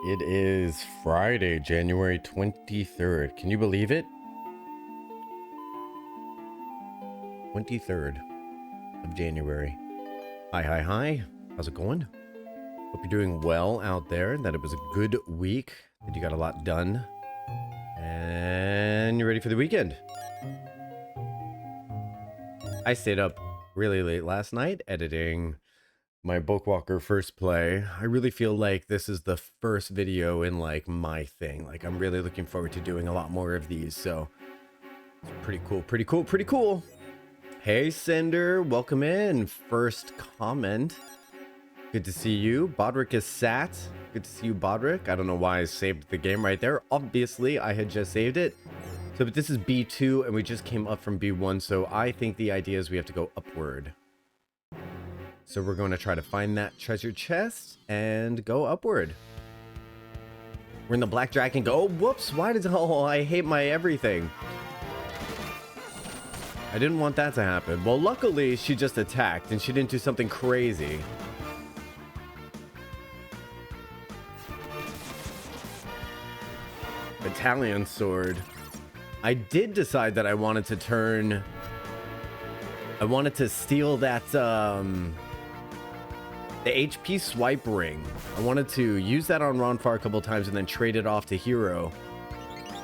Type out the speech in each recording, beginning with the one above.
It is Friday, January 23rd. Can you believe it? 23rd of January. Hi. How's it going? Hope you're doing well out there, that it was a good week, that you got a lot done, and you're ready for the weekend. I stayed up really late last night editing my Bookwalker first play. I really feel like this is the first video in like my thing. Like I'm really looking forward to doing a lot more of these. So it's pretty cool. Hey Cinder, welcome in. First comment. Good to see you. Bodrick is sat. Good to see you, Bodrick. I don't know why I saved the game right there. Obviously, I had just saved it. So, but this is B2 and we just came up from B1. So I think the idea is we have to go upward. So we're going to try to find that treasure chest and go upward. We're in the Black Dragon. Go, oh, whoops. Why did, oh, I hate my everything. I didn't want that to happen. Well, luckily she just attacked and she didn't do something crazy. Battalion sword. I did decide that I wanted to turn... I wanted to steal that, the HP swipe ring. I wanted to use that on Ronfar a couple times and then trade it off to Hero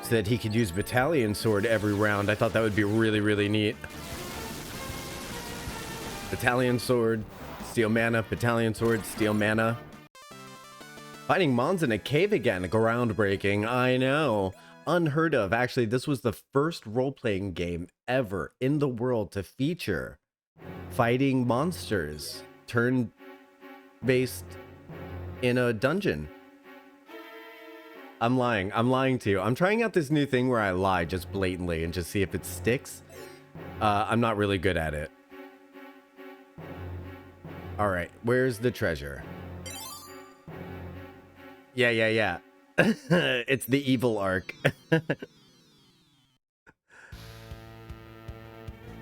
so that he could use Battalion Sword every round. I thought that would be really neat. Battalion Sword, steal mana, Battalion Sword, steal mana. Fighting Mons in a cave again, groundbreaking, I know. Unheard of. Actually, this was the first role-playing game ever in the world to feature fighting monsters turn-based in a dungeon. I'm lying to you. I'm trying out this new thing where I lie just blatantly and just see if it sticks. I'm not really good at it. All right, where's the treasure? Yeah. It's the evil arc.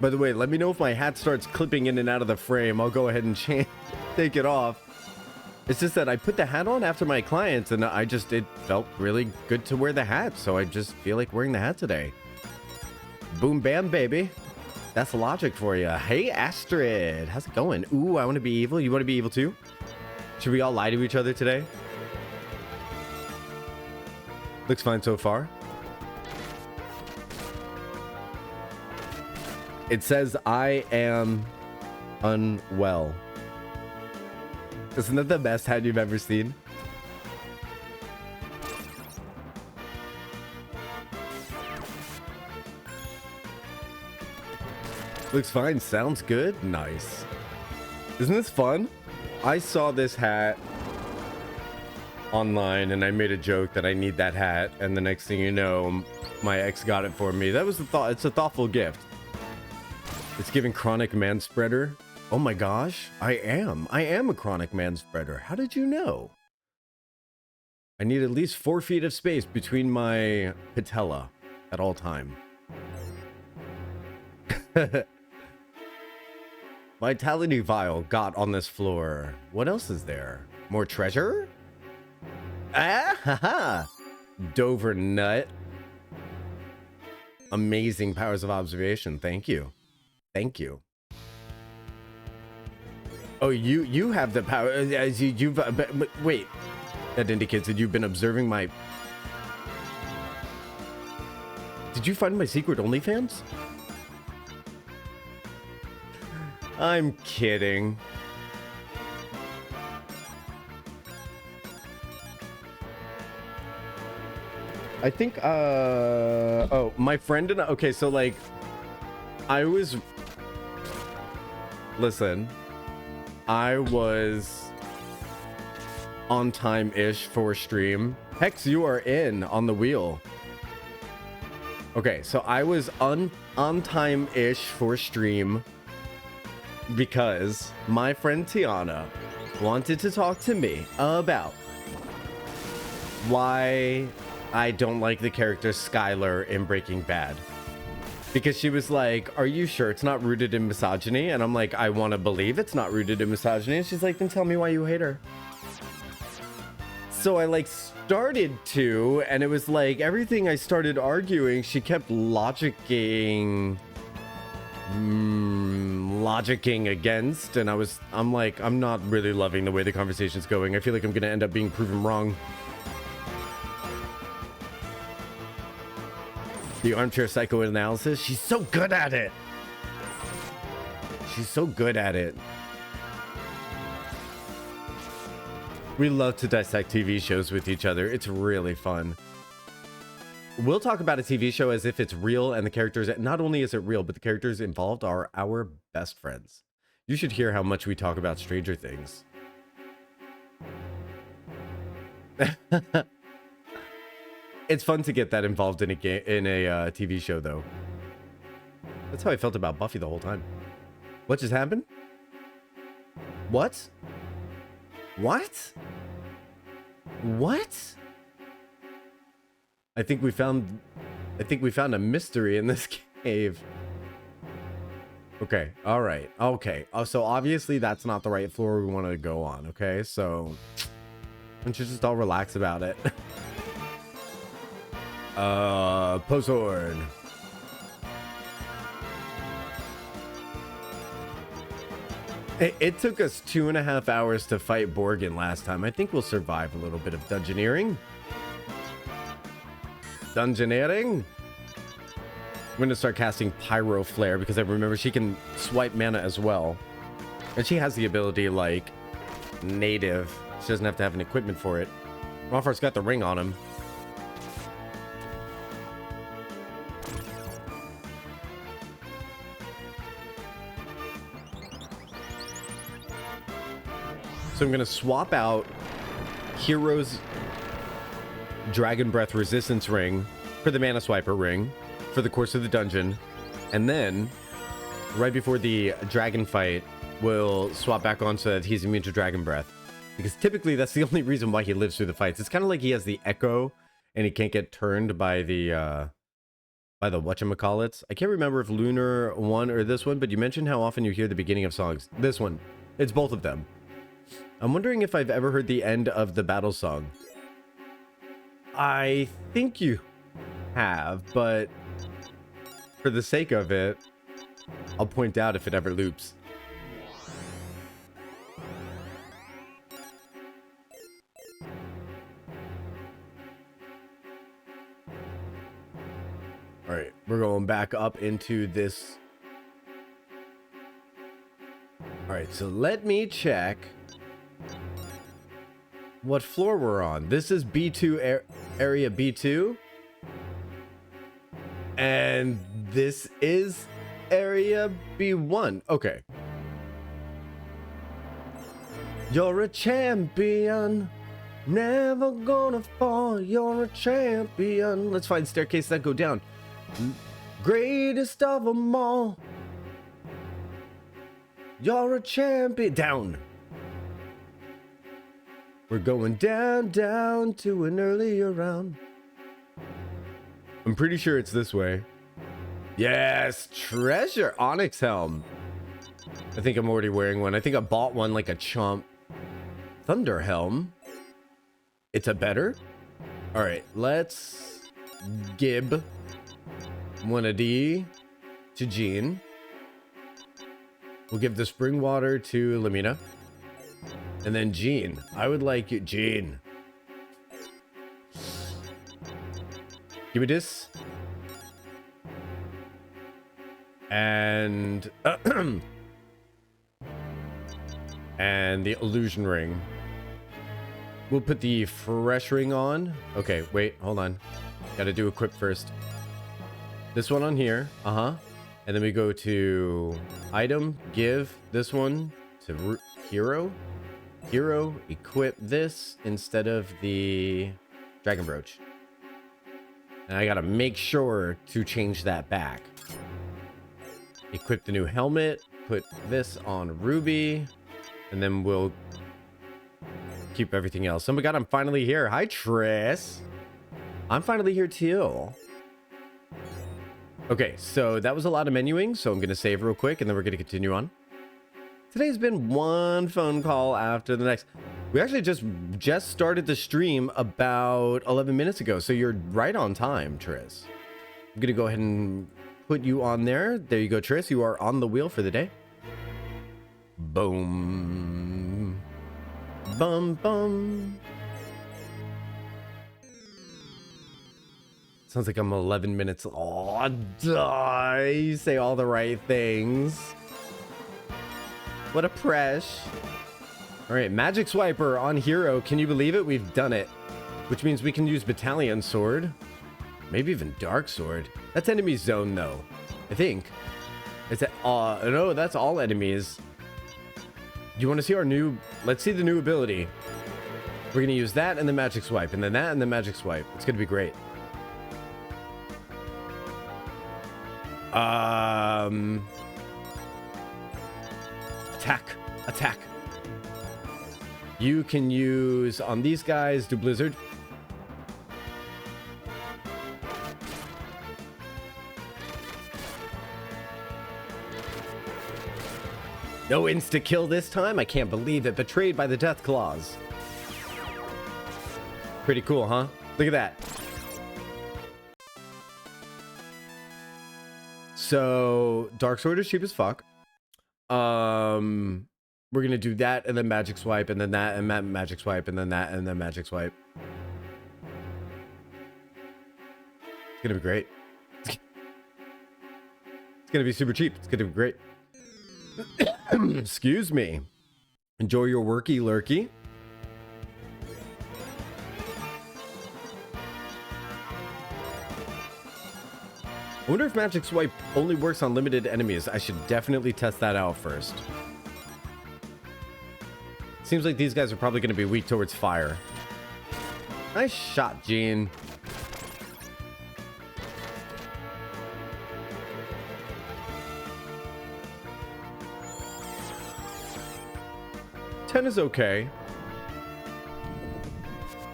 By the way, let me know if my hat starts clipping in and out of the frame. I'll go ahead and take it off. It's just that I put the hat on after my clients and it felt really good to wear the hat. So I just feel like wearing the hat today. Boom, bam, baby. That's logic for you. Hey, Astrid. How's it going? Ooh, I want to be evil. You want to be evil too? Should we all lie to each other today? Looks fine so far. It says I am unwell. Isn't that the best hat you've ever seen? Looks fine. Sounds good. Nice. Isn't this fun? I saw this hat online and I made a joke that I need that hat, and the next thing you know, my ex got it for me. That was the thought. It's a thoughtful gift. It's giving chronic man spreader. Oh my gosh, I am a chronic man spreader. How did you know? I need at least 4 feet of space between my patella at all time. Vitality vial got on this floor. What else is there? More treasure? Ah, haha. Dover nut. Amazing powers of observation. Thank you. Oh, you have the power. As you've wait. That indicates that you've been observing my. Did you find my secret OnlyFans? I'm kidding. I think, oh, my friend and I, okay, so like, listen, I was on time-ish for stream. Hex, you are in on the wheel. Okay, so I was on time-ish for stream because my friend Tiana wanted to talk to me about why I don't like the character Skylar in Breaking Bad. Because she was like, are you sure it's not rooted in misogyny? And I'm like, I want to believe it's not rooted in misogyny. And she's like, then tell me why you hate her. So I like started to, and it was like everything I started arguing, she kept logicking against, and I'm like, I'm not really loving the way the conversation's going. I feel like I'm gonna end up being proven wrong. The armchair psychoanalysis, she's so good at it. She's so good at it. We love to dissect TV shows with each other. It's really fun. We'll talk about a TV show as if it's real, and the characters, not only is it real, but the characters involved are our best friends. You should hear how much we talk about Stranger Things. It's fun to get that involved in a TV show, though. That's how I felt about Buffy the whole time. What just happened? What? What? What? I think we found a mystery in this cave. Okay, all right, okay. So obviously that's not the right floor we want to go on. Okay, so we should just all relax about it. Posthorn. It took us 2.5 hours to fight Borgin last time. I think we'll survive a little bit of dungeoneering. I'm gonna start casting Pyro Flare because I remember she can swipe mana as well. And she has the ability like native. She doesn't have to have an equipment for it. Moffar's got the ring on him. So I'm going to swap out Hero's Dragon Breath Resistance Ring for the Mana Swiper Ring for the course of the dungeon. And then, right before the dragon fight, we'll swap back on so that he's immune to Dragon Breath. Because typically that's the only reason why he lives through the fights. It's kind of like he has the Echo and he can't get turned by the whatchamacallits. I can't remember if Lunar one or this one, but you mentioned how often you hear the beginning of songs. This one. It's both of them. I'm wondering if I've ever heard the end of the battle song. I think you have, but for the sake of it, I'll point out if it ever loops. All right, we're going back up into this. All right, so let me check what floor we're on. This is B2 area B2. And this is area B1. Okay. You're a champion. Never gonna fall. You're a champion. Let's find staircases that go down. Greatest of them all. You're a champion. Down. We're going down, down to an earlier round. I'm pretty sure it's this way. Yes, treasure. Onyx helm. I think I'm already wearing one. I think I bought one like a chump. Thunder helm. It's a better. All right, let's give one of D to Jean. We'll give the spring water to Lamina. And then Jean. I would like you, Jean. Give me this. And and the illusion ring. We'll put the fresh ring on. Okay, wait, hold on. Gotta do equip first. This one on here. And then we go to item, give this one to hero. Hero, equip this instead of the dragon brooch. And I gotta make sure to change that back. Equip the new helmet, put this on Ruby, and then we'll keep everything else. Oh my god, I'm finally here. Hi, Triss. I'm finally here too. Okay, so that was a lot of menuing, so I'm gonna save real quick, and then we're gonna continue on. Today's been one phone call after the next. We actually just started the stream about 11 minutes ago, so you're right on time, Tris. I'm gonna go ahead and put you on there. There you go, Tris. You are on the wheel for the day. Boom. Bum, bum. Sounds like I'm 11 minutes. Oh, duh. You say all the right things. What a presh. All right, Magic Swiper on Hero. Can you believe it? We've done it. Which means we can use Battalion Sword. Maybe even Dark Sword. That's enemy zone, though. I think. Is that... no, that's all enemies. You want to see our new... Let's see the new ability. We're going to use that and the Magic Swipe. And then that and the Magic Swipe. It's going to be great. Attack. You can use on these guys, do Blizzard. No insta-kill this time? I can't believe it. Betrayed by the Death Claws. Pretty cool, huh? Look at that. So, Dark Sword is cheap as fuck. We're gonna do that and then Magic Swipe and then that and that Magic Swipe and then that and then Magic Swipe. It's gonna be great. It's gonna be super cheap. It's gonna be great. Excuse me. Enjoy your worky lurky. I wonder if Magic Swipe only works on limited enemies. I should definitely test that out first. Seems like these guys are probably going to be weak towards fire. Nice shot, Gene. Ten is okay.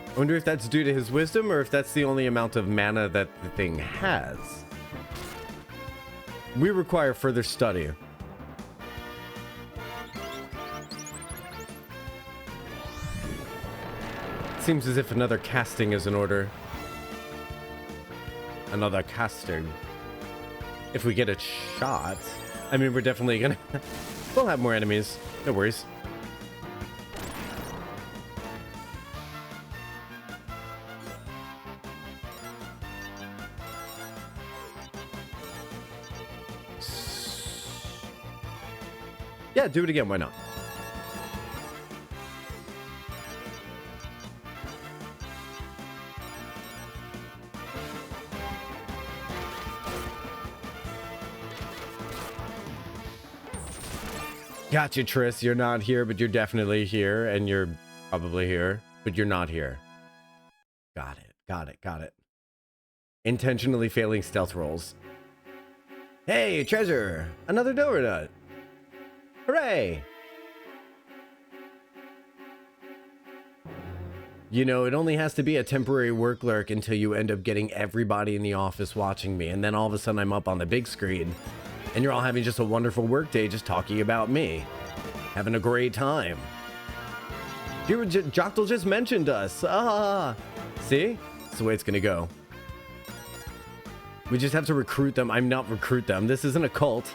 I wonder if that's due to his wisdom or if that's the only amount of mana that the thing has. We require further study. Seems as if another casting is in order. Another casting. If we get a shot. I mean, we're definitely gonna... We'll have more enemies. No worries. Yeah, do it again. Why not? Gotcha, Triss. You're not here, but you're definitely here, and you're probably here, but you're not here. Got it. Intentionally failing stealth rolls. Hey, treasure! Another donut! Hooray! You know, it only has to be a temporary work lurk until you end up getting everybody in the office watching me, and then all of a sudden I'm up on the big screen. And you're all having just a wonderful work day just talking about me. Having a great time. Jocktal just mentioned us. Ah, see? That's the way it's gonna go. We just have to recruit them. I'm not recruit them. This isn't a cult.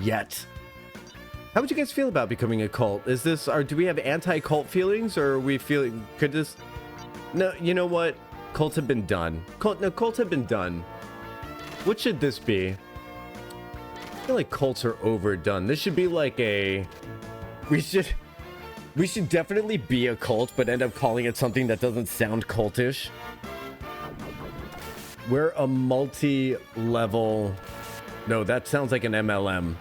Yet. How would you guys feel about becoming a cult? Is this, or do we have anti-cult feelings, or are we feeling, could this... No, you know what? Cults have been done. Cults have been done. What should this be? I feel like cults are overdone. This should be like a... We should definitely be a cult, but end up calling it something that doesn't sound cultish. We're a multi-level... No, that sounds like an MLM.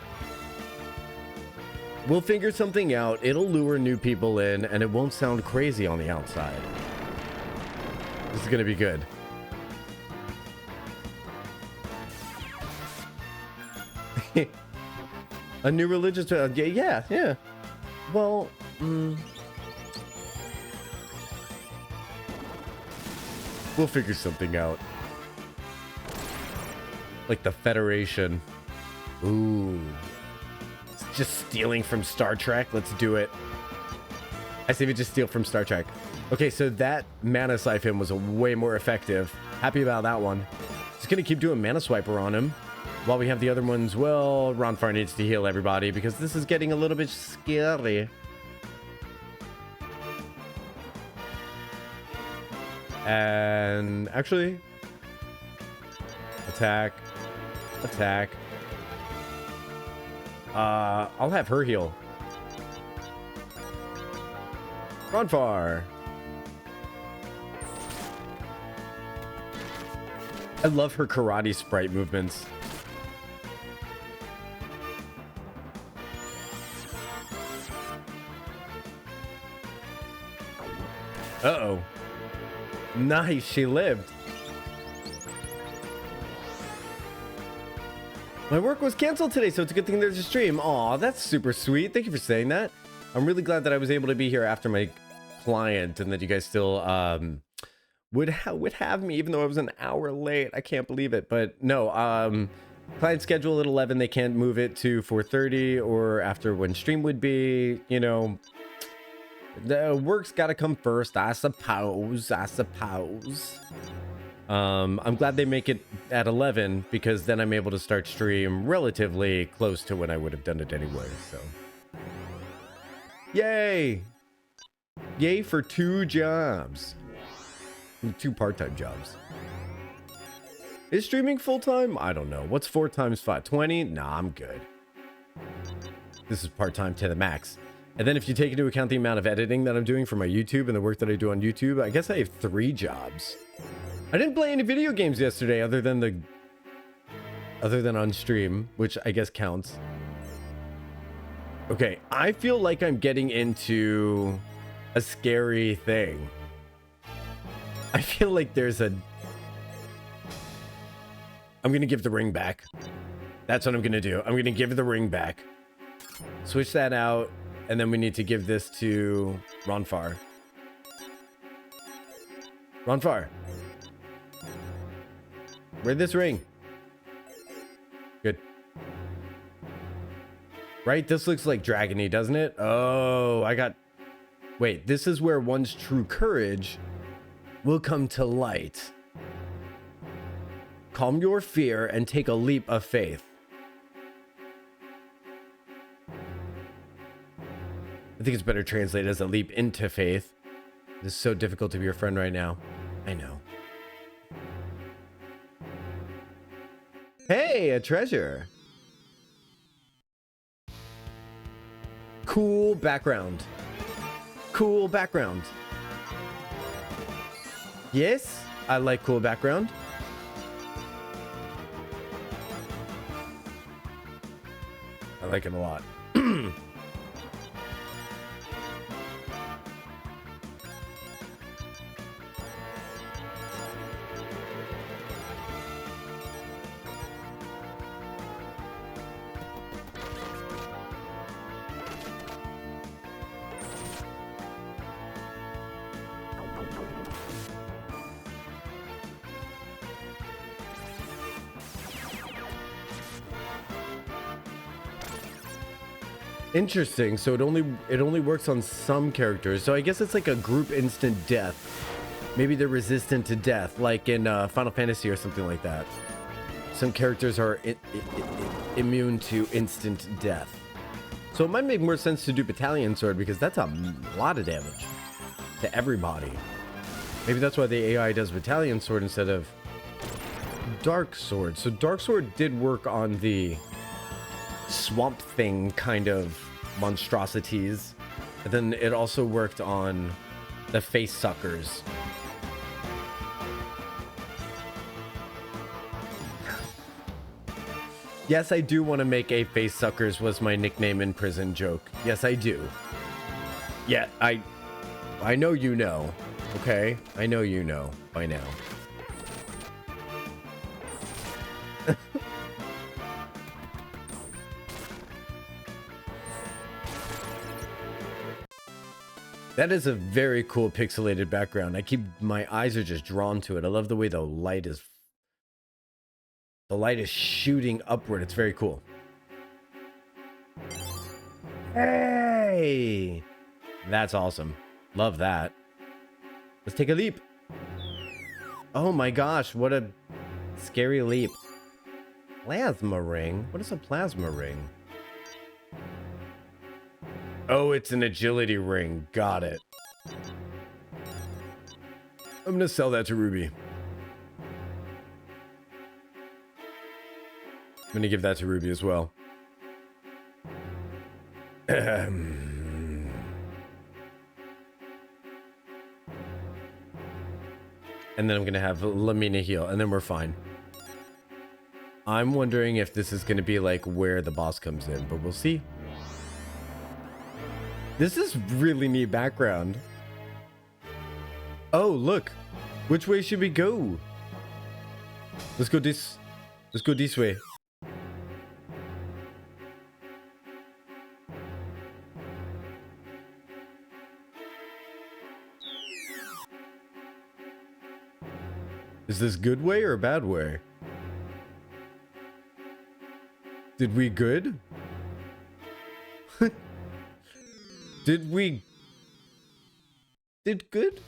We'll figure something out. It'll lure new people in, and it won't sound crazy on the outside. This is gonna be good. A new religious... yeah. Well, we'll figure something out. Like the Federation. Ooh. It's just stealing from Star Trek. Let's do it. I see it just steal from Star Trek. Okay, so that mana siphon was way more effective. Happy about that one. Just gonna keep doing mana swiper on him. While we have the other ones, well, Ronfar needs to heal everybody because this is getting a little bit scary. And actually, attack. I'll have her heal. Ronfar. I love her karate sprite movements. Uh-oh. Nice, she lived. My work was canceled today, so it's a good thing there's a stream. Aw, that's super sweet. Thank you for saying that. I'm really glad that I was able to be here after my client and that you guys still would have me, even though I was an hour late. I can't believe it. But no, client schedule at 11. They can't move it to 4:30 or after when stream would be. You know, the work's got to come first, I suppose. I'm glad they make it at 11 because then I'm able to start stream relatively close to when I would have done it anyway. So, yay! Yay for 2 jobs. 2 part-time jobs. Is streaming full-time? I don't know. What's 4 times 5? 20? Nah, I'm good. This is part-time to the max. And then if you take into account the amount of editing that I'm doing for my YouTube and the work that I do on YouTube, I guess I have 3 jobs. I didn't play any video games yesterday other than on stream, which I guess counts. Okay, I feel like I'm getting into a scary thing. I feel like there's a... I'm gonna give the ring back. That's what I'm gonna do. I'm gonna give the ring back. Switch that out, and then we need to give this to Ronfar. Ronfar. Where'd this ring? Good. Right? This looks like dragony, doesn't it? Oh, I got... Wait, this is where one's true courage will come to light. Calm your fear and take a leap of faith. I think it's better translated as a leap into faith. It is so difficult to be your friend right now. I know. Hey, a treasure. Cool background. Cool background. Yes, I like cool background. I like it a lot. Interesting. So it only works on some characters. So I guess it's like a group instant death. Maybe they're resistant to death, like in Final Fantasy or something like that. Some characters are immune to instant death. So it might make more sense to do Battalion Sword because that's a lot of damage to everybody. Maybe that's why the AI does Battalion Sword instead of Dark Sword. So Dark Sword did work on the Swamp Thing kind of monstrosities, and then it also worked on the face suckers. Yes, I do want to make a face suckers was my nickname in prison joke. Yes, I do. Yeah, I know you know. Okay, I know you know by now. That is a very cool pixelated background. My eyes are just drawn to it. I love the way the light is shooting upward. It's very cool. Hey! That's awesome. Love that. Let's take a leap. Oh my gosh, what a scary leap. Plasma ring? What is a plasma ring? Oh, it's an agility ring. Got it. I'm gonna sell that to Ruby. I'm gonna give that to Ruby as well. And then I'm gonna have Lamina heal, and then we're fine. I'm wondering if this is gonna be like where the boss comes in, but we'll see. This is really neat background. Oh, look. Which way should we go? Let's go this way. Is this good way or bad way? Did we good? Did good?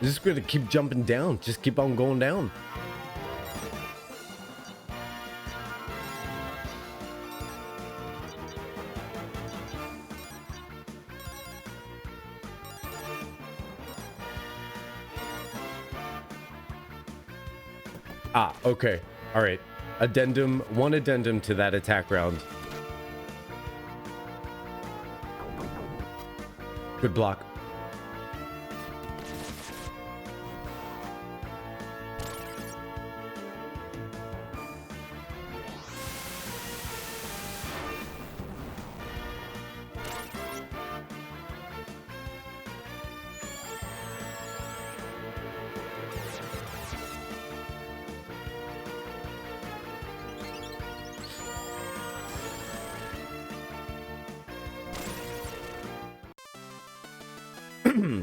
Just gonna keep jumping down. Just keep on going down. Ah, okay. All right. One addendum to that attack round. Good block.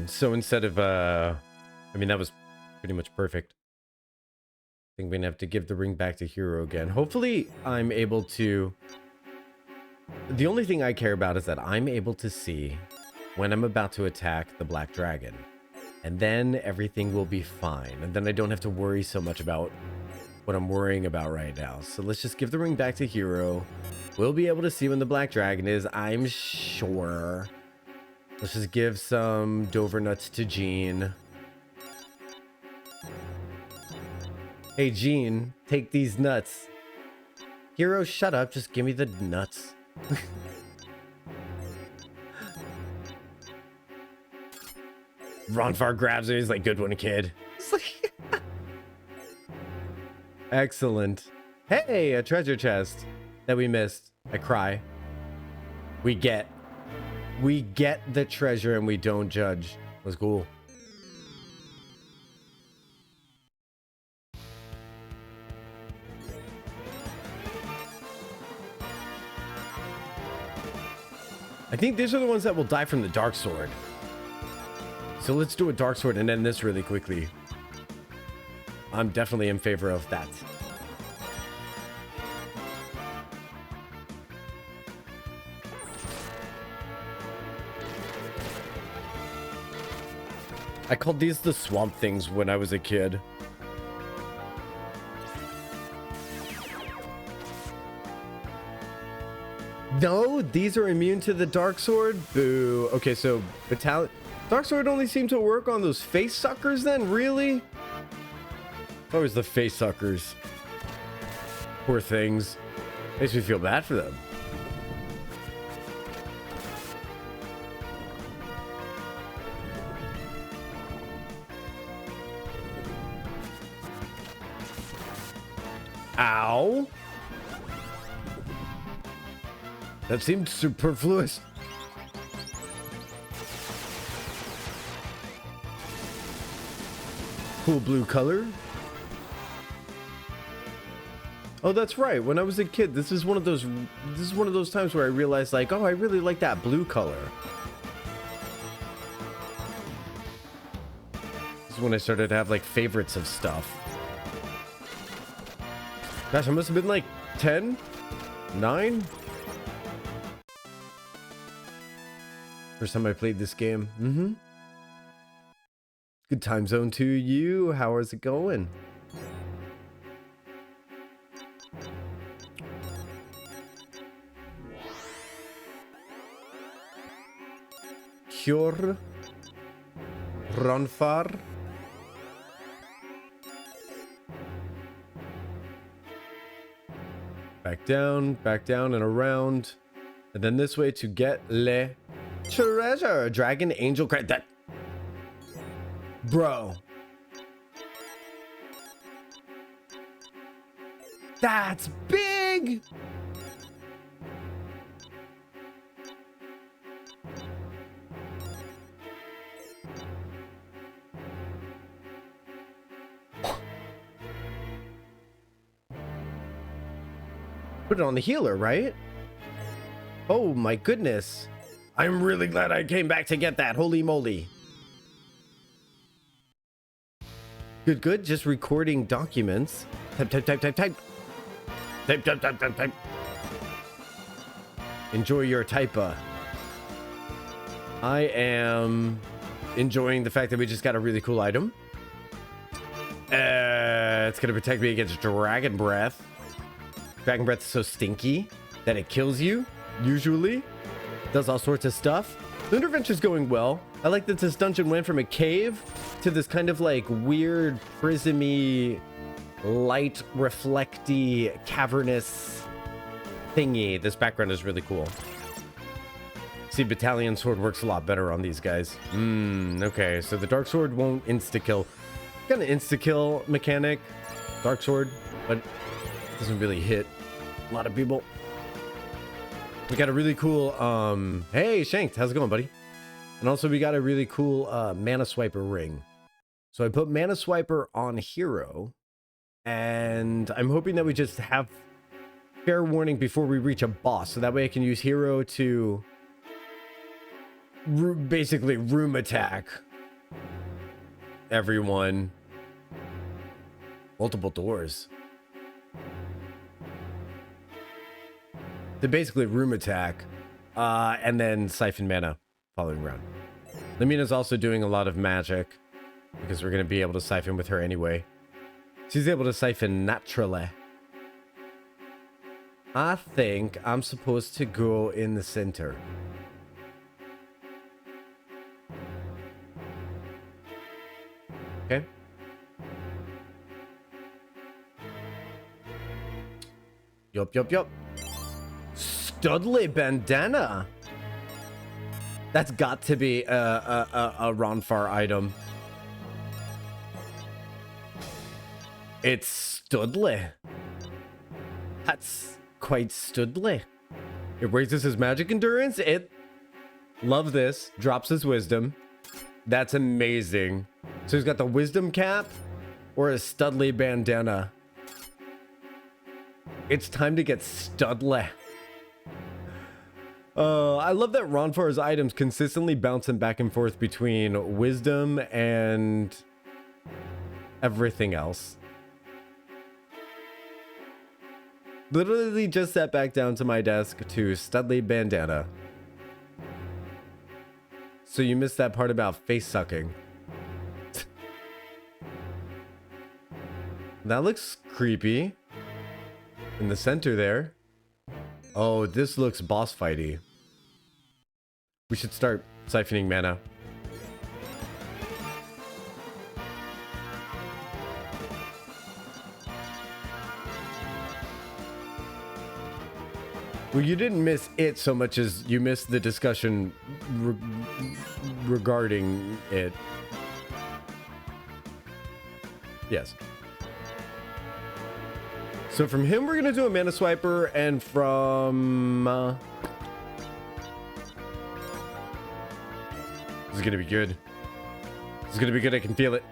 So instead of, I mean, that was pretty much perfect. I think we're gonna have to give the ring back to Hero again. Hopefully I'm able to... The only thing I care about is that I'm able to see when I'm about to attack the Black Dragon. And then everything will be fine. And then I don't have to worry so much about what I'm worrying about right now. So let's just give the ring back to Hero. We'll be able to see when the Black Dragon is, I'm sure. Let's just give some Dover nuts to Jean. Hey, Jean, take these nuts. Hero, shut up. Just give me the nuts. Ronfar grabs it. He's like, good one, kid. It's like... Excellent. Hey, a treasure chest that we missed. I cry. We get the treasure and we don't judge. That's cool. I think these are the ones that will die from the dark sword. So let's do a dark sword and end this really quickly. I'm definitely in favor of that. I called these the swamp things when I was a kid. No, these are immune to the dark sword? Boo. Okay, so dark sword only seemed to work on those face suckers then? Really? It's always the face suckers. Poor things. Makes me feel bad for them. Ow. That seemed superfluous. Cool blue color. Oh, that's right. When I was a kid, this is one of those times where I realized, like, oh, I really like that blue color. This is when I started to have like favorites of stuff. Gosh, I must have been like 10, 9. First time I played this game. Good time zone to you. How is it going? Cure. Ronfar. Back down and around. And then this way to get le treasure. Dragon angel credit. That. Bro. That's big. Put it on the healer, right? Oh my goodness. I'm really glad I came back to get that. Holy moly. Good, good. Just recording documents. Type. Enjoy your typa. I am enjoying the fact that we just got a really cool item. It's going to protect me against Dragon Breath. Dragon Breath is so stinky that it kills you, usually. Does all sorts of stuff. Lunar Adventure's going well. I like that this dungeon went from a cave to this kind of like weird prismy, light reflecty, cavernous thingy. This background is really cool. See, Battalion Sword works a lot better on these guys. Okay, so the Dark Sword won't insta-kill. Got an insta-kill mechanic, Dark Sword, but doesn't really hit a lot of people. We got a really cool, hey, Shanked, how's it going, buddy? And also we got a really cool Mana Swiper ring. So I put Mana Swiper on Hero, and I'm hoping that we just have fair warning before we reach a boss, so that way I can use Hero to basically room attack everyone. Multiple doors. To basically room attack, and then siphon mana following round. Lamina's also doing a lot of magic, because we're going to be able to siphon with her anyway. She's able to siphon naturally. I think I'm supposed to go in the center. Okay. Yup. Studley bandana. That's got to be a Ronfar item. It's Studley. That's quite Studley. It raises his magic endurance. It love this. Drops his wisdom. That's amazing. So he's got the wisdom cap or a Studley bandana. It's time to get Studley. I love that Ronfar's items consistently bouncing back and forth between wisdom and everything else. Literally just sat back down to my desk to Studley bandana. So you missed that part about face sucking. That looks creepy. In the center there. Oh, this looks boss fighty. We should start siphoning mana. Well, you didn't miss it so much as you missed the discussion regarding it. Yes. So from him, we're going to do a Mana Swiper, and from... this is going to be good. This is going to be good. I can feel it.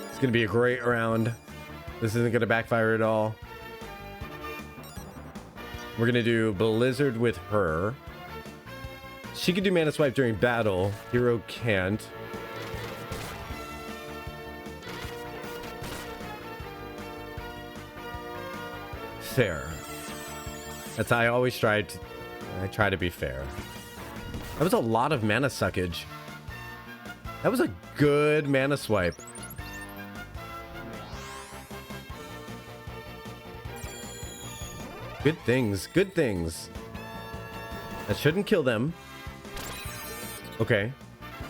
It's going to be a great round. This isn't going to backfire at all. We're going to do Blizzard with her. She can do Mana Swipe during battle. Hero can't. Fair. That's how I always try to be fair. That was a lot of mana suckage. That was a good mana swipe. Good things, good things. That shouldn't kill them. Okay.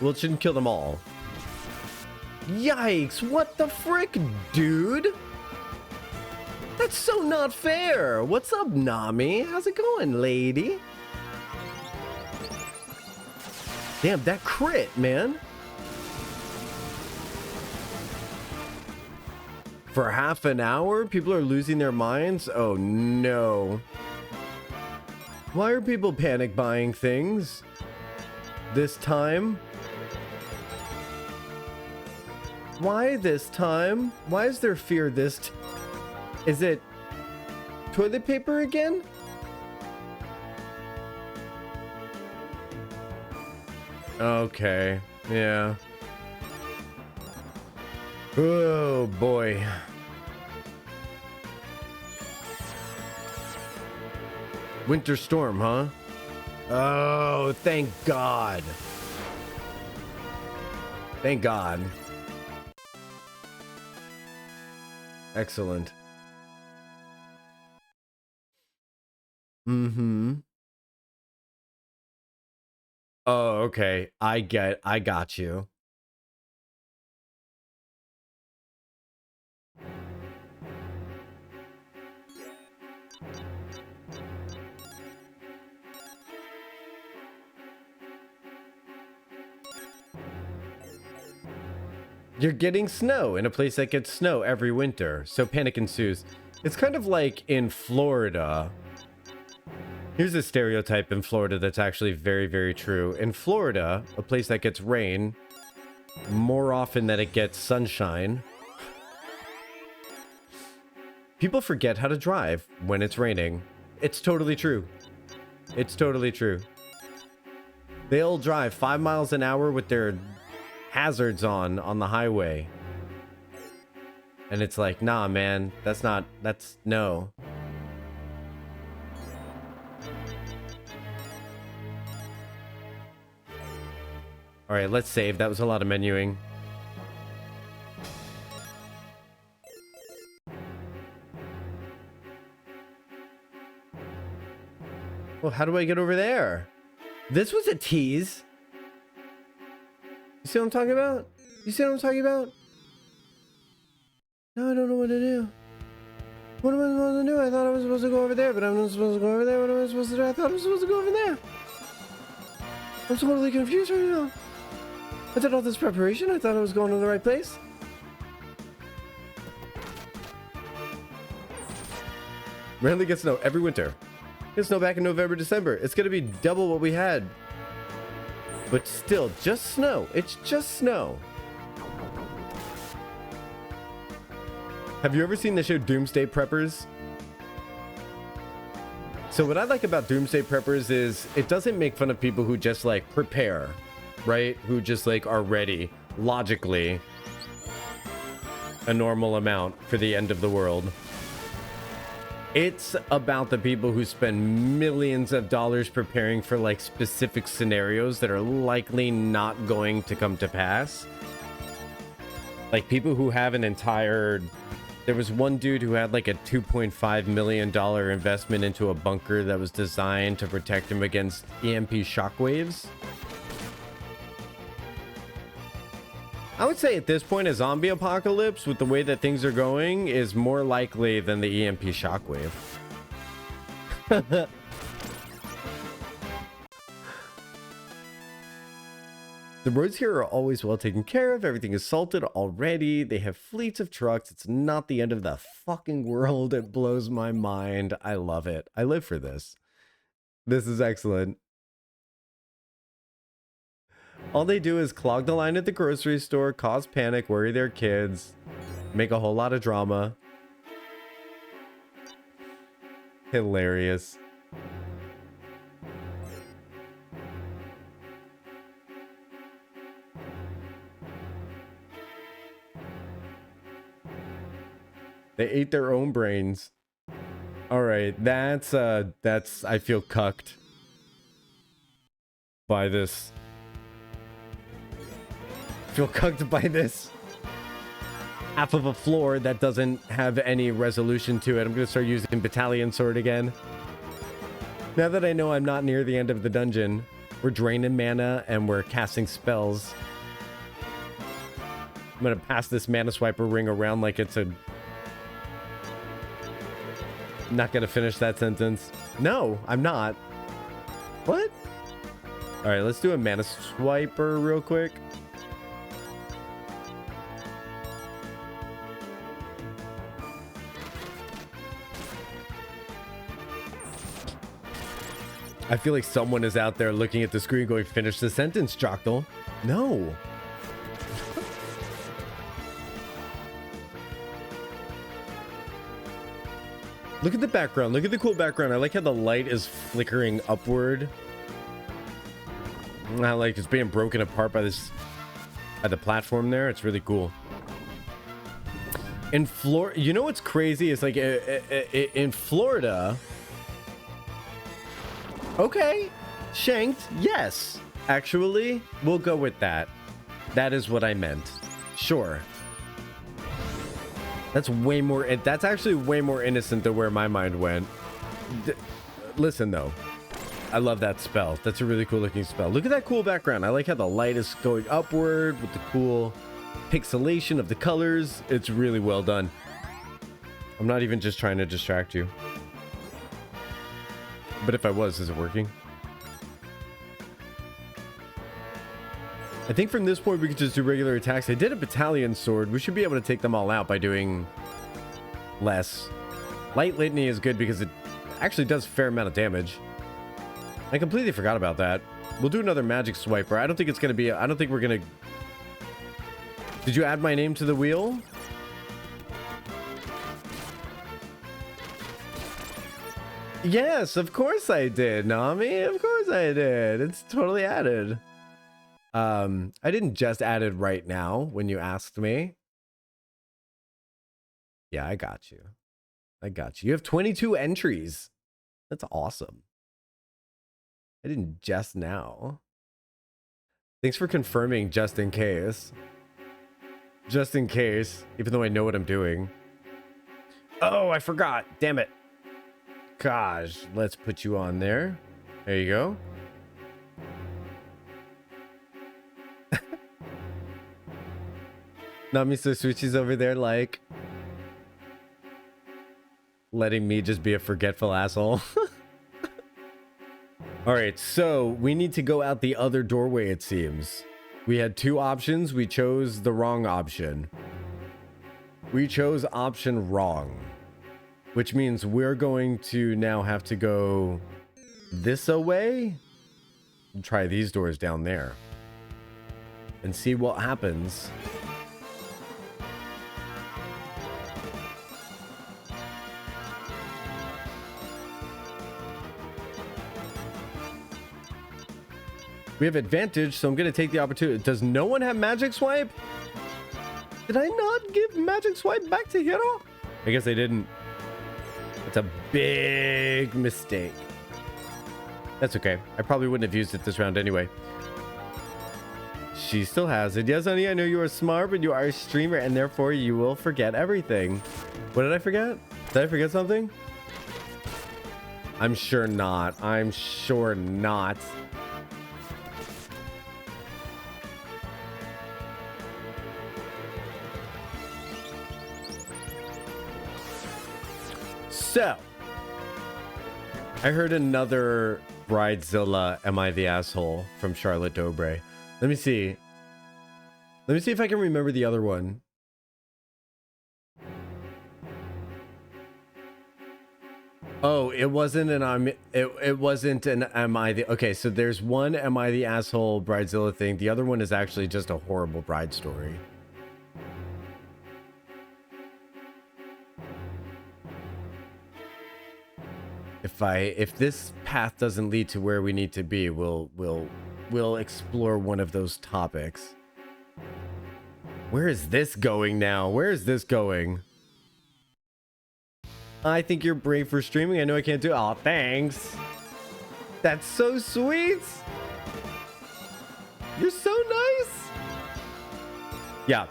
Well, it shouldn't kill them all. Yikes, what the frick, dude? That's so not fair. What's up, Nami? How's it going, lady? Damn, that crit, man. For half an hour, people are losing their minds? Oh, no. Why are people panic buying things this time? Why this time? Why is there fear this Is it toilet paper again? Okay, yeah. Oh boy. Winter storm, huh? Oh, thank God. Thank God. Excellent. Mm-hmm. Oh, okay. I got you. You're getting snow in a place that gets snow every winter, so panic ensues. It's kind of like in Florida. Here's a stereotype in Florida that's actually very, very true. In Florida, a place that gets rain more often than it gets sunshine, people forget how to drive when it's raining. It's totally true. It's totally true. They'll drive 5 miles an hour with their hazards on the highway. And it's like, nah, man, that's no. All right, let's save. That was a lot of menuing. Well, how do I get over there? This was a tease. You see what I'm talking about? You see what I'm talking about? No, I don't know what to do. What am I supposed to do? I thought I was supposed to go over there, but I'm not supposed to go over there. What am I supposed to do? I thought I was supposed to go over there. I'm totally confused right now. I did all this preparation. I thought I was going to the right place. Rarely gets snow every winter. Gets snow back in November, December. It's going to be double what we had. But still, just snow. It's just snow. Have you ever seen the show Doomsday Preppers? So what I like about Doomsday Preppers is it doesn't make fun of people who just like prepare, right? Who just like are ready logically a normal amount for the end of the world. It's about the people who spend millions of dollars preparing for like specific scenarios that are likely not going to come to pass. Like people who have an entire... There was one dude who had like a $2.5 million investment into a bunker that was designed to protect him against EMP shockwaves. I would say at this point, a zombie apocalypse, with the way that things are going, is more likely than the EMP shockwave. The roads here are always well taken care of. Everything is salted already. They have fleets of trucks. It's not the end of the fucking world. It blows my mind. I love it. I live for this. This is excellent. All they do is clog the line at the grocery store, cause panic, worry their kids, make a whole lot of drama. Hilarious. They ate their own brains. All right, that's I feel cucked. by this. Feel cucked by this half of a floor that doesn't have any resolution to it. I'm gonna start using battalion sword again. Now that I know I'm not near the end of the dungeon, we're draining mana and we're casting spells. I'm gonna pass this mana swiper ring around like it's a... Not gonna finish that sentence. No, I'm not. What? All right, let's do a mana swiper real quick. I feel like someone is out there looking at the screen going, finish the sentence, Jocktal. No. Look at the background. Look at the cool background. I like how the light is flickering upward. I like it's being broken apart by this, by the platform there. It's really cool. In Florida, you know what's crazy? It's like in Florida. Okay, shanked. Yes, actually, we'll go with that. That is what I meant. Sure. That's way more. That's actually way more innocent than where my mind went. Listen, though. I love that spell. That's a really cool looking spell. Look at that cool background. I like how the light is going upward with the cool pixelation of the colors. It's really well done. I'm not even just trying to distract you. But if I was, is it working? I think from this point we could just do regular attacks. I did a battalion sword. We should be able to take them all out by doing less. Light litany is good because it actually does a fair amount of damage. I completely forgot about that. We'll do another magic swiper. I don't think it's going to be... I don't think we're going to... Did you add my name to the wheel? Yes, of course I did, Nami. Of course I did. It's totally added. I didn't just add it right now when you asked me. Yeah, I got you. I got you. You have 22 entries. That's awesome. I didn't just now. Thanks for confirming just in case. Just in case, even though I know what I'm doing. Oh, I forgot. Damn it. Gosh, let's put you on there. There you go. Nami so Switchy's over there like letting me just be a forgetful asshole. All right, so we need to go out the other doorway, it seems. We had two options. We chose the wrong option. We chose option wrong, which means we're going to now have to go this away and try these doors down there and see what happens. We have advantage, so I'm going to take the opportunity. Does no one have magic swipe? Did I not give magic swipe back to Hero? I guess I didn't. It's a big mistake. That's okay. I probably wouldn't have used it this round anyway. She still has it. Yes, honey, I know you are smart, but you are a streamer, and therefore you will forget everything. What did I forget? Did I forget something? I'm sure not. I'm sure not. So, I heard another Bridezilla, Am I the Asshole? From Charlotte Dobre. Let me see. Let me see if I can remember the other one. Oh, it wasn't an it wasn't an Am I the... Okay, so there's one Am I the Asshole Bridezilla thing. The other one is actually just a horrible bride story. If this path doesn't lead to where we need to be, we'll explore one of those topics. Where is this going now? Where is this going? I think you're brave for streaming. I know I can't do... Oh, thanks. That's so sweet. You're so nice. Yeah.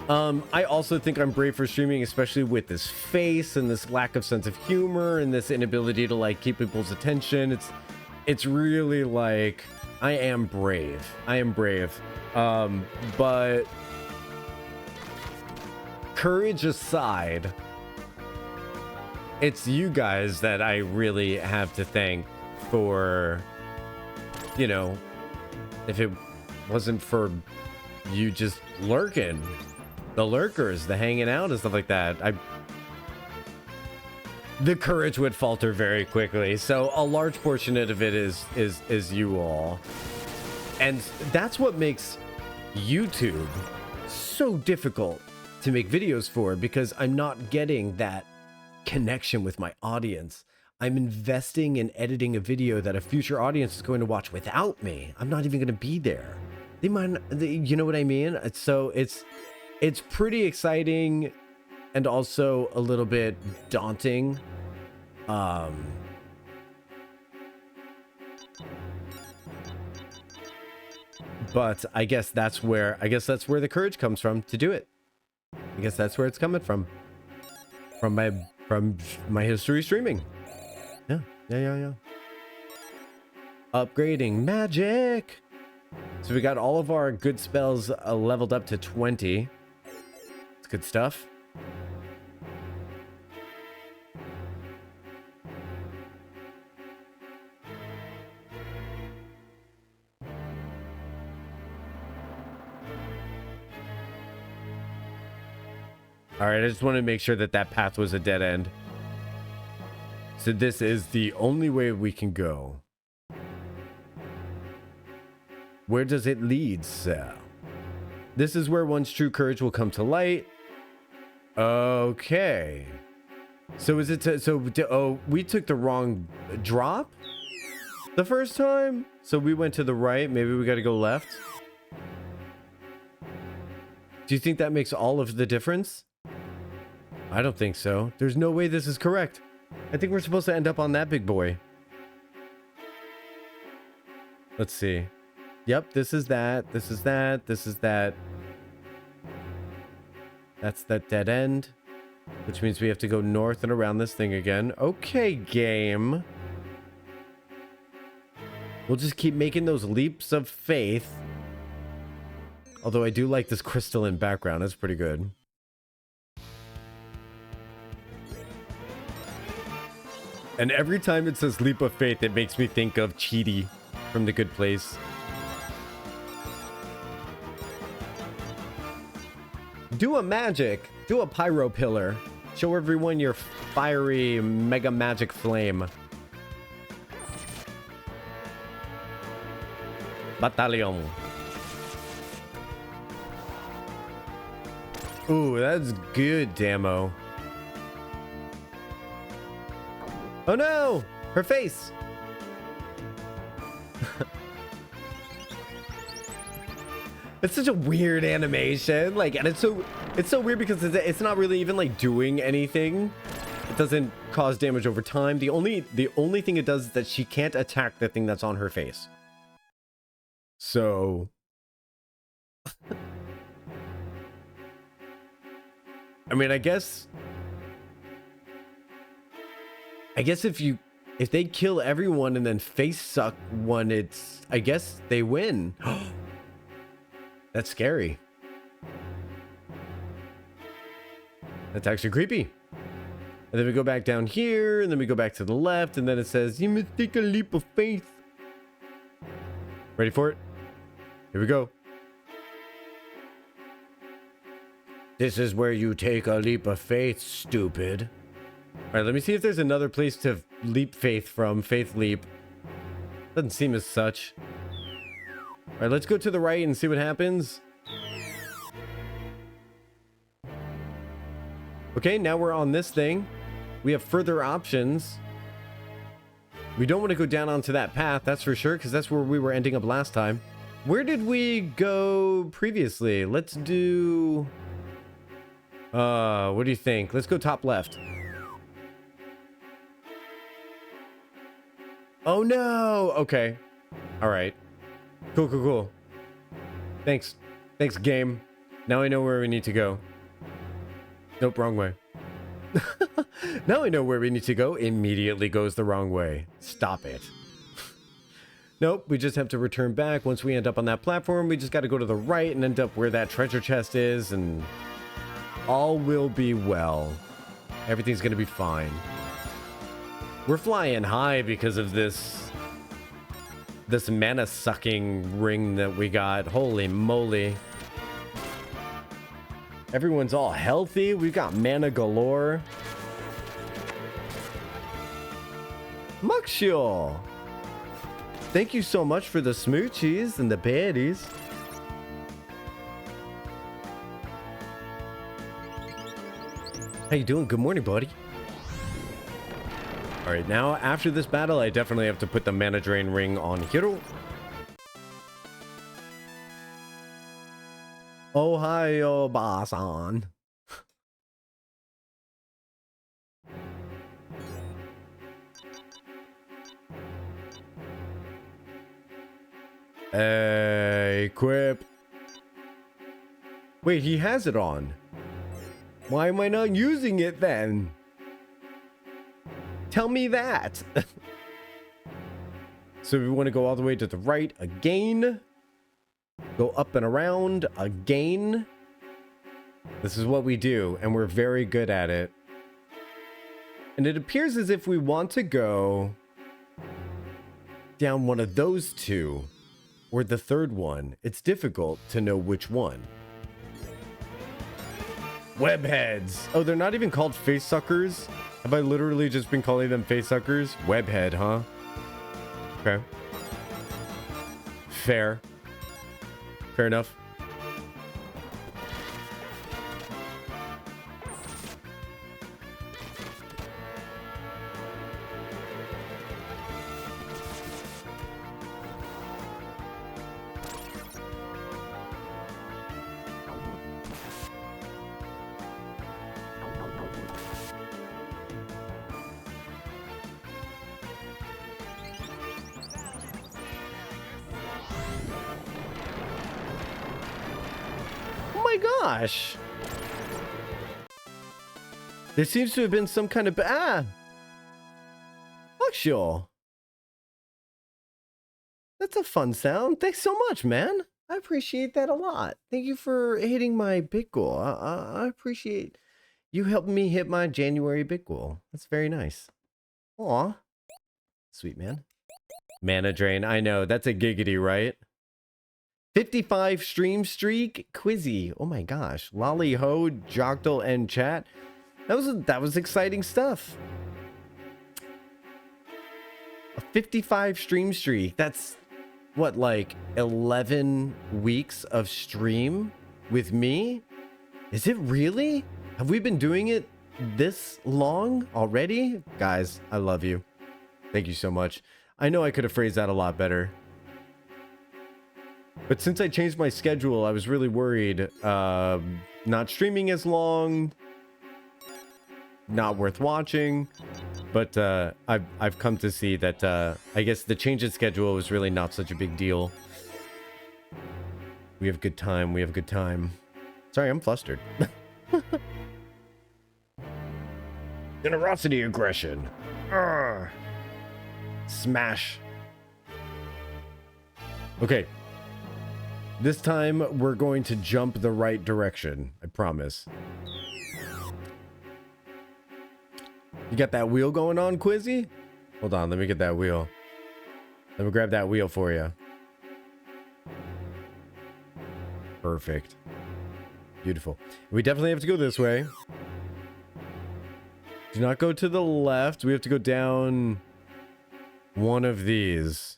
I also think I'm brave for streaming, especially with this face and this lack of sense of humor and this inability to like keep people's attention. It's really like I am brave. I am brave. But courage aside, it's you guys that I really have to thank for, you know, if it wasn't for you just lurking, the lurkers, the hanging out and stuff like that, the courage would falter very quickly. So a large portion of it is you all. And that's what makes YouTube so difficult to make videos for, because I'm not getting that connection with my audience. I'm investing in editing a video that a future audience is going to watch without me. I'm not even going to be there. They might, you know what I mean? So it's pretty exciting and also a little bit daunting. But I guess that's where the courage comes from to do it. I guess that's where it's coming from my history streaming. Yeah. Upgrading magic. So we got all of our good spells leveled up to 20. It's good stuff. All right, I just wanted to make sure that path was a dead end. So this is the only way we can go. Where does it lead, sir? This is where one's true courage will come to light. Okay. So is it oh, we took the wrong drop the first time? So we went to the right. Maybe we got to go left. Do you think that makes all of the difference? I don't think so. There's no way this is correct. I think we're supposed to end up on that big boy. Let's see. Yep, this is that. This is that. This is that. That's that dead end. Which means we have to go north and around this thing again. Okay, game. We'll just keep making those leaps of faith. Although I do like this crystalline background. That's pretty good. And every time it says leap of faith, it makes me think of Cheaty from The Good Place. Do a magic. Do a pyro pillar. Show everyone your fiery mega magic flame. Battalion. Ooh, that's good, Damo. Oh no! Her face! It's such a weird animation. Like, and it's so weird because it's not really even like doing anything. It doesn't cause damage over time. The only thing it does is that she can't attack the thing that's on her face. So I mean, I guess if they kill everyone and then face suck one, I guess they win. That's scary. That's actually creepy. And then we go back down here, and then we go back to the left, and then it says, you must take a leap of faith. Ready for it? Here we go. This is where you take a leap of faith, stupid. All right, let me see if there's another place to leap faith from. Faith leap. Doesn't seem as such. All right, let's go to the right and see what happens. Okay, now we're on this thing. We have further options. We don't want to go down onto that path, that's for sure, because that's where we were ending up last time. Where did we go previously? Let's do... what do you think? Let's go top left. Oh no! Okay. All right. Cool. Thanks. Thanks, game. Now I know where we need to go. Nope, wrong way. Now I know where we need to go. Immediately goes the wrong way. Stop it. Nope, we just have to return back. Once we end up on that platform, we just got to go to the right and end up where that treasure chest is, and all will be well. Everything's going to be fine. We're flying high because of this mana sucking ring that we got. Holy moly. Everyone's all healthy. We've got mana galore. Muxio, thank you so much for the smoochies and the baddies. How you doing? Good morning, buddy. All right, now after this battle, I definitely have to put the mana drain ring on Hiro. Ohio Basan. Equip. Wait, he has it on. Why am I not using it then? Tell me that. So we want to go all the way to the right again. Go up and around again. This is what we do, and we're very good at it. And it appears as if we want to go down one of those two, or the third one. It's difficult to know which one. Webheads. Oh, they're not even called face suckers? Have I literally just been calling them face suckers? Webhead, huh? Okay. Fair. Fair enough. Gosh, there seems to have been some kind of fuck sure. That's a fun sound. Thanks so much, man. I appreciate that a lot. Thank you for hitting my big goal. I appreciate you helping me hit my January big goal. That's very nice. Aw, sweet man. Mana drain. I know that's a giggity, right? 55 stream streak, Quizzy. Oh my gosh. Lolly Ho, Jocktal, and chat. That was exciting stuff. A 55 stream streak. That's what, like 11 weeks of stream with me? Is it really? Have we been doing it this long already? Guys, I love you. Thank you so much. I know I could have phrased that a lot better. But since I changed my schedule, I was really worried. Not streaming as long, not worth watching. But I've come to see that I guess the change in schedule was really not such a big deal. We have good time. We have good time. Sorry, I'm flustered. Generosity aggression. Urgh. Smash. Okay. This time, we're going to jump the right direction. I promise. You got that wheel going on, Quizzy? Hold on, let me get that wheel. Let me grab that wheel for you. Perfect. Beautiful. We definitely have to go this way. Do not go to the left. We have to go down one of these.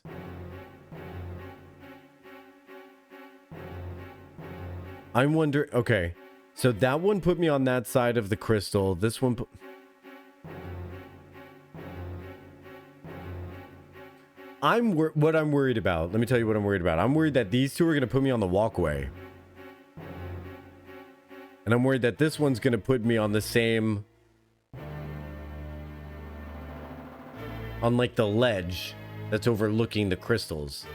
I'm wondering... Okay. So that one put me on that side of the crystal. This one... What I'm worried about. Let me tell you what I'm worried about. I'm worried that these two are going to put me on the walkway. And I'm worried that this one's going to put me on the same... On like the ledge that's overlooking the crystals.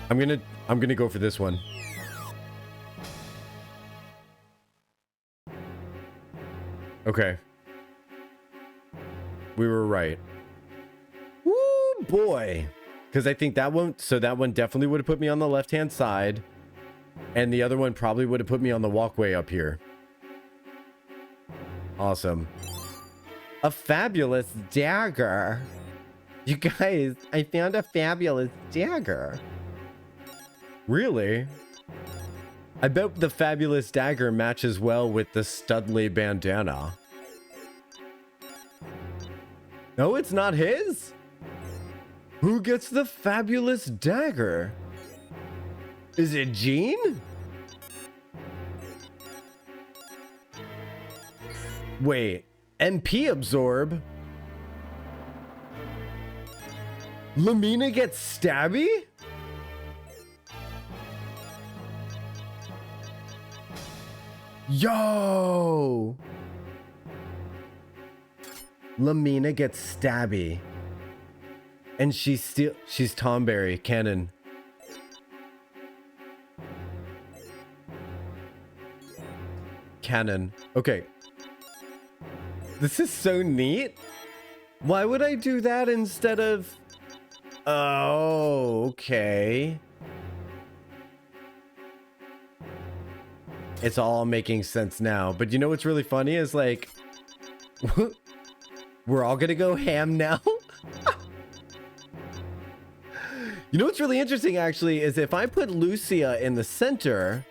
I'm gonna go for this one. Okay. We were right. Woo, boy. Because I think that one, so that one definitely would have put me on the left-hand side. And the other one probably would have put me on the walkway up here. Awesome. A fabulous dagger. You guys, I found a fabulous dagger. Really? I bet the fabulous dagger matches well with the Studley bandana. No, it's not his? Who gets the fabulous dagger? Is it Gene? Wait, MP absorb? Lamina gets stabby? Yo! Lamina gets stabby. And she's Tomberry, canon. Canon. Okay. This is so neat. Why would I do that instead of... Oh, okay. It's all making sense now. But you know what's really funny is like... We're all gonna go ham now? You know what's really interesting actually is if I put Lucia in the center...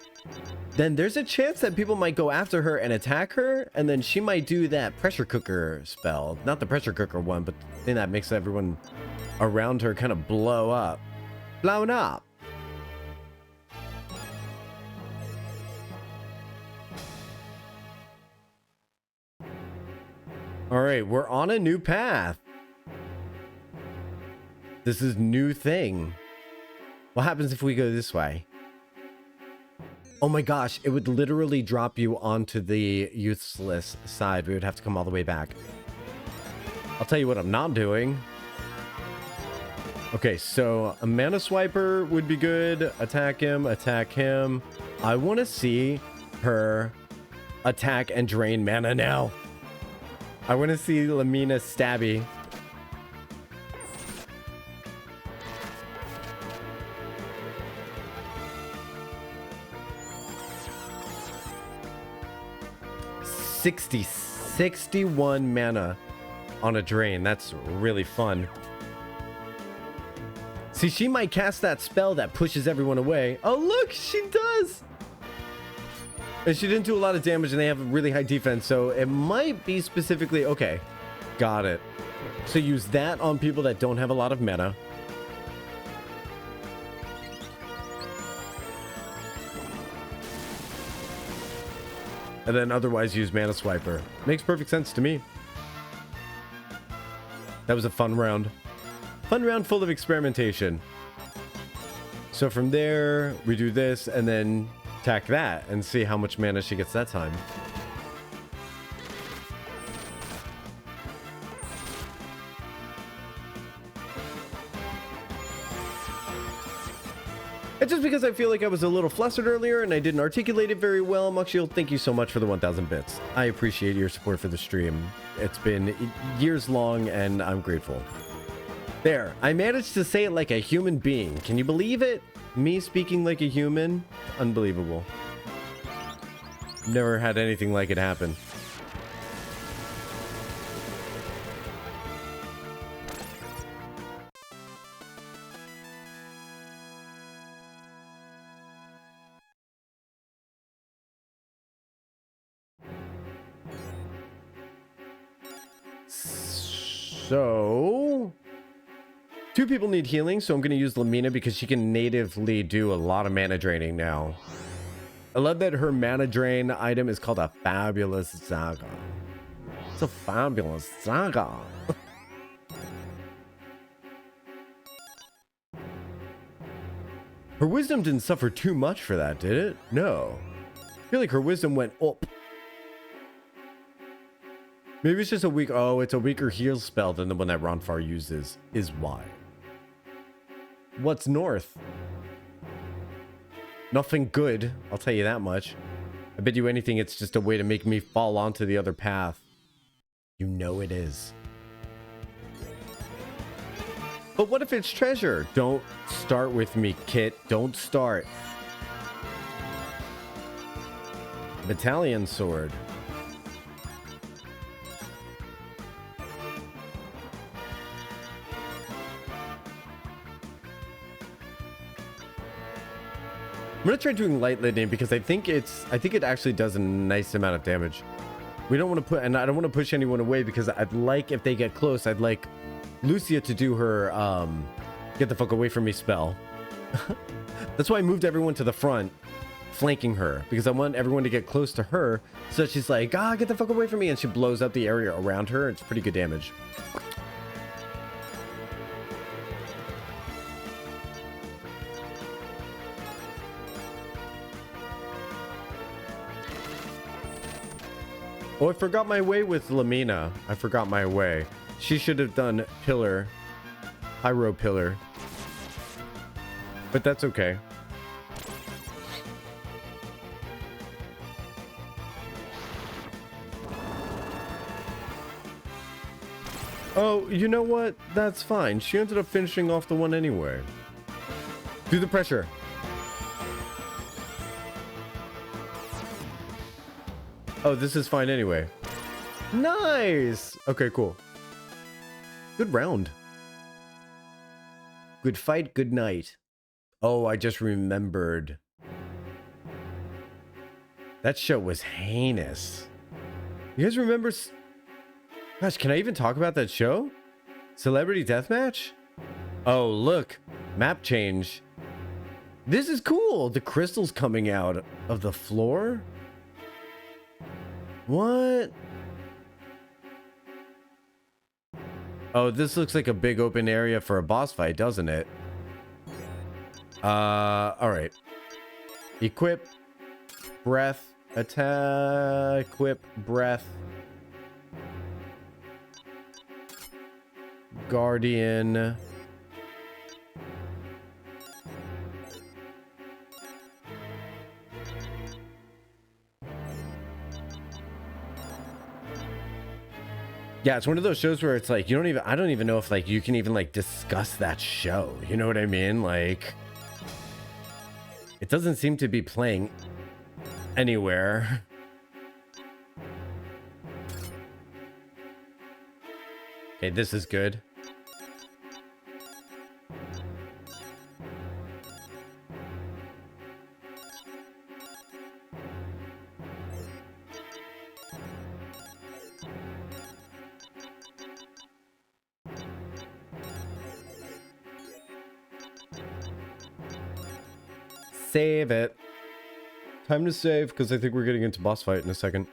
Then there's a chance that people might go after her and attack her, and then she might do that pressure cooker spell. Not the pressure cooker one, but the thing that makes everyone around her kind of blow up. Blown up. All right, we're on a new path. This is new thing. What happens if we go this way? Oh my gosh, it would literally drop you onto the useless side. We would have to come all the way back. I'll tell you what I'm not doing. Okay, so a mana swiper would be good. Attack him, attack him. I want to see her attack and drain mana now. I want to see Lamina stabby. $60, 61 mana on a drain. That's really fun. See, she might cast that spell that pushes everyone away. Oh, look, she does. And she didn't do a lot of damage and they have a really high defense. So it might be specifically... Okay, got it. So use that on people that don't have a lot of mana. And then otherwise use Mana Swiper. Makes perfect sense to me. That was a fun round. Fun round full of experimentation. So from there, we do this and then attack that and see how much mana she gets that time. And just because I feel like I was a little flustered earlier and I didn't articulate it very well, Muckshield, thank you so much for the 1,000 bits. I appreciate your support for the stream. It's been years long and I'm grateful. There, I managed to say it like a human being. Can you believe it? Me speaking like a human? Unbelievable. Never had anything like it happen. So, two people need healing, so I'm going to use Lamina because she can natively do a lot of mana draining now. I love that her mana drain item is called a Fabulous Saga. It's a Fabulous Saga. Her wisdom didn't suffer too much for that, did it? No. I feel like her wisdom went up. Maybe it's just a weak... Oh, it's a weaker heal spell than the one that Ronfar uses, is why. What's north? Nothing good, I'll tell you that much. I bet you anything it's just a way to make me fall onto the other path. You know it is. But what if it's treasure? Don't start with me, Kit. Don't start. Battalion sword. I'm gonna try doing light lightning because I think it actually does a nice amount of damage. We don't want to put, and I don't want to push anyone away because I'd like, if they get close, I'd like Lucia to do her get the fuck away from me spell. That's why I moved everyone to the front, flanking her, because I want everyone to get close to her so that she's like, ah, get the fuck away from me, and she blows up the area around her. It's pretty good damage. Oh, I forgot my way with Lamina. I forgot my way. She should have done pillar. Pyro pillar. But that's okay. Oh, you know what? That's fine. She ended up finishing off the one anyway. Do the pressure. Oh, this is fine anyway. Nice. Okay, cool. Good round. Good fight, good night. Oh, I just remembered. That show was heinous. You guys remember? Gosh, can I even talk about that show? Celebrity Deathmatch? Oh, look. Map change. This is cool. The crystals coming out of the floor. What? Oh, this looks like a big open area for a boss fight, doesn't it? All right. Equip, breath, attack, equip, breath. Guardian. Yeah, it's one of those shows where it's like, I don't even know if like you can even like discuss that show. You know what I mean? Like, it doesn't seem to be playing anywhere. Okay, this is good. Save it. Time to save, because I think we're getting into boss fight in a second.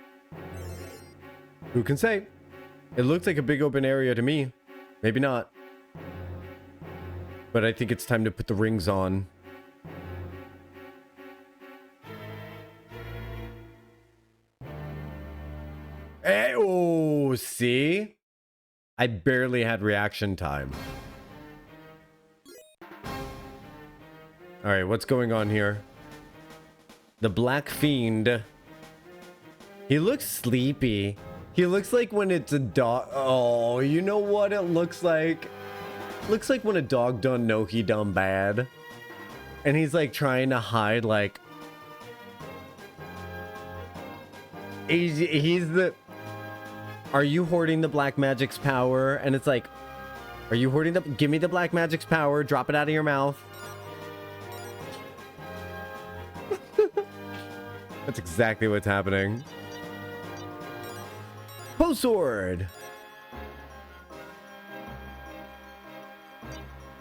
Who can say? It looked like a big open area to me. Maybe not. But I think it's time to put the rings on. Hey, oh, see? I barely had reaction time. All right, what's going on here? The Black Fiend. He looks sleepy. He looks like when it's a dog. Oh, you know what it looks like? Looks like when a dog don't know he done bad. And he's like trying to hide, like... He's the... Are you hoarding the black magic's power? And it's like... Are you hoarding the... Give me the black magic's power. Drop it out of your mouth. That's exactly what's happening. Post sword.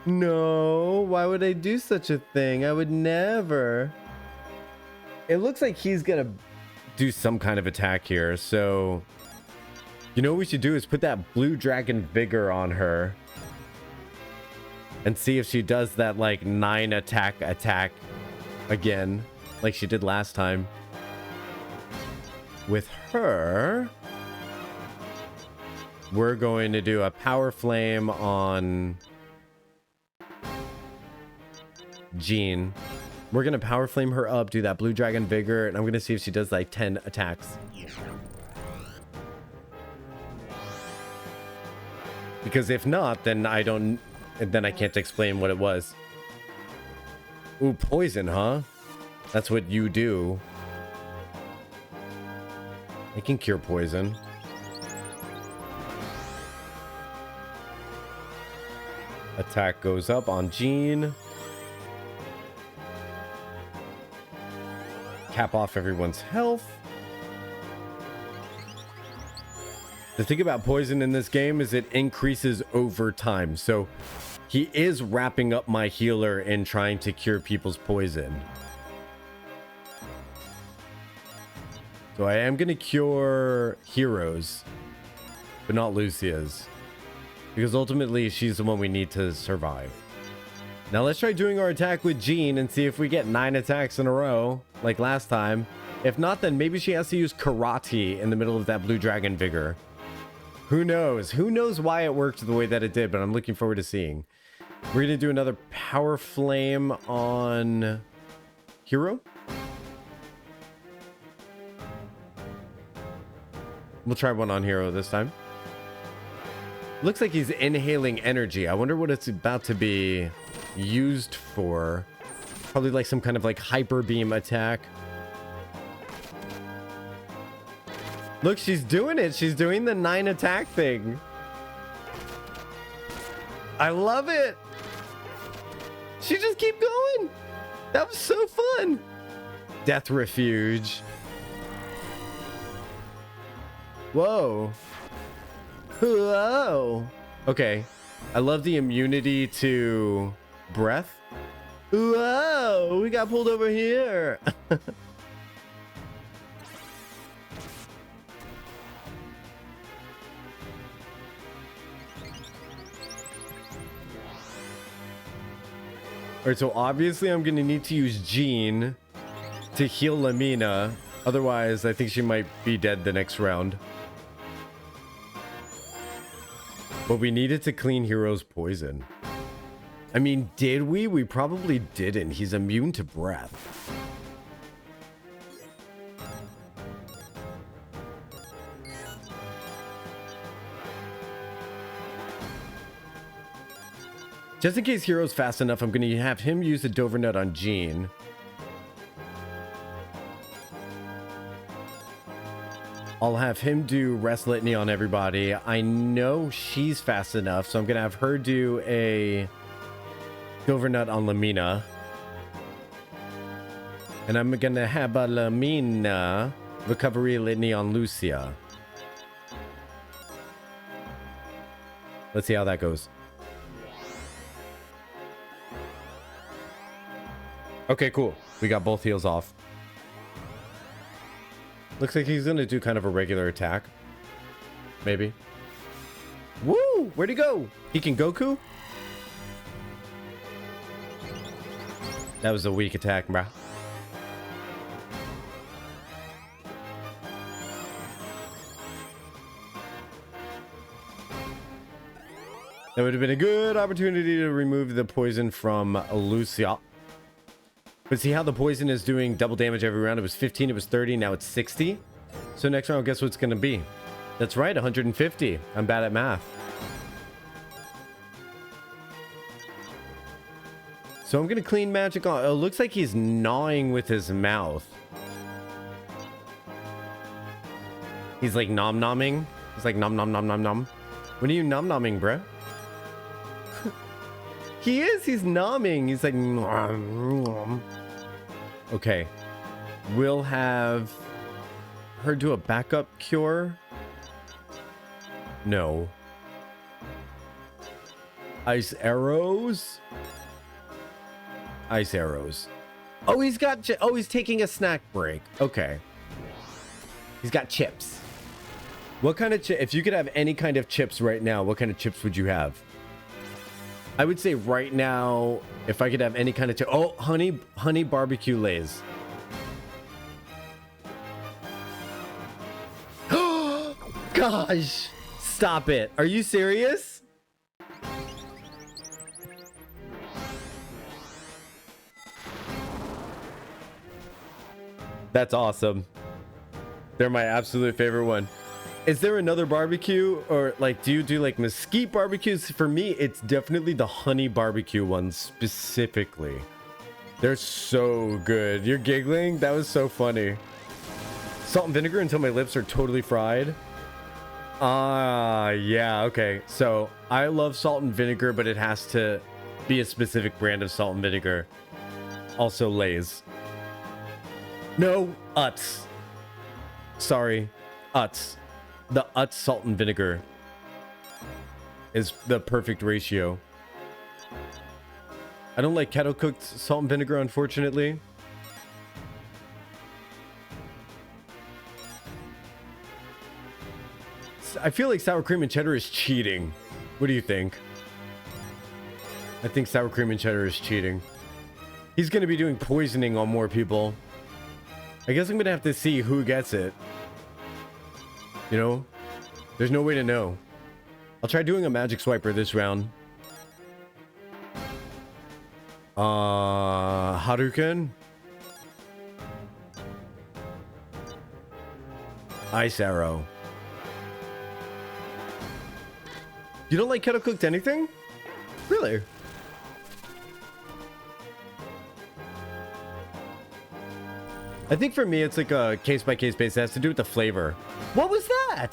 No, why would I do such a thing? I would never. It looks like he's gonna do some kind of attack here. So, you know what we should do is put that blue dragon vigor on her and see if she does that like 9 attack again, like she did last time. With her, we're going to do a power flame on Jean. We're going to power flame her up, do that blue dragon vigor, and I'm going to see if she does like 10 attacks. Because if not, then I can't explain what it was. Ooh, poison, huh? That's what you do. I can cure poison. Attack goes up on Jean. Cap off everyone's health. The thing about poison in this game is it increases over time. So he is wrapping up my healer and trying to cure people's poison. So I am going to cure heroes, but not Lucia's. Because ultimately, she's the one we need to survive. Now let's try doing our attack with Jean and see if we get 9 attacks in a row, like last time. If not, then maybe she has to use karate in the middle of that blue dragon vigor. Who knows? Who knows why it worked the way that it did, but I'm looking forward to seeing. We're going to do another power flame on Hero. We'll try one on Hero this time. Looks like he's inhaling energy. I wonder what it's about to be used for. Probably like some kind of like hyper beam attack. Look, she's doing it. She's doing the 9 attack thing. I love it. She just keep going. That was so fun. Death Refuge. Whoa. Whoa. Okay. I love the immunity to breath. Whoa. We got pulled over here. Alright, so obviously I'm going to need to use Jean to heal Lamina. Otherwise, I think she might be dead the next round. But we needed to clean Hero's poison. I mean, did we? We probably didn't. He's immune to breath. Just in case Hero's fast enough, I'm going to have him use the Dover Nut on Jean. I'll have him do Rest Litany on everybody. I know she's fast enough, so I'm going to have her do a Dover Nut on Lamina. And I'm going to have a Lamina Recovery Litany on Lucia. Let's see how that goes. Okay, cool. We got both heals off. Looks like he's gonna do kind of a regular attack. Maybe. Woo! Where'd he go? He can Goku? That was a weak attack, bruh. That would have been a good opportunity to remove the poison from Lucia. But see how the poison is doing double damage every round? It was 15, it was 30, now it's 60. So next round, guess what's going to be? That's right, 150. I'm bad at math. So I'm going to clean magic on. Oh, it looks like he's gnawing with his mouth. He's like nom-nomming. He's like nom-nom-nom-nom-nom. What are you nom-nomming, bruh? He is. He's nomming. He's like... Okay. We'll have her do a backup cure. No. Ice arrows. Ice arrows. Oh, he's got... Oh, he's taking a snack break. Okay. He's got chips. What kind of... If you could have any kind of chips right now, what kind of chips would you have? I would say right now, if I could have any kind of... Oh, honey barbecue Lays. Gosh! Stop it. Are you serious? That's awesome. They're my absolute favorite one. Is there another barbecue, or like, do you do like mesquite barbecues? For me, it's definitely the honey barbecue ones specifically. They're so good. You're giggling? That was so funny. Salt and vinegar until my lips are totally fried. Yeah, okay. So I love salt and vinegar, but it has to be a specific brand of salt and vinegar. Also Lay's. No, Utz. Sorry, Utz. The Utz salt and vinegar is the perfect ratio. I don't like kettle cooked salt and vinegar, unfortunately. I feel like sour cream and cheddar is cheating. What do you think? I think sour cream and cheddar is cheating. He's going to be doing poisoning on more people. I guess I'm going to have to see who gets it. You know? There's no way to know. I'll try doing a magic swiper this round. Hadouken? Ice arrow. You don't like kettle cooked anything? Really? I think for me, it's like a case-by-case basis. It has to do with the flavor. What was that?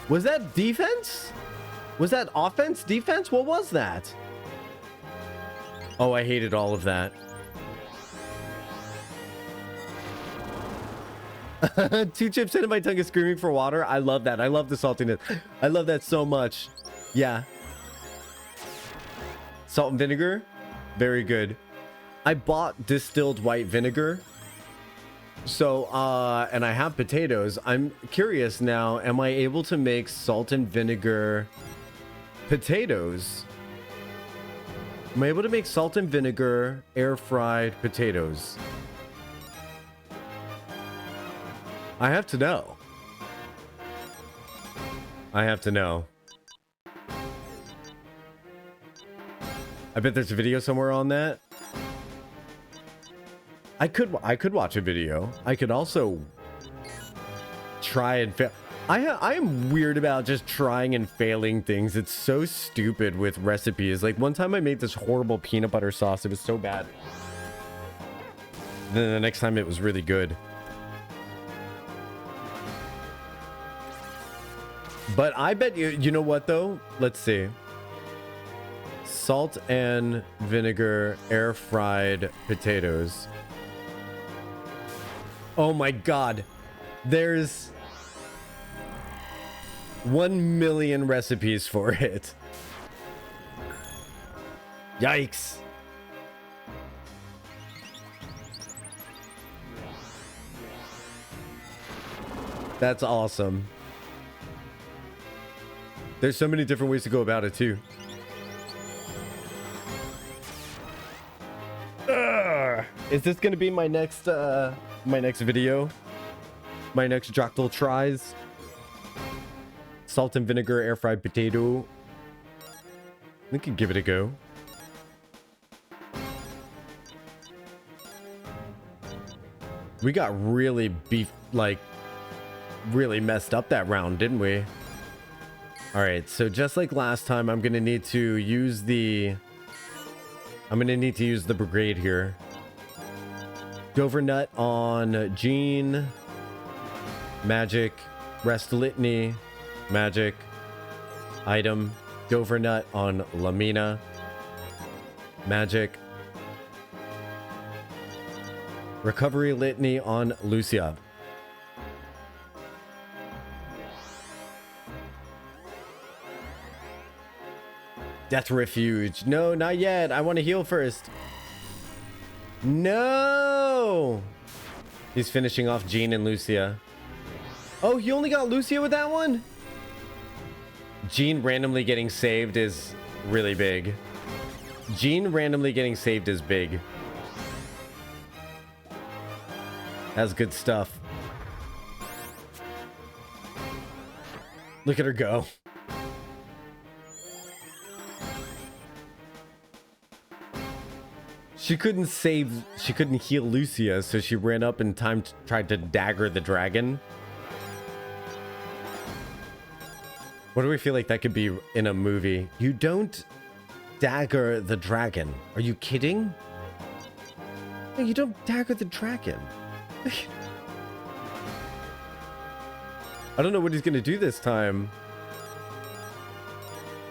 Was that defense? Was that offense? Defense? What was that? Oh, I hated all of that. Two chips into my tongue is screaming for water. I love that. I love the saltiness. I love that so much. Yeah. Salt and vinegar. Very good. I bought distilled white vinegar. So, and I have potatoes. I'm curious now, am I able to make salt and vinegar potatoes? Am I able to make salt and vinegar air-fried potatoes? I have to know. I have to know. I bet there's a video somewhere on that. I could watch a video. I could also try and fail. I am weird about just trying and failing things. It's so stupid with recipes. Like one time I made this horrible peanut butter sauce. It was so bad. Then the next time it was really good. But I bet you know what though? Let's see. Salt and vinegar air fried potatoes. Oh my god. There's 1 million recipes for it. Yikes. That's awesome. There's so many different ways to go about it too. Is this gonna be my next video? My next Jocktal tries? Salt and vinegar air fried potato. We can give it a go. We got really really messed up that round, didn't we? All right, so just like last time, I'm gonna need to use the brigade here. Dover nut on Jean. Magic. Rest litany. Magic. Item. Dover nut on Lamina. Magic. Recovery litany on Lucia. Death refuge. No, not yet. I want to heal first. No. He's finishing off Jean and Lucia. Oh, he only got Lucia with that one? Jean randomly getting saved is really big. Jean randomly getting saved is big. That's good stuff. Look at her go. She couldn't heal Lucia, so she ran up in time to try to dagger the dragon. What do we feel like that could be in a movie? You don't dagger the dragon. Are you kidding? No, you don't dagger the dragon. I don't know what he's gonna do this time.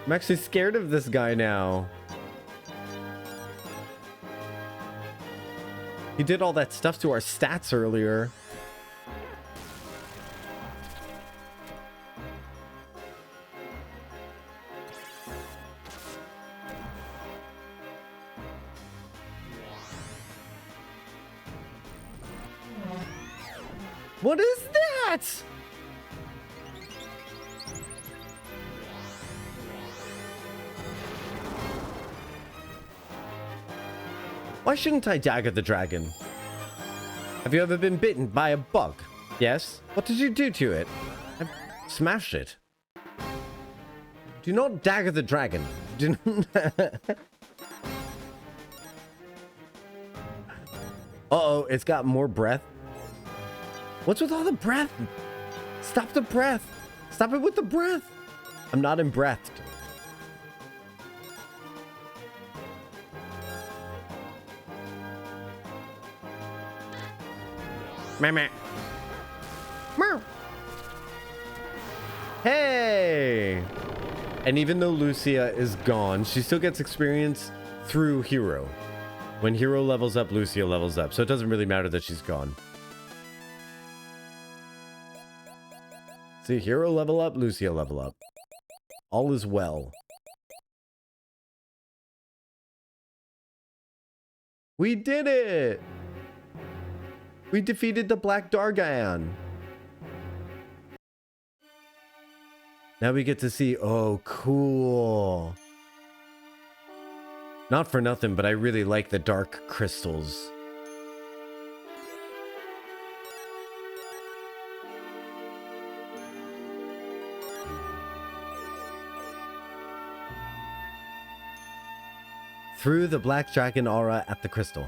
I'm actually scared of this guy now. He did all that stuff to our stats earlier. What is that? Why shouldn't I dagger the dragon? Have you ever been bitten by a bug? Yes. What did you do to it? I smashed it. Do not dagger the dragon. Do Uh-oh, it's got more breath. What's with all the breath? Stop the breath. Stop it with the breath. I'm not in-breathed. Meh. Hey! And even though Lucia is gone, she still gets experience through Hero. When Hero levels up, Lucia levels up. So it doesn't really matter that she's gone. See, Hero level up, Lucia level up. All is well. We did it! We defeated the Black Dargan. Now we get to see, oh, cool. Not for nothing, but I really like the dark crystals. Through the Black Dragon aura at the crystal.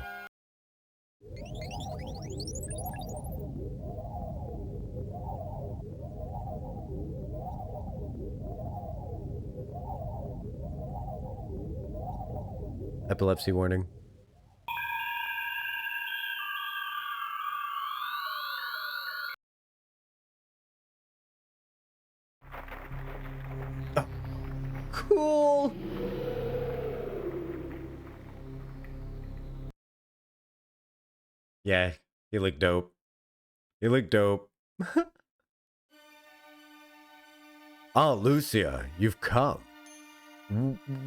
Epilepsy warning. Oh, cool. Yeah, he looked dope. He looked dope. Ah, Lucia, you've come.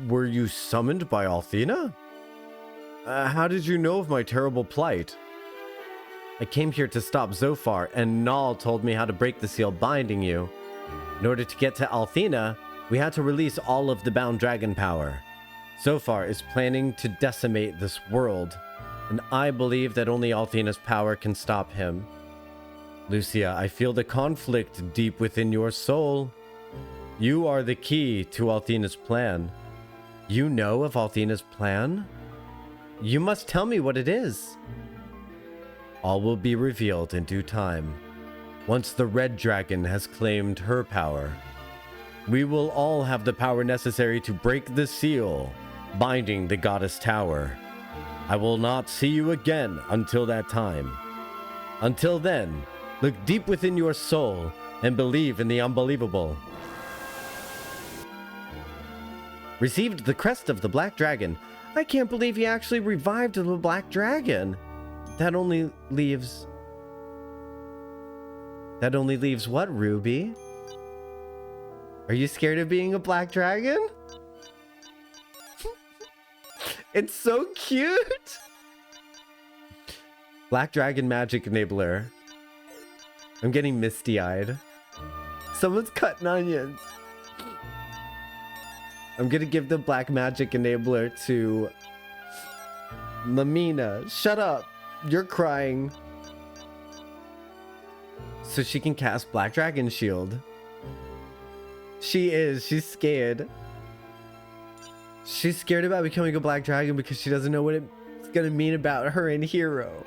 Were you summoned by Althena? How did you know of my terrible plight? I came here to stop Zophar, and Nal told me how to break the seal binding you. In order to get to Althena, we had to release all of the bound dragon power. Zophar is planning to decimate this world, and I believe that only Althena's power can stop him. Lucia, I feel the conflict deep within your soul. You are the key to Althena's plan. You know of Althena's plan? You must tell me what it is. All will be revealed in due time. Once the Red Dragon has claimed her power, we will all have the power necessary to break the seal, binding the Goddess Tower. I will not see you again until that time. Until then, look deep within your soul and believe in the unbelievable. Received the crest of the Black Dragon. I can't believe he actually revived the Black Dragon. That only leaves what, Ruby? Are you scared of being a Black Dragon? It's so cute. Black Dragon Magic Enabler. I'm getting misty-eyed. Someone's cutting onions. I'm gonna give the Black Magic Enabler to Lamina. Shut up. You're crying. So she can cast Black Dragon Shield. She is. She's scared. She's scared about becoming a Black Dragon because she doesn't know what it's gonna mean about her and Hero?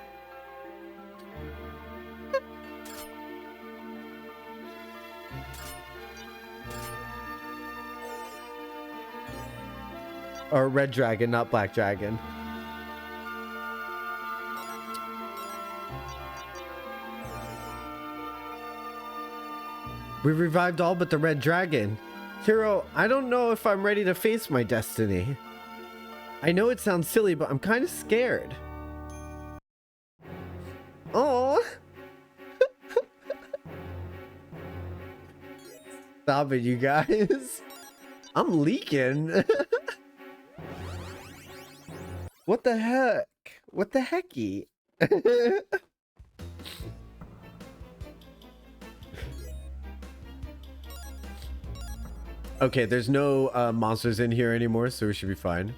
Or red dragon, not black dragon. We revived all but the red dragon. Hero, I don't know if I'm ready to face my destiny. I know it sounds silly, but I'm kind of scared. Oh. Stop it, you guys. I'm leaking. What the heck? What the hecky? Okay, there's no monsters in here anymore, so we should be fine.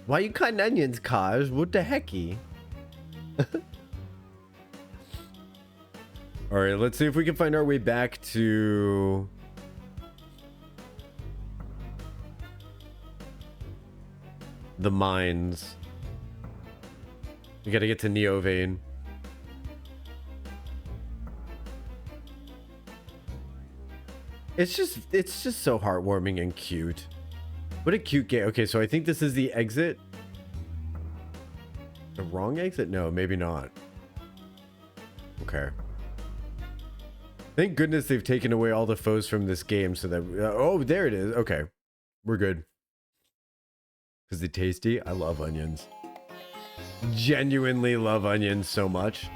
Why you cutting onions, Kaj? What the hecky? All right, let's see if we can find our way back to... the mines. We gotta get to Neovane. It's just so heartwarming and cute. What a cute game. Okay, so I think this is the exit. The wrong exit? No, maybe not. Okay. Thank goodness they've taken away all the foes from this game so that... oh, there it is. Okay. We're good. Is it tasty? I love onions. Genuinely love onions so much.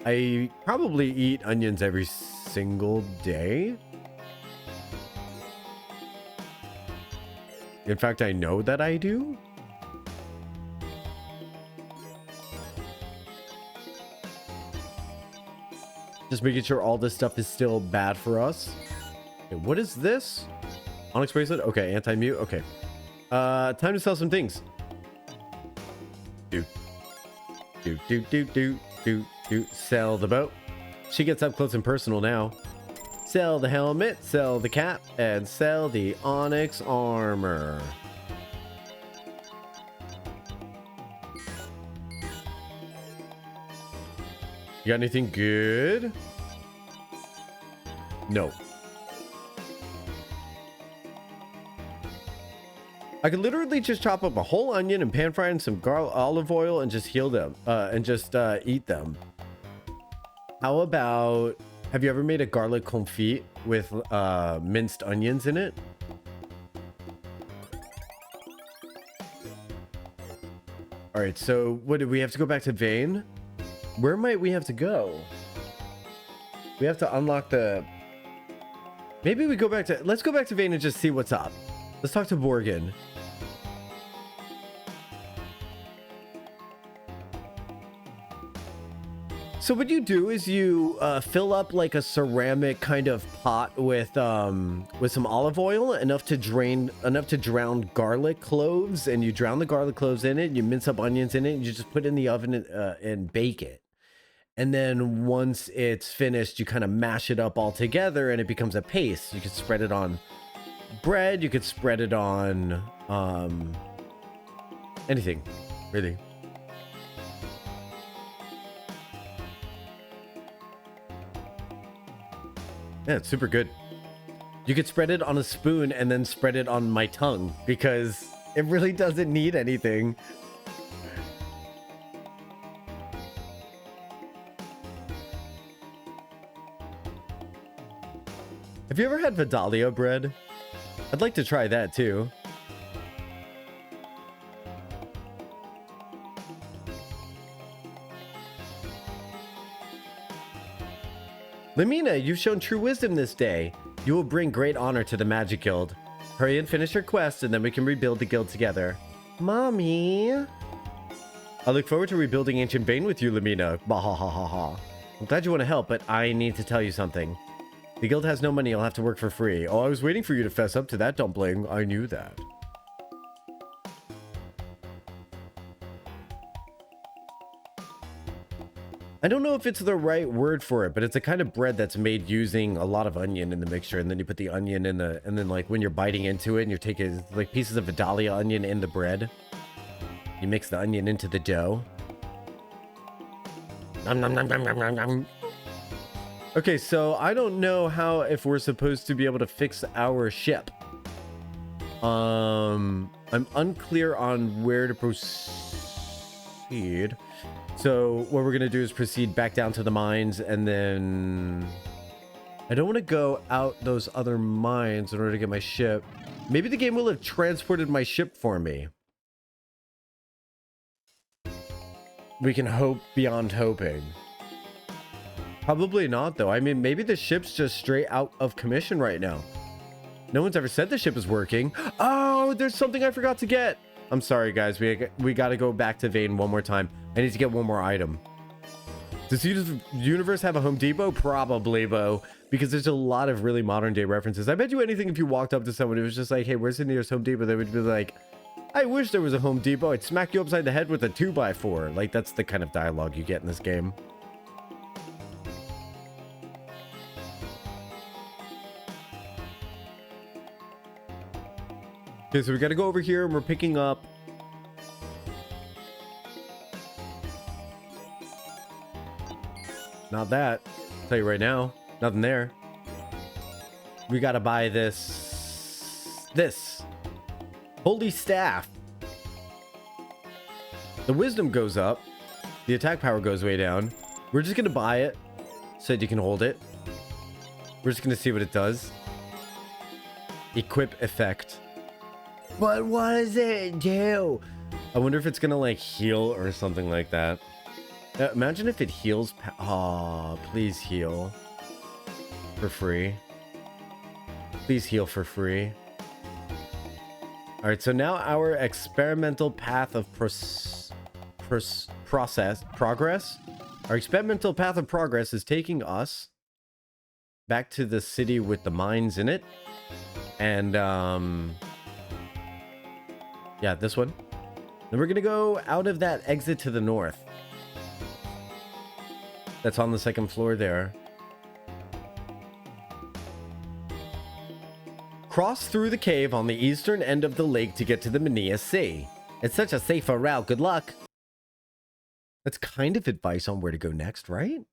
I probably eat onions every single day. In fact, I know that I do. Just making sure all this stuff is still bad for us. Okay, what is this? Onyx bracelet? Okay, anti-mute. Okay. Time to sell some things. Sell the boat. She gets up close and personal now. Sell the helmet, sell the cap, and sell the onyx armor. You got anything good? No. I could literally just chop up a whole onion and pan fry in some olive oil and just heal them, and just eat them. How about, have you ever made a garlic confit with minced onions in it? All right, so what do we have to go back to Vane? Where might we have to go? We have to unlock the... Maybe we go back to... Let's go back to Vane and just see what's up. Let's talk to Borgin. So what you do is you fill up like a ceramic kind of pot with some olive oil, enough to drown garlic cloves, and you drown the garlic cloves in it. You mince up onions in it, and you just put it in the oven and bake it. And then once it's finished, you kind of mash it up all together, and it becomes a paste. You could spread it on bread. You could spread it on anything, really. Yeah, it's super good. You could spread it on a spoon and then spread it on my tongue because it really doesn't need anything. Have you ever had Vidalia bread? I'd like to try that too. Lamina, you've shown true wisdom this day. You will bring great honor to the Magic Guild. Hurry and finish your quest, and then we can rebuild the guild together. Mommy. I look forward to rebuilding Ancient Vane with you, Lamina. Bahahaha. I'm glad you want to help, but I need to tell you something. The guild has no money. You'll have to work for free. Oh, I was waiting for you to fess up to that, Dumpling. I knew that. I don't know if it's the right word for it, but it's a kind of bread that's made using a lot of onion in the mixture, and then you put the onion in the, and then like when you're biting into it and you're taking like pieces of Vidalia onion in the bread, you mix the onion into the dough. Nom, nom, nom, nom, nom, nom, nom. Okay, so I don't know how, if we're supposed to be able to fix our ship. I'm unclear on where to proceed. So what we're gonna do is proceed back down to the mines, and then I don't want to go out those other mines in order to get my ship. Maybe the game will have transported my ship for me. We can hope beyond hoping. Probably not, though. I mean, maybe the ship's just straight out of commission right now. No one's ever said the ship is working. Oh, there's something I forgot to get. I'm sorry, guys. We got to go back to Vane one more time. I need to get one more item. Does Universe have a Home Depot? Probably, Bo. Because there's a lot of really modern day references. I bet you anything if you walked up to someone, it was just like, hey, where's the nearest Home Depot? They would be like, I wish there was a Home Depot. I'd smack you upside the head with a 2x4. Like, that's the kind of dialogue you get in this game. Okay, so we got to go over here and we're picking up. Not that. I'll tell you right now. Nothing there. We got to buy this. Holy Staff. The wisdom goes up. The attack power goes way down. We're just going to buy it so that you can hold it. We're just going to see what it does. Equip effect. But what does it do? I wonder if it's going to like heal or something like that. Imagine if it heals. Aw, please heal. For free. Please heal for free. Alright, so now our experimental path of progress. Our experimental path of progress is taking us back to the city with the mines in it. And, yeah, this one. Then we're gonna go out of that exit to the north. That's on the second floor there. Cross through the cave on the eastern end of the lake to get to the Mania Sea. It's such a safer route. Good luck. That's kind of advice on where to go next, right?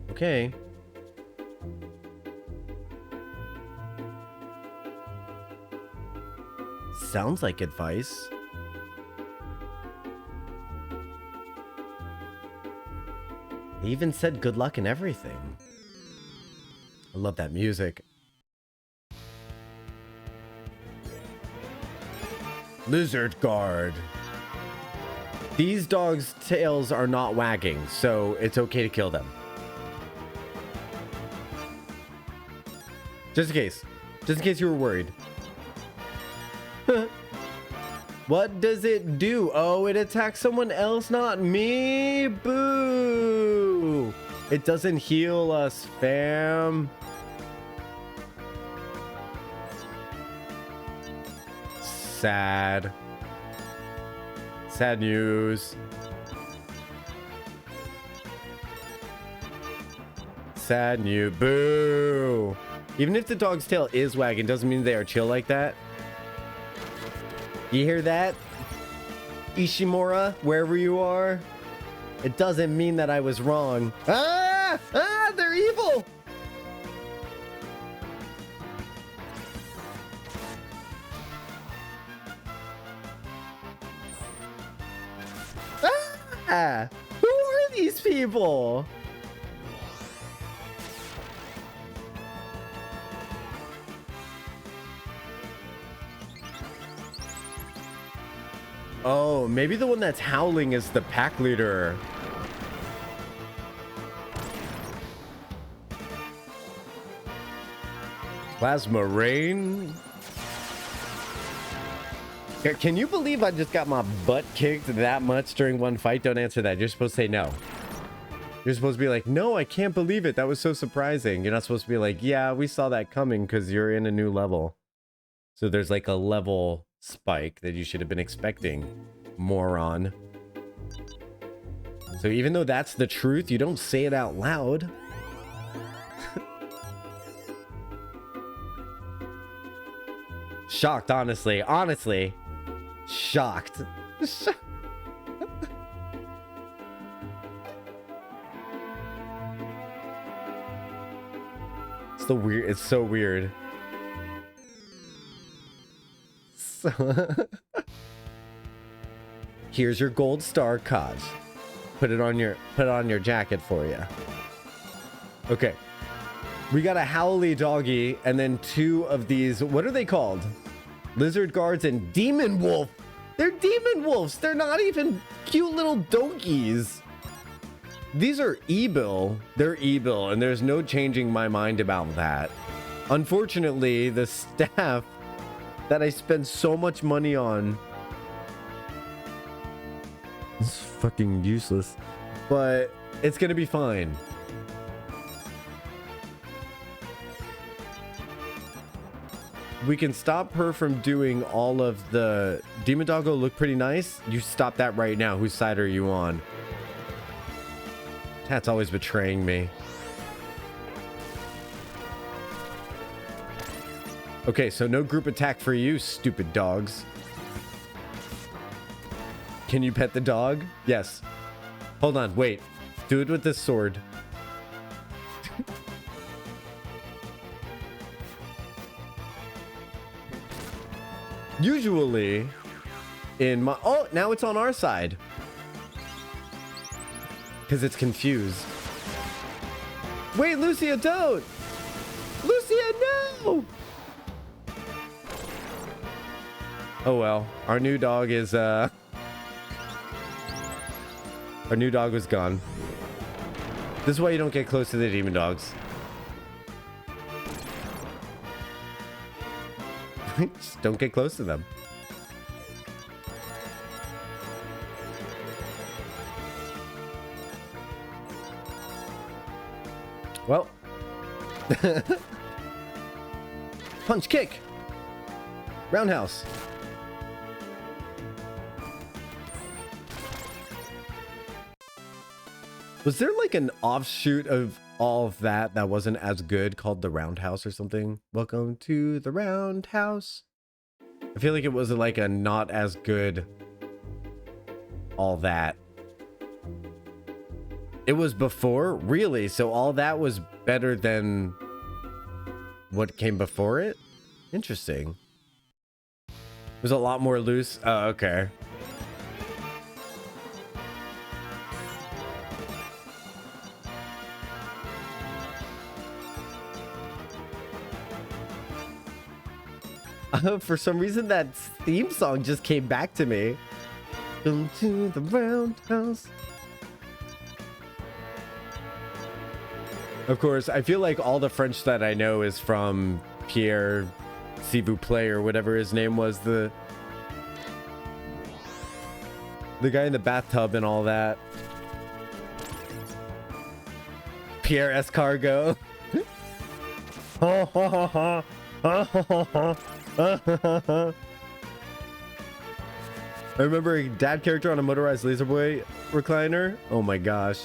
Okay. Sounds like advice. He even said good luck and everything. I love that music. Lizard guard. These dogs' tails are not wagging, so it's okay to kill them. Just in case. Just in case you were worried. What does it do? Oh, it attacks someone else, not me. Boo. It doesn't heal us, fam. Sad. Sad news. Sad news. Boo. Even if the dog's tail is wagging, doesn't mean they are chill like that. You hear that? Ishimura, wherever you are? It doesn't mean that I was wrong. Ah! Ah! They're evil! Ah! Who are these people? Oh, maybe the one that's howling is the pack leader. Plasma rain. Can you believe I just got my butt kicked that much during one fight? Don't answer that. You're supposed to say no. You're supposed to be like, no, I can't believe it. That was so surprising. You're not supposed to be like, yeah, we saw that coming because you're in a new level. So there's like a level spike that you should have been expecting, moron. So even though that's the truth, you don't say it out loud. Shocked, honestly. Honestly. Shocked. It's the weird. It's so weird. So here's your gold star, Kaj. Put it on your jacket for you. Okay. We got a Howly doggy and then 2 of these. What are they called? Lizard guards and demon wolf. They're demon wolves. They're not even cute little donkeys. These are evil. They're evil, and there's no changing my mind about that. Unfortunately, the staff that I spend so much money on is fucking useless, but it's gonna be fine. We can stop her from doing all of the... Demon Doggo look pretty nice. You stop that right now. Whose side are you on? Cat's always betraying me. Okay, so no group attack for you, stupid dogs. Can you pet the dog? Yes. Hold on, wait. Do it with this sword. Usually, in my... Oh, now it's on our side. Because it's confused. Wait, Lucia, don't! Lucia, no! Oh, well. Our new dog is, Our new dog was gone. This is why you don't get close to the demon dogs. Just don't get close to them. Well. Punch, kick. Roundhouse. Was there like an offshoot of all of that wasn't as good called the Roundhouse or something? Welcome to the Roundhouse. I feel like it was like a not as good all that. It was before? Really? So all that was better than what came before it? Interesting. It was a lot more loose. Oh, okay. For some reason, that theme song just came back to me. Come to the Roundhouse. Of course, I feel like all the French that I know is from Pierre, s'il vous plaît, or whatever his name was, the guy in the bathtub and all that. Pierre Escargot. I remember a dad character on a motorized laser boy recliner. Oh my gosh.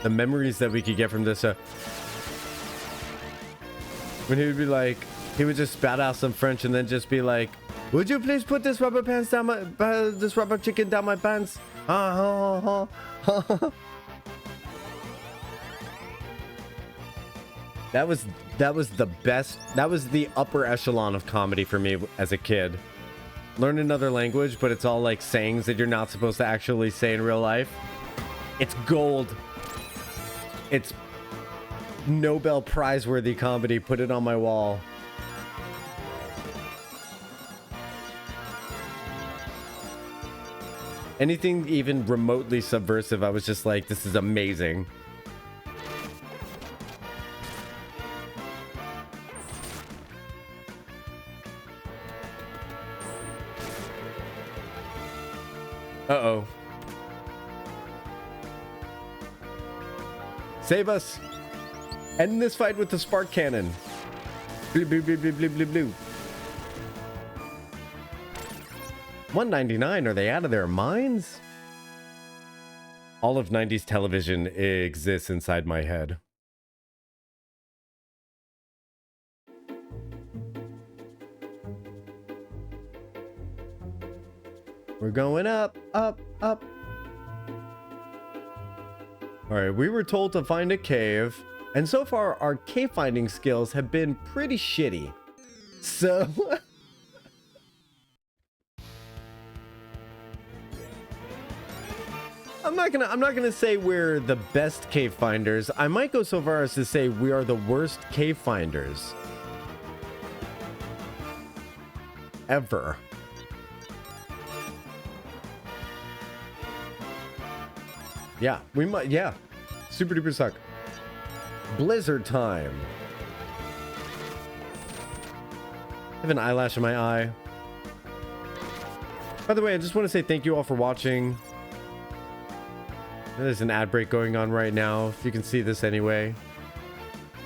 The memories that we could get from this. When he would be like, he would just spout out some French and then just be like, would you please put this rubber pants down my, this rubber chicken down my pants? That was the best. That was the upper echelon of comedy for me as a kid. Learn another language, but it's all like sayings that you're not supposed to actually say in real life. It's gold. It's Nobel Prize worthy comedy. Put it on my wall. Anything even remotely subversive, I was just like, this is amazing. Uh-oh. Save us! End this fight with the spark cannon. Blue, blue, blue, blue, blue, blue, blue. $1.99? Are they out of their minds? All of 90s television exists inside my head. We're going up, up, up. All right, we were told to find a cave, and so far our cave finding skills have been pretty shitty. So I'm not gonna say we're the best cave finders. I might go so far as to say we are the worst cave finders ever. Yeah, we might. Yeah, super duper suck. Blizzard time. I have an eyelash in my eye. By the way, I just want to say thank you all for watching. There's an ad break going on right now, if you can see this anyway.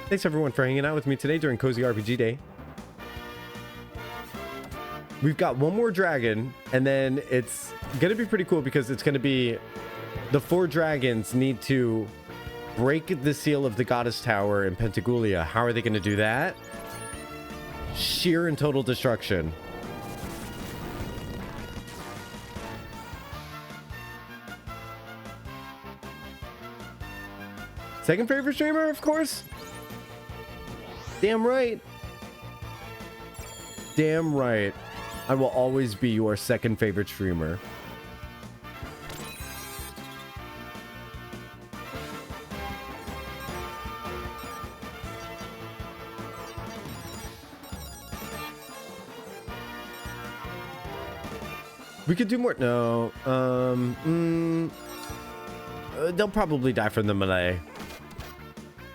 Thanks everyone for hanging out with me today during Cozy RPG Day. We've got one more dragon, and then it's gonna be pretty cool because it's gonna be the 4 dragons need to break the seal of the goddess tower in Pentagoulia. How are they gonna do that? Sheer and total destruction. Second favorite streamer, of course. Damn right. Damn right. I will always be your second favorite streamer. We could do more. No. They'll probably die from the melee.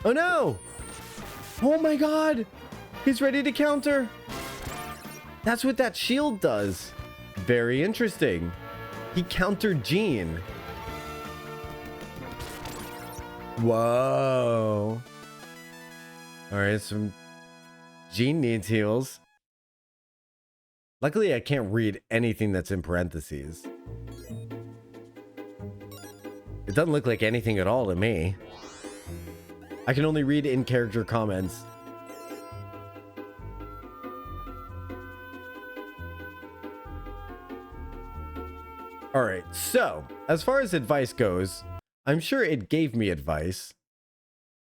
Oh no! Oh my god! He's ready to counter! That's what that shield does. Very interesting. He countered Jean. Whoa. Alright, so Jean needs heals. Luckily, I can't read anything that's in parentheses. It doesn't look like anything at all to me. I can only read in-character comments. Alright, so, as far as advice goes, I'm sure it gave me advice.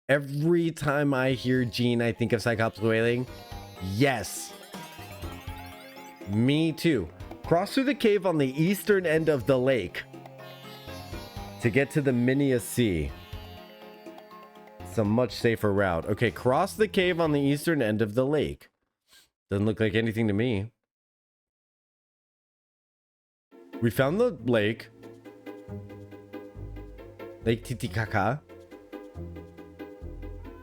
Every time I hear Jean, I think of Cyclops wailing. Yes. Me too. Cross through the cave on the eastern end of the lake to get to the Minia Sea. It's a much safer route. Okay, cross the cave on the eastern end of the lake. Doesn't look like anything to me. We found the lake. Lake Titicaca.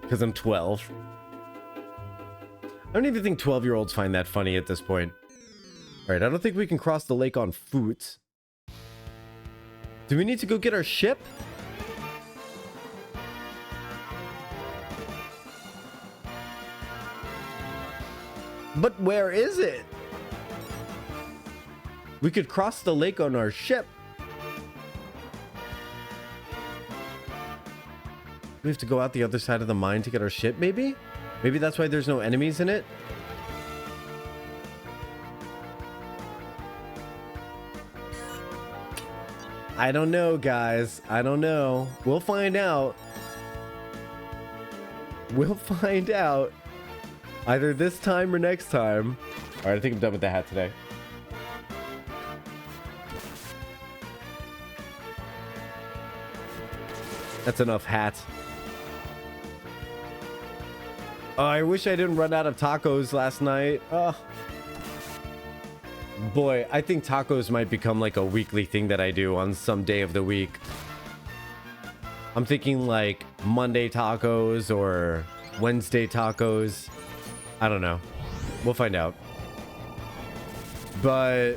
Because I'm 12. I don't even think 12-year-olds find that funny at this point. Alright, I don't think we can cross the lake on foot. Do we need to go get our ship? But where is it? We could cross the lake on our ship. We have to go out the other side of the mine to get our ship, maybe? Maybe that's why there's no enemies in it? I don't know, guys. I don't know. We'll find out. We'll find out. Either this time or next time. Alright, I think I'm done with the hat today. That's enough hat. Oh, I wish I didn't run out of tacos last night. Oh. Boy, I think tacos might become like a weekly thing that I do on some day of the week. I'm thinking like Monday tacos or Wednesday tacos. I don't know. We'll find out. But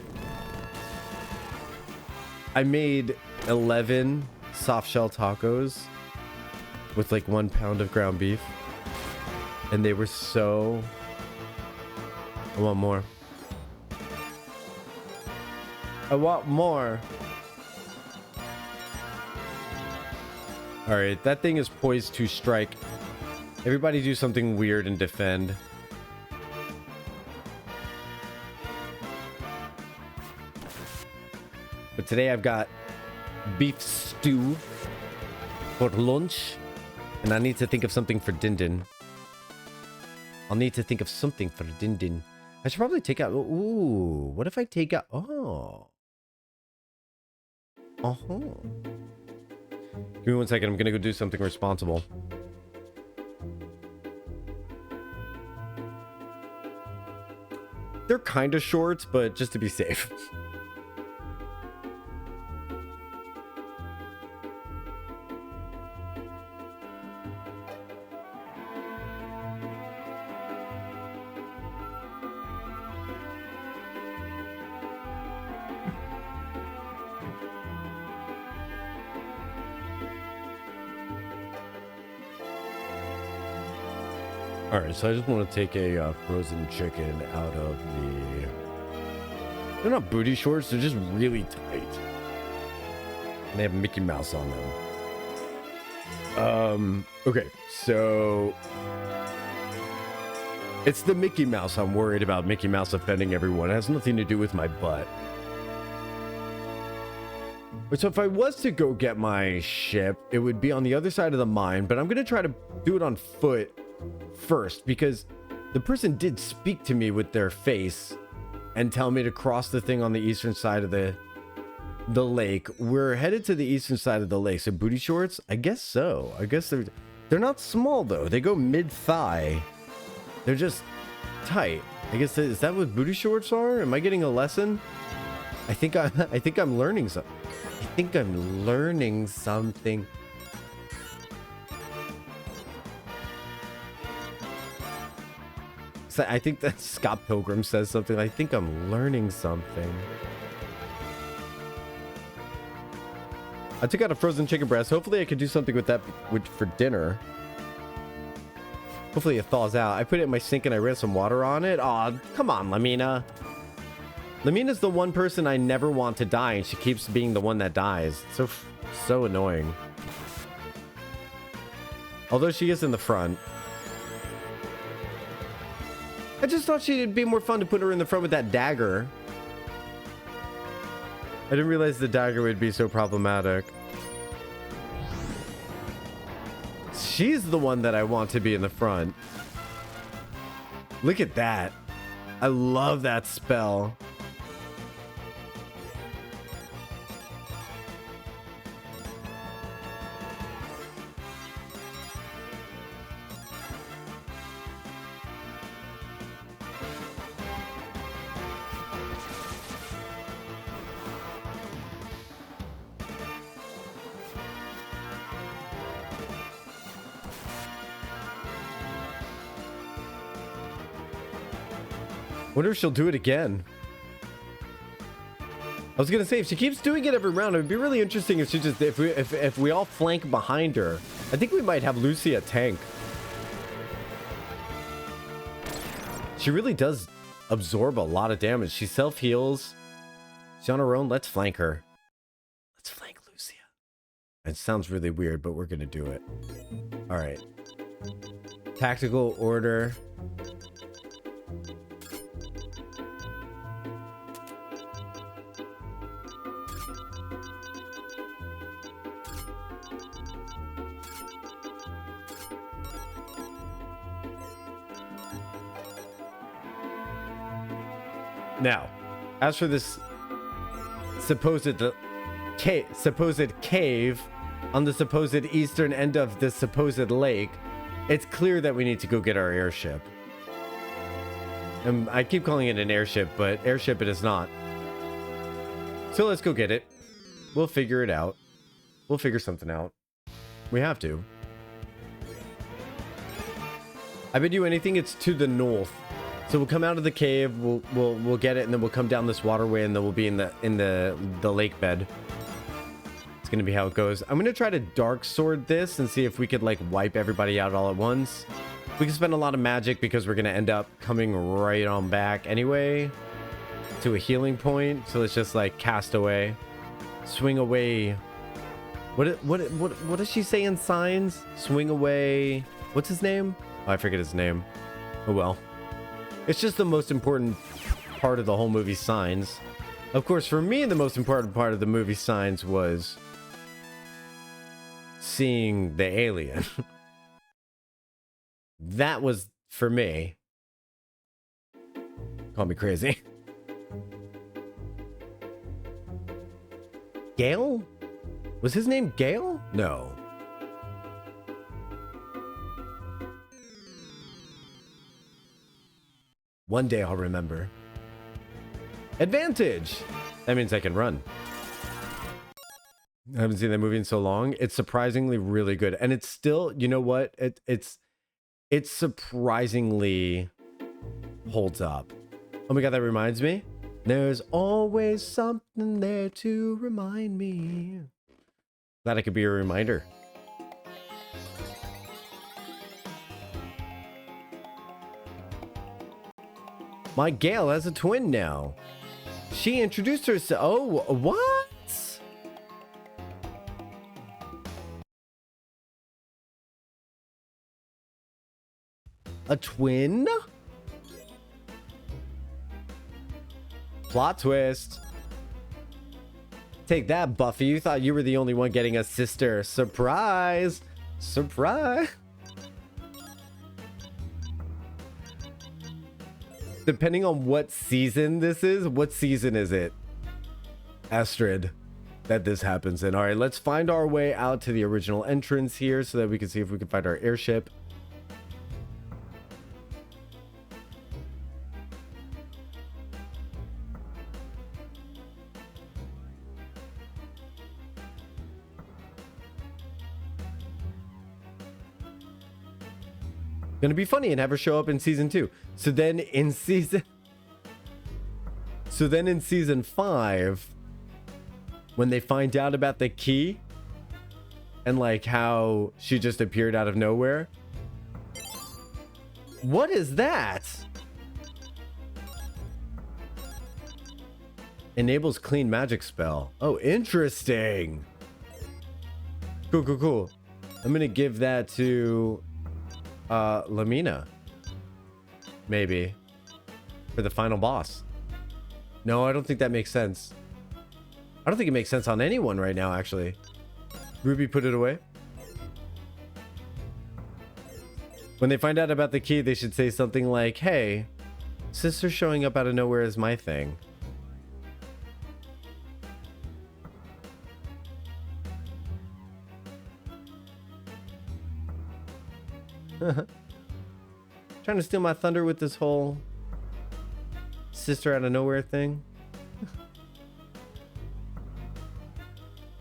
I made 11 soft shell tacos with like 1 pound of ground beef. And they were so... I want more. I want more. All right, that thing is poised to strike. Everybody do something weird and defend. But today I've got beef stew for lunch. And I need to think of something for Dindin. I'll need to think of something for Dindin. I should probably take out... Ooh, what if I take out... Oh. Uh-huh. Give me 1 second. I'm going to go do something responsible. They're kind of short, but just to be safe. Alright, so I just want to take a frozen chicken out of the... They're not booty shorts, they're just really tight. And they have Mickey Mouse on them. Okay, so... It's the Mickey Mouse I'm worried about. Mickey Mouse offending everyone. It has nothing to do with my butt. So if I was to go get my ship, it would be on the other side of the mine, but I'm going to try to do it on foot first, because the person did speak to me with their face and tell me to cross the thing on the eastern side of the lake. We're headed to the eastern side of the lake. So booty shorts? I guess so. I guess they're not small though. They go mid-thigh. They're just tight. I guess is that what booty shorts are? Am I getting a lesson? I think I'm learning something. I think I'm learning something. So I think that Scott Pilgrim says something. I think I'm learning something. I took out a frozen chicken breast. Hopefully I can do something with that for dinner. Hopefully it thaws out. I put it in my sink and I ran some water on it. Aw, come on, Lamina. Lamina's the one person I never want to die, and she keeps being the one that dies. So annoying. Although she is in the front. I just thought she'd be more fun to put her in the front with that dagger. I didn't realize the dagger would be so problematic. She's the one that I want to be in the front. Look at that. I love that spell. Wonder if she'll do it again. I was gonna say, if she keeps doing it every round, it would be really interesting if she just if we all flank behind her. I think we might have Lucia tank. She really does absorb a lot of damage. She self-heals. She's on her own. Let's flank her. Let's flank Lucia. It sounds really weird, but we're gonna do it. All right. Tactical order. Now, as for this supposed cave on the supposed eastern end of the supposed lake, it's clear that we need to go get our airship. And I keep calling it an airship, but airship it is not. So let's go get it. We'll figure it out. We'll figure something out. We have to. I bet you anything it's to the north. So we'll come out of the cave, we'll get it, and then we'll come down this waterway, and then we'll be in the lake bed. It's gonna be how it goes. I'm gonna try to dark sword this and see if we could like wipe everybody out all at once. We can spend a lot of magic because we're gonna end up coming right on back anyway. to a healing point. So let's just like cast away, swing away. What does she say in signs? Swing away. What's his name? Oh, I forget his name. Oh well. It's just the most important part of the whole movie, Signs. Of course, for me, the most important part of the movie Signs was seeing the alien. That was for me. Call me crazy. Gale? Was his name Gale? No. One day I'll remember. Advantage! That means I can run. I haven't seen that movie in so long. It's surprisingly really good. And it's still, you know what? It surprisingly holds up. Oh my god, that reminds me. There's always something there to remind me. Glad I could be a reminder. My Gale has a twin now. She introduced herself. Oh, what? A twin? Plot twist. Take that, Buffy. You thought you were the only one getting a sister. Surprise. Surprise. Depending on what season this is, what season is it, Astrid, that this happens in? All right, let's find our way out to the original entrance here so that we can see if we can find our airship. Gonna be funny and have her show up in season 2. So then in season 5, when they find out about the key and like how she just appeared out of nowhere. What is that? Enables clean magic spell. Oh, interesting. Cool. I'm gonna give that to Lamina, maybe, for the final boss. No, I don't think that makes sense. I don't think it makes sense on anyone right now, actually. Ruby, put it away. When they find out about the key, they should say something like, hey, sister showing up out of nowhere is my thing. Trying to steal my thunder with this whole sister out of nowhere thing.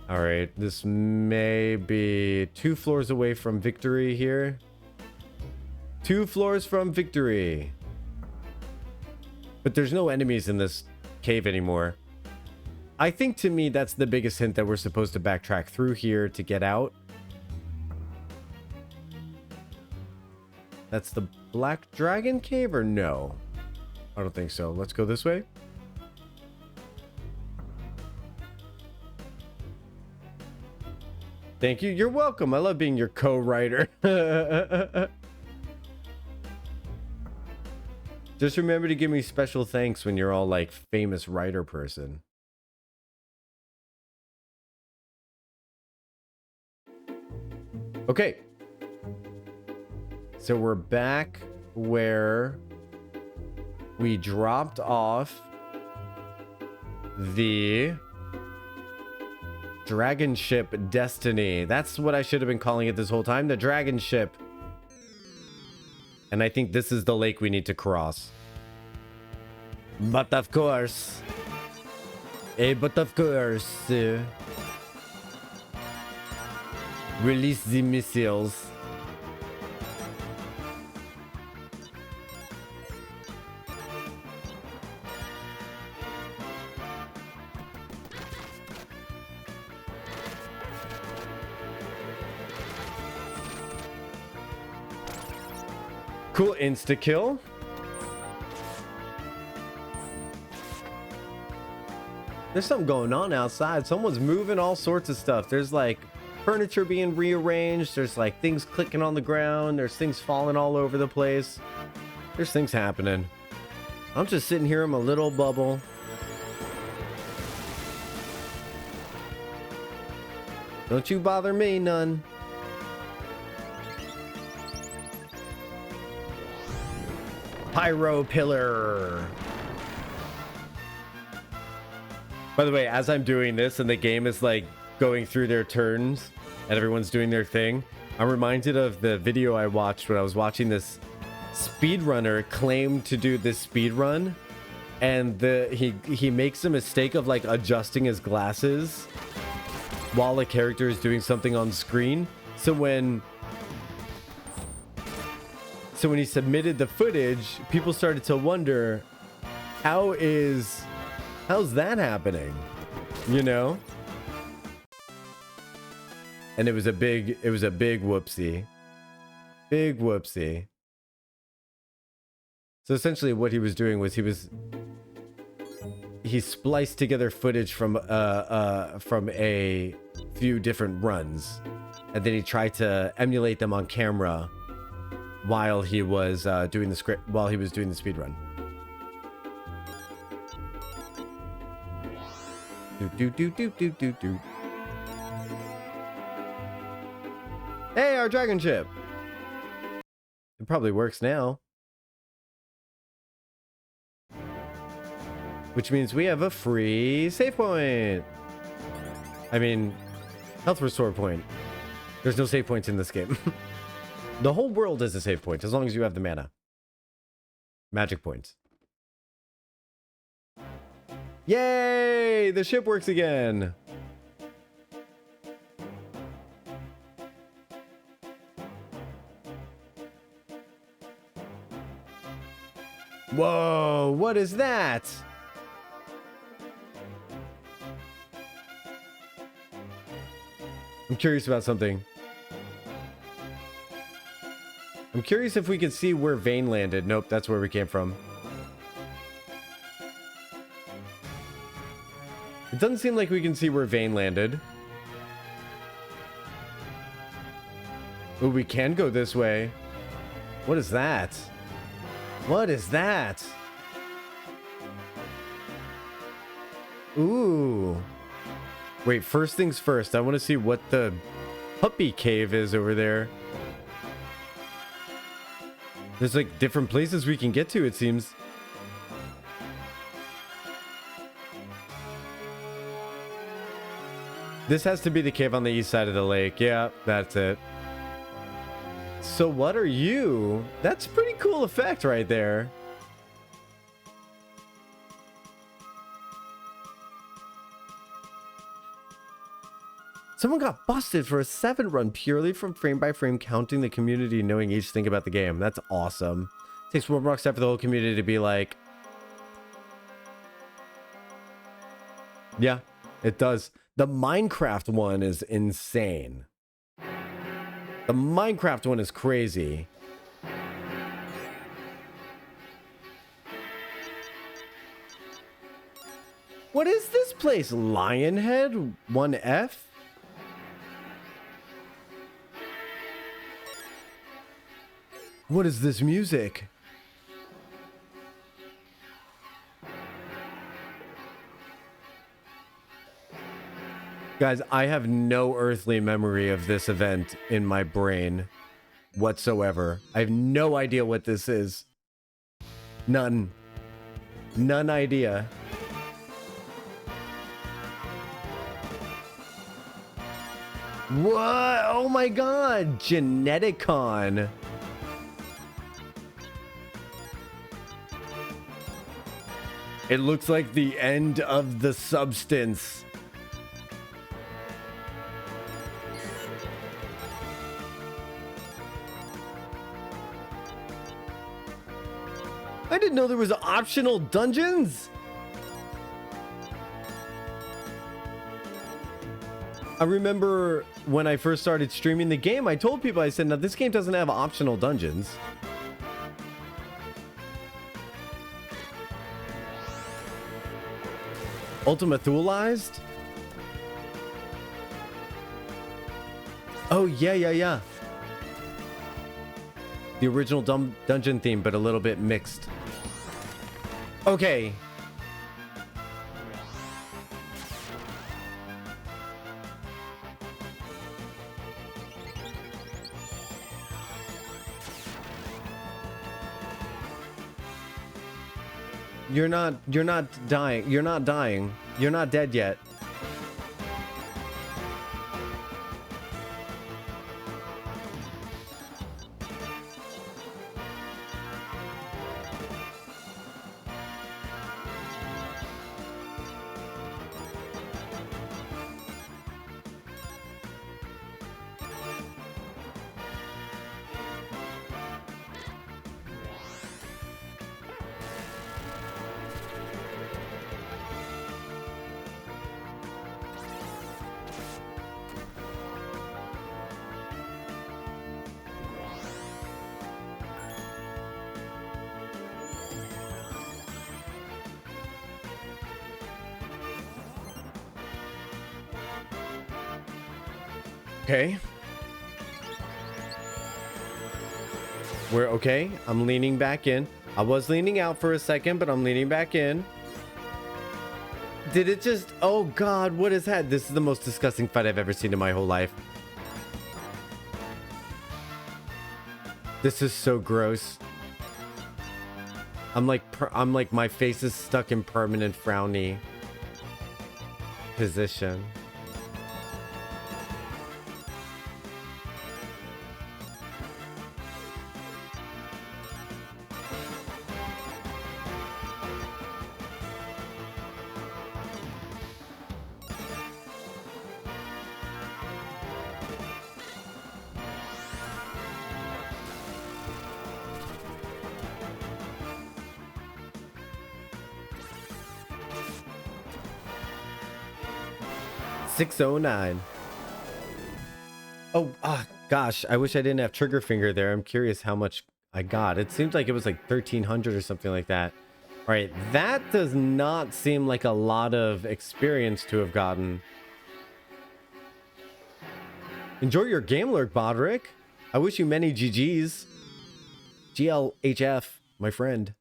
All right, this may be 2 floors away from victory here. 2 floors from victory. But there's no enemies in this cave anymore. I think to me that's the biggest hint that we're supposed to backtrack through here to get out. That's the Black Dragon Cave, or no? I don't think so. Let's go this way. Thank you. You're welcome. I love being your co-writer. Just remember to give me special thanks when you're all like famous writer person. Okay. So we're back where we dropped off the Dragonship Destiny. That's what I should have been calling it this whole time, the Dragonship. And I think this is the lake we need to cross. But of course, release the missiles. Cool insta-kill. There's something going on outside. Someone's moving all sorts of stuff. There's like furniture being rearranged. There's like things clicking on the ground. There's things falling all over the place. There's things happening. I'm just sitting here in my little bubble. Don't you bother me none. Pyro pillar. By the way, as I'm doing this and the game is like going through their turns and everyone's doing their thing, I'm reminded of the video I watched when I was watching this speedrunner claim to do this speed run, and he makes a mistake of like adjusting his glasses while a character is doing something on screen. So when he submitted the footage, people started to wonder, how's that happening? You know? And it was a big whoopsie. Big whoopsie. So essentially what he was doing was he spliced together footage from a few different runs, and then he tried to emulate them on camera while he was doing the speed run. Do. Hey, our Dragonship. It probably works now. Which means we have a free save point. I mean, health restore point. There's no save points in this game. The whole world is a save point, as long as you have the mana. Magic points. Yay! The ship works again. Whoa, what is that? I'm curious about something. I'm curious if we can see where Vane landed. Nope, that's where we came from. It doesn't seem like we can see where Vane landed. Oh, we can go this way. What is that? What is that? Ooh. Wait, first things first. I want to see what the puppy cave is over there. There's like different places we can get to, it seems. This has to be the cave on the east side of the lake. Yeah, that's it. So what are you? That's a pretty cool effect right there. Someone got busted for a 7 run purely from frame by frame counting the community knowing each thing about the game. That's awesome. Takes one rock step for the whole community to be like, yeah, it does. The Minecraft one is insane. The Minecraft one is crazy. What is this place? Lionhead 1F? What is this music? Guys, I have no earthly memory of this event in my brain whatsoever. I have no idea what this is. None. None idea. What? Oh my god! Geneticon. It looks like the end of the substance. I didn't know there was optional dungeons. I remember when I first started streaming the game, I told people, I said, no, this game doesn't have optional dungeons. Ultima Thulized? Oh, yeah. The original dungeon theme, but a little bit mixed. Okay. You're not dying. You're not dying. You're not dead yet. Okay. We're okay. I'm leaning back in. I was leaning out for a second, but I'm leaning back in. Did it just... Oh, God. What is that? This is the most disgusting fight I've ever seen in my whole life. This is so gross. I'm like my face is stuck in permanent frowny position. $609. Oh, gosh. I wish I didn't have trigger finger there. I'm curious how much I got. It seems like it was like 1,300 or something like that. All right. That does not seem like a lot of experience to have gotten. Enjoy your game lurk, Bodrick. I wish you many GGs. GLHF, my friend.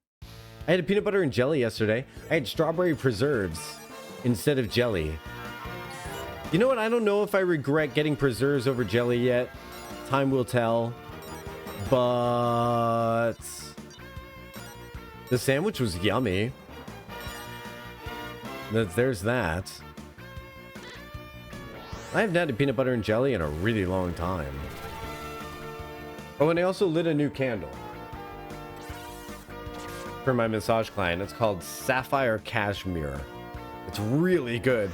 I had a peanut butter and jelly yesterday. I had strawberry preserves instead of jelly. You know what? I don't know if I regret getting preserves over jelly yet. Time will tell. But the sandwich was yummy. There's that. I haven't had a peanut butter and jelly in a really long time. Oh, and I also lit a new candle for my massage client. It's called Sapphire Cashmere. It's really good.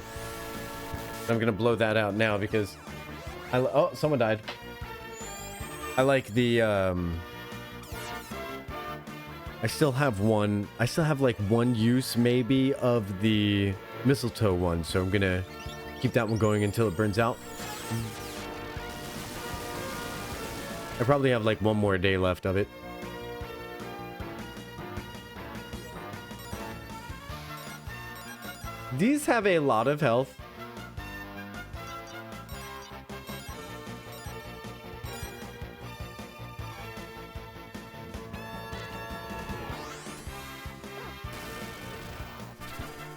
I'm gonna blow that out now because oh, someone died. I like the I still have like one use maybe of the mistletoe one, so I'm gonna keep that one going until it burns out. I probably have like one more day left of it. These have a lot of health.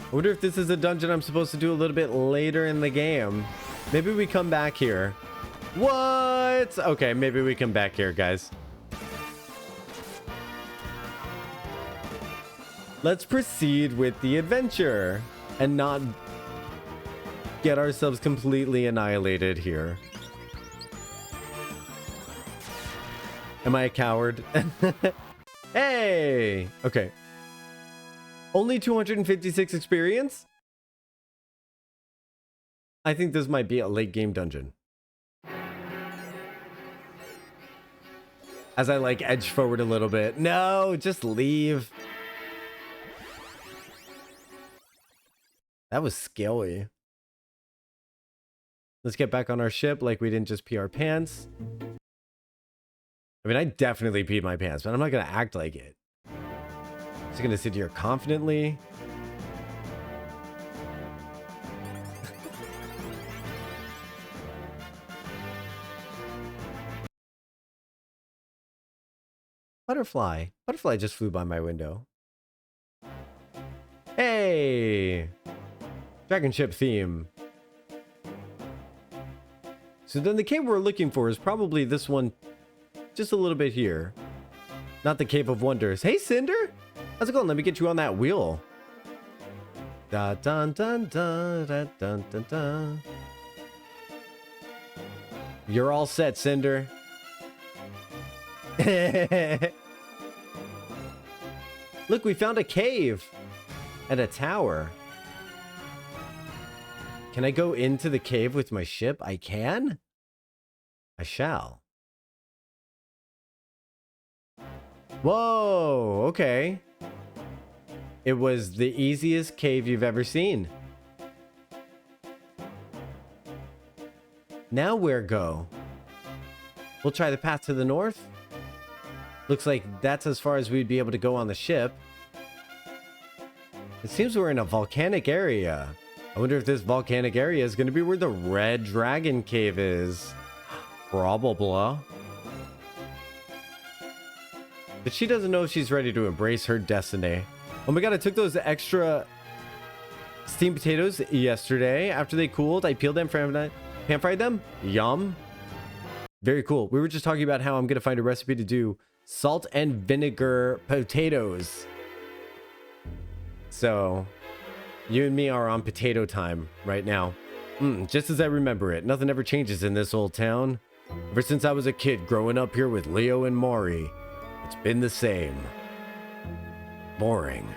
I wonder if this is a dungeon I'm supposed to do a little bit later in the game. Maybe we come back here. What? Okay, maybe we come back here, guys. Let's proceed with the adventure and not get ourselves completely annihilated here. Am I a coward? Hey! Okay. Only 256 experience? I think this might be a late game dungeon. As I like edge forward a little bit. No, just leave. That was scary. Let's get back on our ship like we didn't just pee our pants. I mean, I definitely peed my pants, but I'm not going to act like it. Just gonna sit here confidently. Butterfly. Butterfly just flew by my window. Hey! Dragonship theme. So then the cave we're looking for is probably this one, just a little bit here. Not the Cave of Wonders. Hey, Cinder! How's it going? Let me get you on that wheel. Da dun dun dun dun dun dun dun. You're all set, Cinder. Look, we found a cave and a tower. Can I go into the cave with my ship? I can? I shall. Whoa, okay. It was the easiest cave you've ever seen. Now where go? We'll try the path to the north. Looks like that's as far as we'd be able to go on the ship. It seems we're in a volcanic area. I wonder if this volcanic area is going to be where the Red Dragon Cave is. Probably. But she doesn't know if she's ready to embrace her destiny. Oh my god, I took those extra steamed potatoes yesterday. After they cooled, I peeled them, pan-fried them. Yum. Very cool. We were just talking about how I'm going to find a recipe to do salt and vinegar potatoes. So, you and me are on potato time right now. Just as I remember it. Nothing ever changes in this old town. Ever since I was a kid growing up here with Leo and Maury, it's been the same. Boring.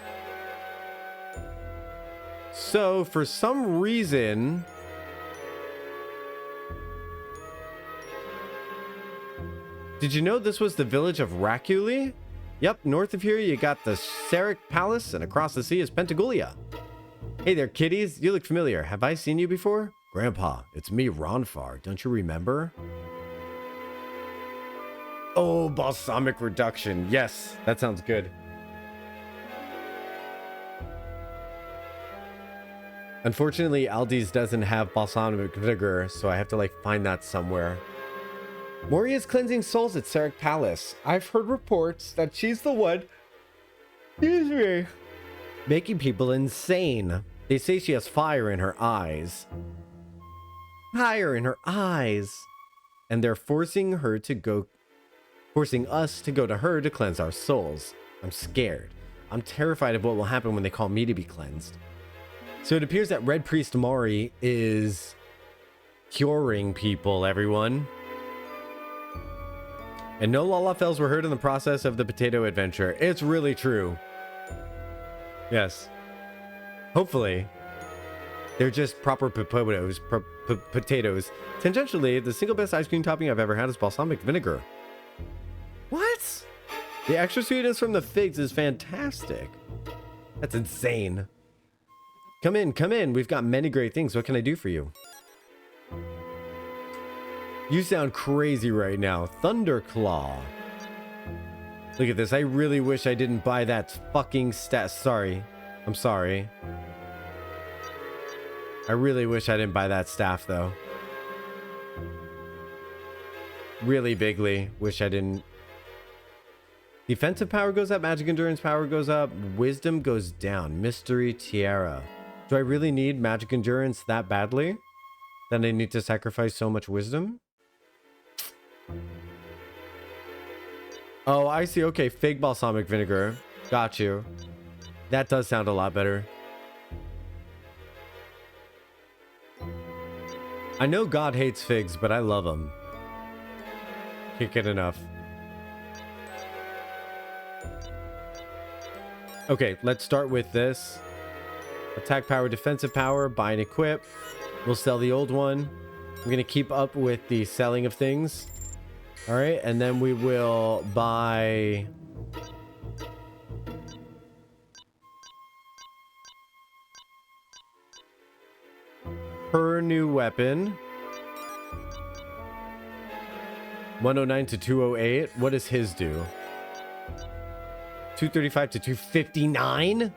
So, for some reason... Did you know this was the village of Rakuli? Yep, north of here you got the Serak Palace, and across the sea is Pentagoulia. Hey there, kiddies. You look familiar. Have I seen you before? Grandpa, it's me, Ronfar. Don't you remember? Oh, balsamic reduction. Yes, that sounds good. Unfortunately, Aldi's doesn't have balsamic vinegar, so I have to find that somewhere. Mori is cleansing souls at Serak Palace. I've heard reports that she's the one, excuse me, making people insane. They say she has fire in her eyes. Fire in her eyes. And they're forcing us to go to her to cleanse our souls. I'm scared. I'm terrified of what will happen when they call me to be cleansed. So it appears that Red Priest Mori is curing people, everyone. And no Lalafels were hurt in the process of the potato adventure. It's really true. Yes. Hopefully. They're just proper potatoes. Potatoes. Tangentially, the single best ice cream topping I've ever had is balsamic vinegar. What? The extra sweetness from the figs is fantastic. That's insane. Come in, come in. We've got many great things. What can I do for you? You sound crazy right now. Thunderclaw. Look at this. I really wish I didn't buy that fucking Sorry. I'm sorry. I really wish I didn't buy that staff, though. Really bigly. Wish I didn't. Defensive power goes up. Magic endurance power goes up. Wisdom goes down. Mystery tiara. Do I really need magic endurance that badly? That I need to sacrifice so much wisdom? Oh, I see. Okay, fig balsamic vinegar. Got you. That does sound a lot better. I know God hates figs, but I love them. Can't get enough. Okay, let's start with this. Attack power, defensive power, buy and equip. We'll sell the old one. We're going to keep up with the selling of things. All right, and then we will buy... her new weapon. 109 to 208. What does his do? 235 to 259?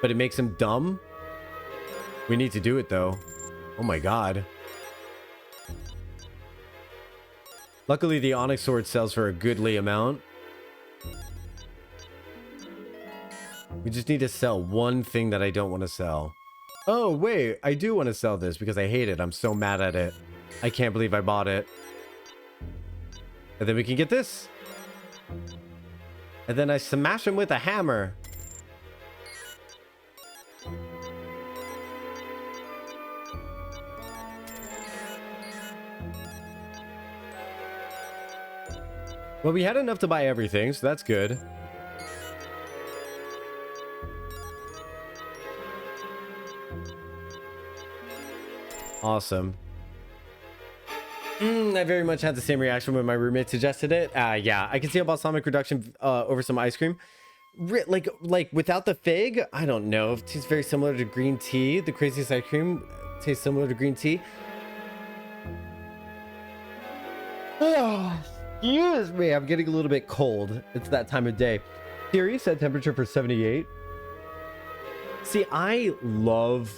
But it makes him dumb? We need to do it, though. Oh my god. Luckily, the Onyx Sword sells for a goodly amount. We just need to sell one thing that I don't want to sell. Oh, wait. I do want to sell this because I hate it. I'm so mad at it. I can't believe I bought it. And then we can get this. And then I smash him with a hammer. Well, we had enough to buy everything, so that's good. Awesome. I very much had the same reaction when my roommate suggested it. Yeah, I can see a balsamic reduction over some ice cream. Like without the fig, I don't know. It tastes very similar to green tea. The craziest ice cream tastes similar to green tea. Oh, excuse me. I'm getting a little bit cold. It's that time of day. Siri set temperature for 78. See, I love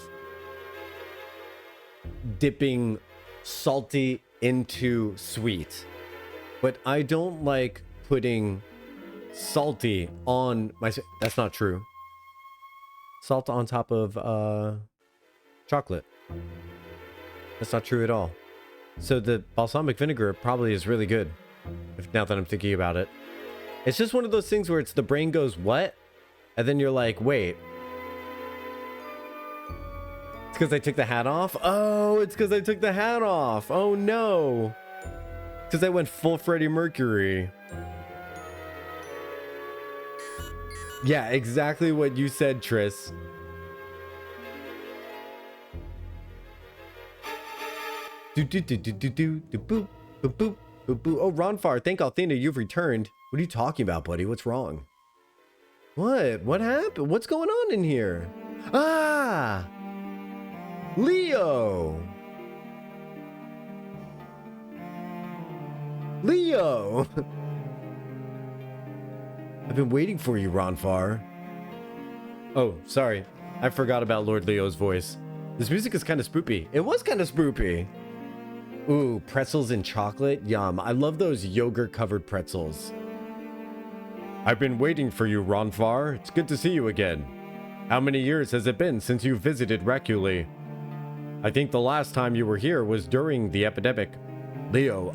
dipping salty into sweet, but I don't like putting salty on my... That's not true. Salt on top of chocolate. That's not true at all. So the balsamic vinegar probably is really good, if now that I'm thinking about it. It's just one of those things where it's the brain goes, what? And then you're like, wait. It's because I took the hat off? Oh, it's because I took the hat off. Oh, no. Because I went full Freddie Mercury. Yeah, exactly what you said, Triss. Oh, Ronfar, thank Althena, you've returned. What are you talking about, buddy? What's wrong? What? What happened? What's going on in here? Ah! Leo! Leo! I've been waiting for you, Ronfar. Oh, sorry. I forgot about Lord Leo's voice. This music is kind of spoopy. It was kind of spoopy. Ooh, pretzels and chocolate? Yum. I love those yogurt-covered pretzels. I've been waiting for you, Ronfar. It's good to see you again. How many years has it been since you visited Reculi? I think the last time you were here was during the epidemic. Leo,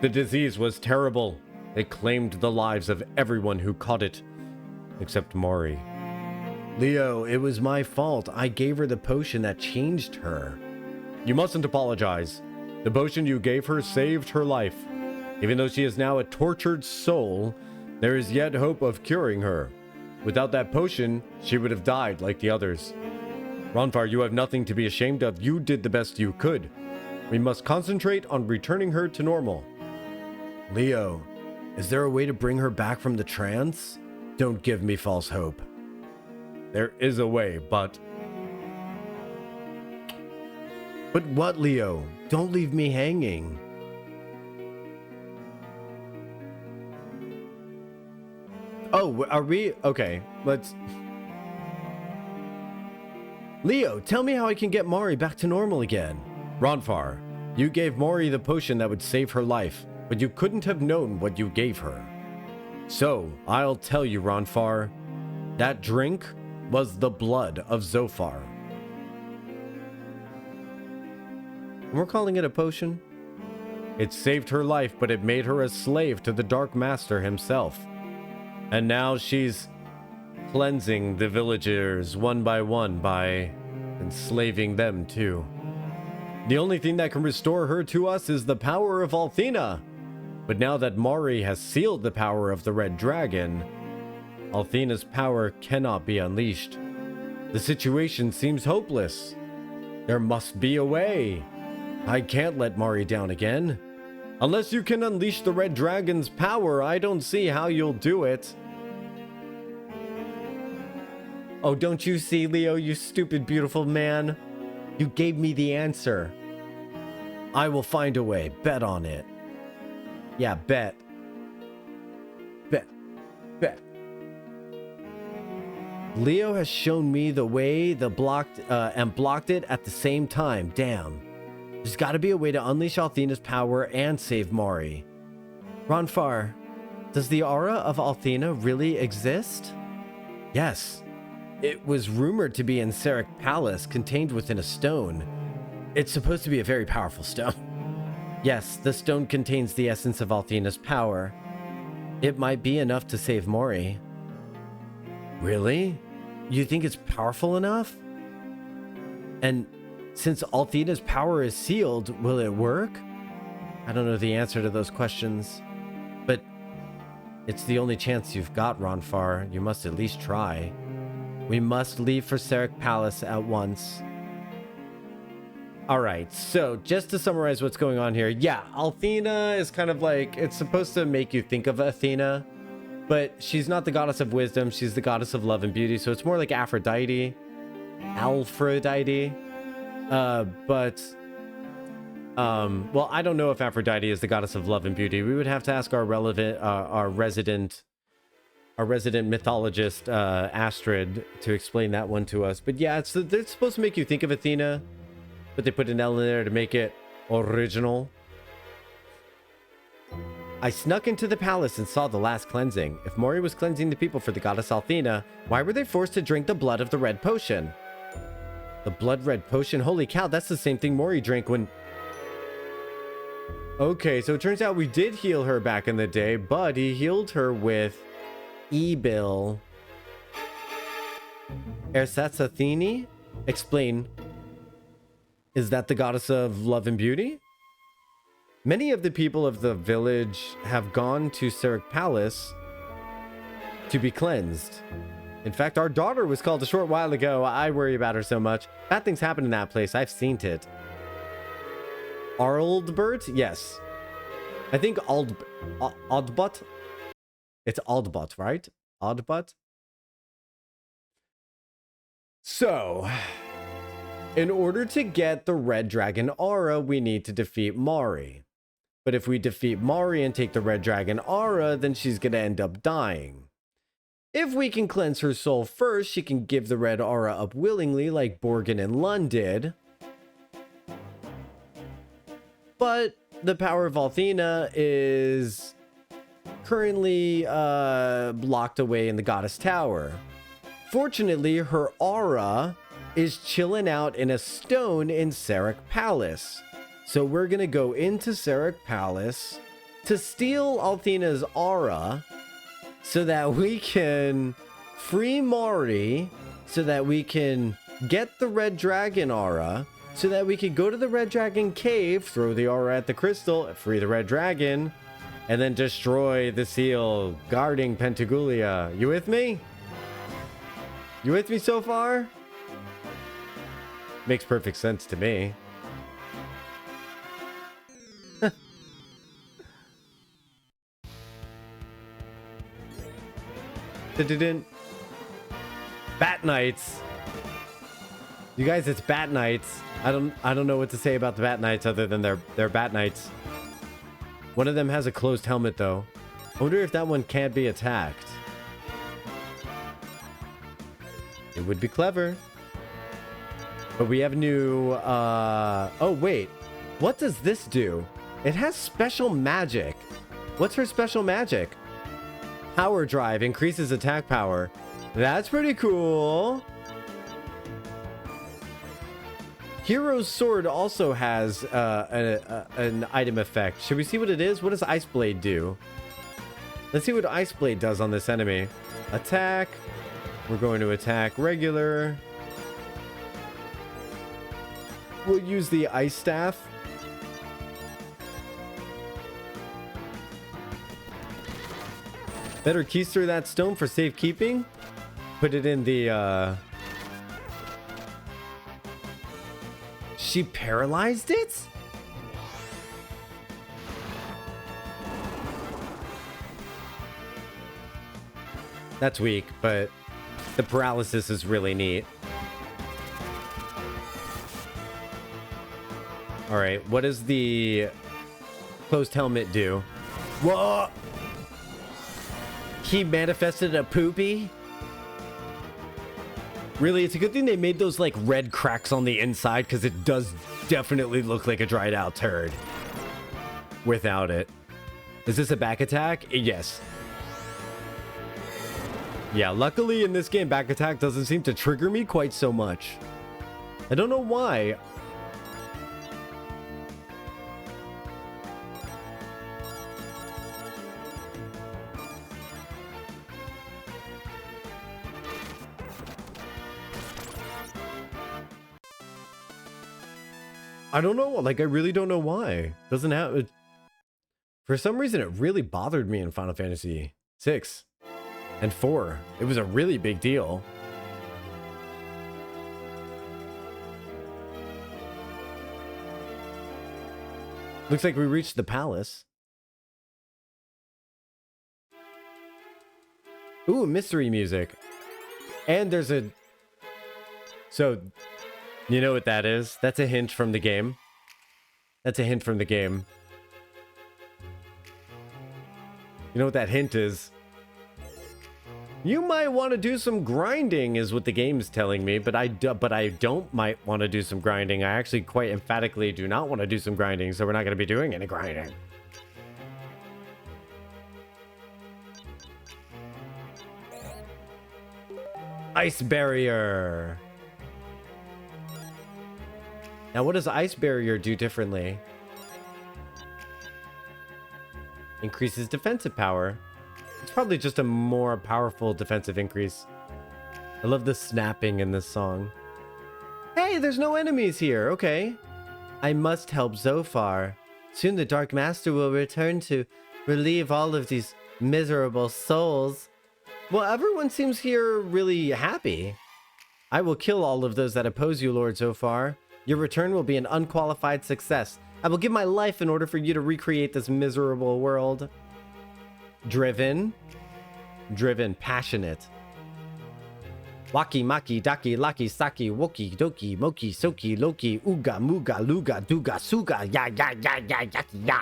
The disease was terrible. It claimed the lives of everyone who caught it. Except Mari. Leo, it was my fault. I gave her the potion that changed her. You mustn't apologize. The potion you gave her saved her life. Even though she is now a tortured soul, there is yet hope of curing her. Without that potion, she would have died like the others. Ronfar, you have nothing to be ashamed of. You did the best you could. We must concentrate on returning her to normal. Leo, is there a way to bring her back from the trance? Don't give me false hope. There is a way, but... But what, Leo? Don't leave me hanging. Oh, are we? Okay, let's... Leo, tell me how I can get Mari back to normal again. Ronfar, you gave Mari the potion that would save her life, but you couldn't have known what you gave her. So, I'll tell you, Ronfar, that drink was the blood of Zophar. We're calling it a potion? It saved her life, but it made her a slave to the Dark Master himself. And now she's cleansing the villagers one by one by enslaving them too. The only thing that can restore her to us is the power of Althena. But now that Mari has sealed the power of the Red Dragon, Althena's power cannot be unleashed. The situation seems hopeless. There must be a way. I can't let Mari down again. Unless you can unleash the Red Dragon's power, I don't see how you'll do it. Oh, don't you see, Leo, you stupid, beautiful man? You gave me the answer. I will find a way. Bet on it. Yeah, bet. Bet. Bet. Leo has shown me the way and blocked it at the same time. Damn. There's got to be a way to unleash Althena's power and save Mari. Ronfar, does the aura of Althena really exist? Yes. It was rumored to be in Serak Palace, contained within a stone. It's supposed to be a very powerful stone. Yes, the stone contains the essence of Althena's power. It might be enough to save Mori. Really? You think it's powerful enough? And since Althena's power is sealed, will it work? I don't know the answer to those questions. But it's the only chance you've got, Ronfar. You must at least try. We must leave for Serak Palace at once. Alright, so just to summarize what's going on here. Yeah, Althena is kind of like, it's supposed to make you think of Athena, but she's not the goddess of wisdom, she's the goddess of love and beauty, so it's more like Aphrodite. Well, I don't know if Aphrodite is the goddess of love and beauty. We would have to ask our resident mythologist, Astrid, to explain that one to us. But yeah, it's supposed to make you think of Athena, but they put an L in there to make it original. I snuck into the palace and saw the last cleansing. If Mori was cleansing the people for the goddess Althena, why were they forced to drink the blood of the red potion? The blood red potion? Holy cow, that's the same thing Mori drank when... Okay, so it turns out we did heal her back in the day, but he healed her with Ebil. Ersatz Athene? Explain. Is that the goddess of love and beauty? Many of the people of the village have gone to Serak Palace to be cleansed. In fact, our daughter was called a short while ago. I worry about her so much. Bad things happen in that place. I've seen it. Arldbert? Yes. I think Oddbot? It's Oddbot, right? Oddbot? So... in order to get the red dragon aura, we need to defeat Mari. But if we defeat Mari and take the red dragon aura, then she's going to end up dying. If we can cleanse her soul first, she can give the red aura up willingly like Borgin and Lund did. But the power of Althena is currently locked away in the Goddess Tower. Fortunately, her aura is chilling out in a stone in Serak Palace. So we're gonna go into Serak Palace to steal Althena's aura so that we can free Mari, so that we can get the red dragon aura, so that we can go to the red dragon cave, throw the aura at the crystal, free the red dragon, and then destroy the seal guarding Pentagulia. You with me? You with me so far? Makes perfect sense to me. Bat Knights. You guys, it's Bat Knights. I don't know what to say about the Bat Knights other than they're Bat Knights. One of them has a closed helmet though. I wonder if that one can't be attacked. It would be clever. But we have new, oh wait, what does this do? It has special magic. What's her special magic? Power Drive, increases attack power. That's pretty cool. Hero's Sword also has an item effect. Should we see what it is? What does Ice Blade do? Let's see what Ice Blade does on this enemy. Attack. We're going to attack regular. We'll use the Ice Staff. Better keister that stone for safekeeping. Put it in the, She paralyzed it? That's weak, but the paralysis is really neat. All right, what does the closed helmet do? Whoa! He manifested a poopy? Really, it's a good thing they made those like red cracks on the inside, because it does definitely look like a dried out turd without it. Is this a back attack? Yes. Yeah, luckily in this game, back attack doesn't seem to trigger me quite so much. I don't know why. I don't know, like I really don't know why. Doesn't have it. For some reason, it really bothered me in Final Fantasy 6 and 4. It was a really big deal. Looks like we reached the palace. Ooh, mystery music. And there's a... So, you know what that is? That's a hint from the game. That's a hint from the game. You know what that hint is? You might want to do some grinding, is what the game's telling me, but I don't might want to do some grinding. I actually quite emphatically do not want to do some grinding, so we're not going to be doing any grinding. Ice barrier. Now, what does ice barrier do differently? Increases defensive power. It's probably just a more powerful defensive increase. I love the snapping in this song. Hey, there's no enemies here. Okay. I must help Zophar. Soon the Dark Master will return to relieve all of these miserable souls. Well, everyone seems here really happy. I will kill all of those that oppose you, Lord Zophar. Your return will be an unqualified success. I will give my life in order for you to recreate this miserable world. Driven. Driven. Passionate. Waki maki daki laki saki woki doki moki soki loki uga muga luga duga suga ya ya ya ya ya ya.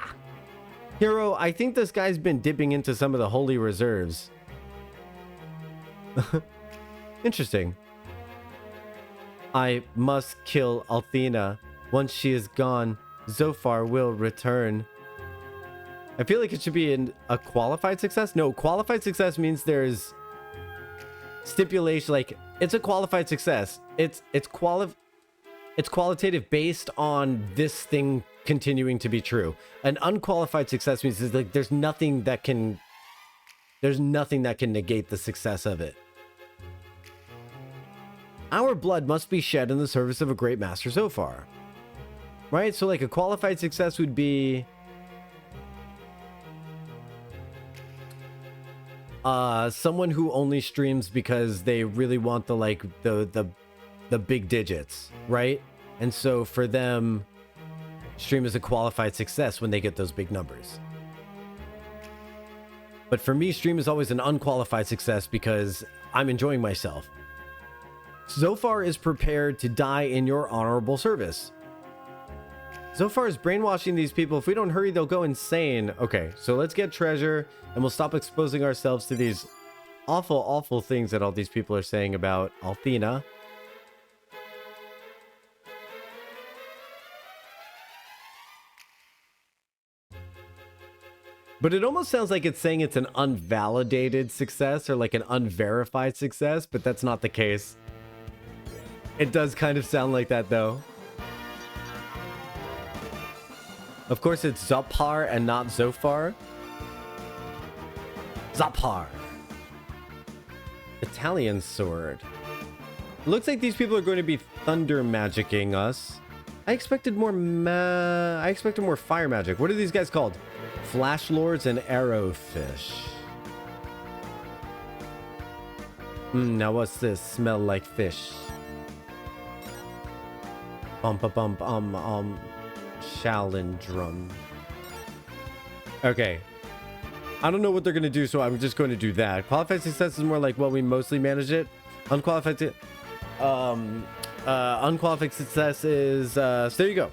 Hero, I think this guy's been dipping into some of the holy reserves. Interesting. I must kill Althena. Once she is gone, Zophar will return. I feel like it should be a qualified success. No, qualified success means there's stipulation. Like, it's a qualified success. It's qualitative based on this thing continuing to be true. An unqualified success means is like there's nothing that can negate the success of it. Our blood must be shed in the service of a great master Zophar. Right? So like a qualified success would be someone who only streams because they really want the big digits, right? And so for them, stream is a qualified success when they get those big numbers. But for me, stream is always an unqualified success because I'm enjoying myself. Zophar is prepared to die in your honorable service. Zophar is brainwashing these people. If we don't hurry, they'll go insane. Okay, so let's get treasure and we'll stop exposing ourselves to these awful, awful things that all these people are saying about Althena. But it almost sounds like it's saying it's an unvalidated success or like an unverified success, but that's not the case. It does kind of sound like that though. Of course, it's Zophar and not Zophar. Zophar. Italian sword. Looks like these people are going to be thunder magicking us. I expected more fire magic. What are these guys called? Flash lords and arrowfish. Now what's this? Smell like fish. Shalindrum. Okay. I don't know what they're going to do, so I'm just going to do that. Qualified success is more like, well, we mostly manage it. Unqualified unqualified success is so there you go.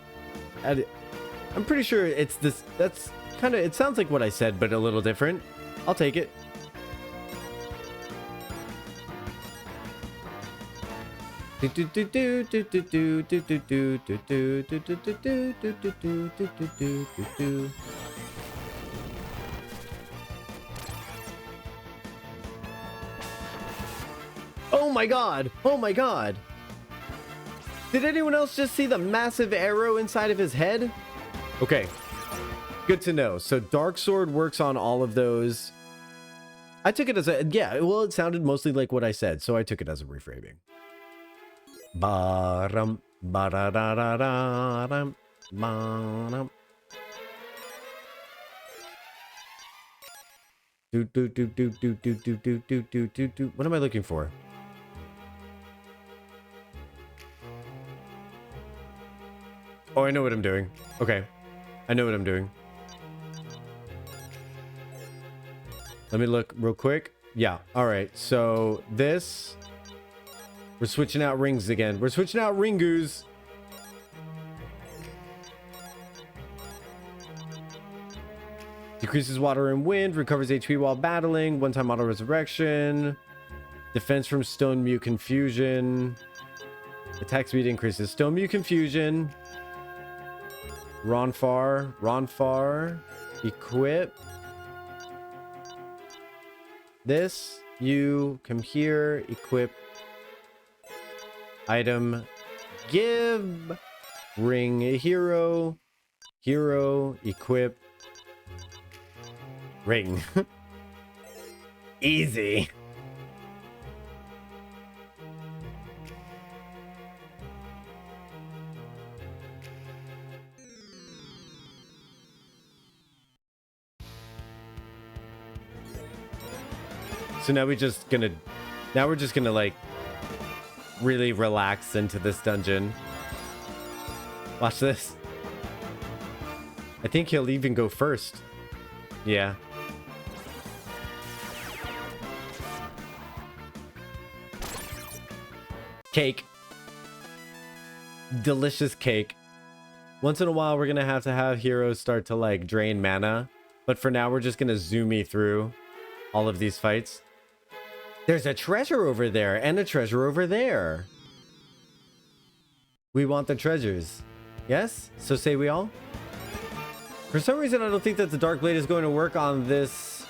I'm pretty sure it's this. That's kind of, it sounds like what I said, but a little different. I'll take it. Oh my god! Oh my god! Did anyone else just see the massive arrow inside of his head? Okay. Good to know. So Dark Sword works on all of those. I took it as a... Yeah, well, it sounded mostly like what I said, so I took it as a reframing. Ba-dum, ba-da-da-da-da-dum, ba-dum. Do. What am I looking for? Oh, I know what I'm doing. Okay. I know what I'm doing. Let me look real quick. Yeah. All right. So this... We're switching out rings again. We're switching out ringoos. Decreases water and wind. Recovers HP while battling. One-time auto resurrection. Defense from stone mute confusion. Attack speed increases. Stone mute confusion. Ronfar. Equip. This. You come here. Equip. Item. Give. Ring. Hero. Equip. Ring. Easy. So now we're just gonna like really relax into this dungeon. Watch this. I think he'll even go first. Yeah. Cake. Delicious cake. Once in a while, we're gonna have to have heroes start to like drain mana. But for now, we're just gonna zoom me through all of these fights. There's a treasure over there and a treasure over there. We want the treasures. Yes? So say we all? For some reason, I don't think that the Dark Blade is going to work on this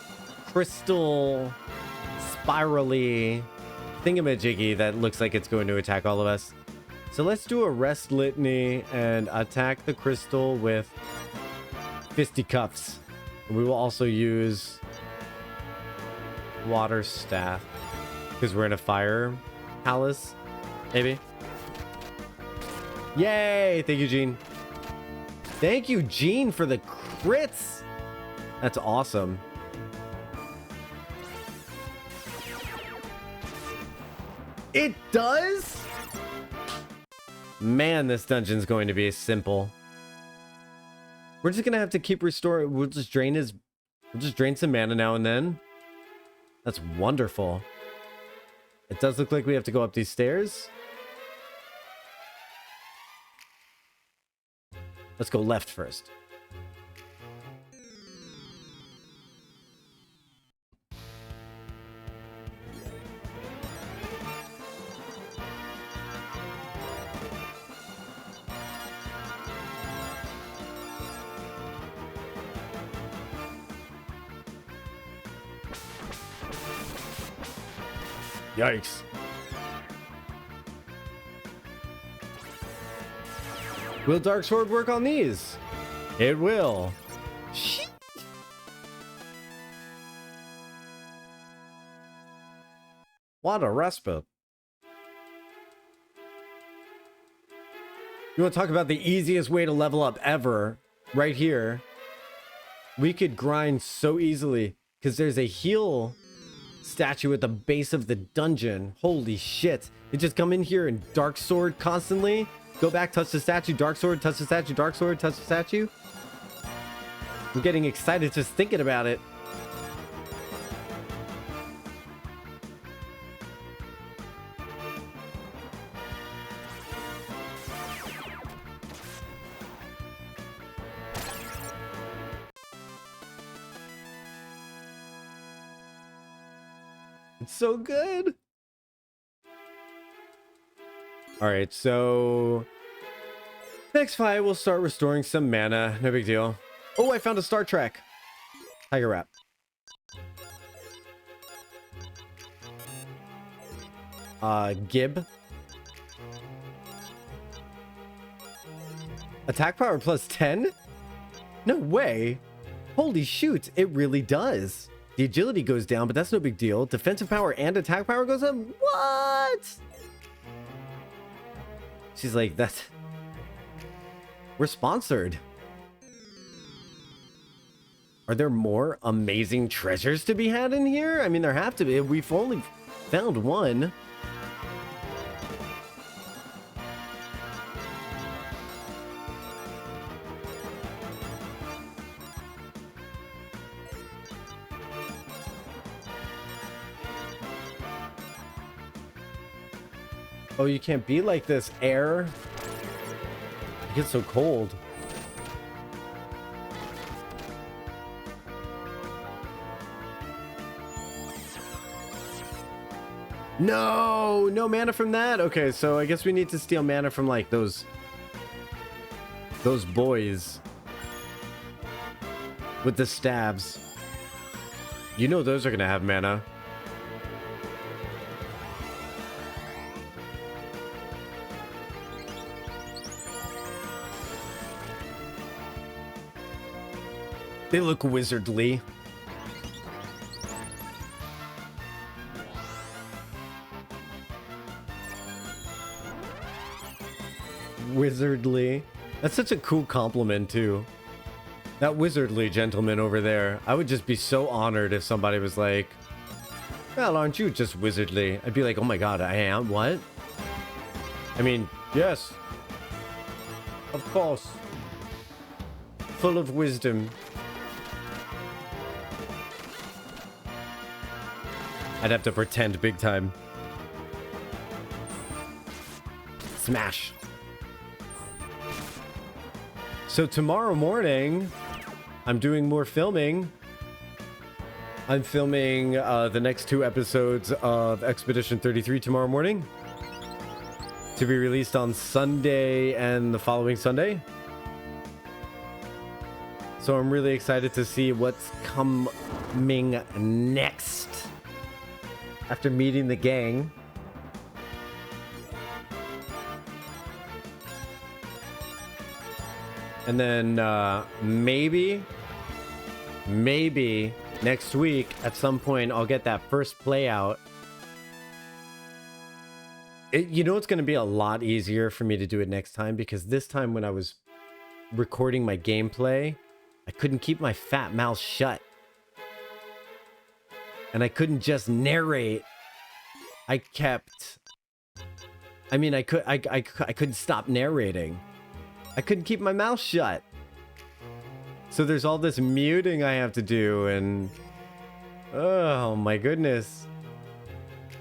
crystal spirally thingamajiggy that looks like it's going to attack all of us. So let's do a rest litany and attack the crystal with fisticuffs. And we will also use water staff because we're in a fire palace, maybe. Yay! Thank you, Gene. Thank you, Gene, for the crits. That's awesome. It does? Man, this dungeon's going to be simple. We're just gonna have to keep restoring. We'll just drain some mana now and then. That's wonderful. It does look like we have to go up these stairs. Let's go left first. Yikes. Will Dark Sword work on these? It will. What a respite. You want to talk about the easiest way to level up ever? Right here. We could grind so easily because there's a heal statue at the base of the dungeon. Holy shit. You just come in here and Dark Sword constantly. Go back, touch the statue, Dark Sword, touch the statue, Dark Sword, touch the statue. I'm getting excited just thinking about it. It's so good. All right, so next fight, we'll start restoring some mana. No big deal. Oh, I found a Star Trek. Tiger Wrap. Gib. Attack power plus 10? No way. Holy shoot, it really does. The agility goes down, but that's no big deal. Defensive power and attack power goes up? What? She's like, that's... We're sponsored. Are there more amazing treasures to be had in here? I mean, there have to be. We've only found one. Oh, you can't be like this, air. It gets so cold. No, no mana from that. Okay, so I guess we need to steal mana from like those boys with the stabs. You know those are gonna have mana. They look wizardly. Wizardly. That's such a cool compliment, too. That wizardly gentleman over there. I would just be so honored if somebody was like, well, aren't you just wizardly? I'd be like, oh my god, I am? What? I mean, yes. Of course. Full of wisdom. I'd have to pretend big time. Smash. So tomorrow morning, I'm doing more filming. I'm filming the next 2 episodes of Expedition 33 tomorrow morning, to be released on Sunday and the following Sunday. So I'm really excited to see what's coming next after meeting the gang. And then maybe next week at some point I'll get that first play out. You know, it's going to be a lot easier for me to do it next time, because this time when I was recording my gameplay, I couldn't keep my fat mouth shut. And I couldn't just narrate. I couldn't stop narrating. I couldn't keep my mouth shut. So there's all this muting I have to do, and oh my goodness.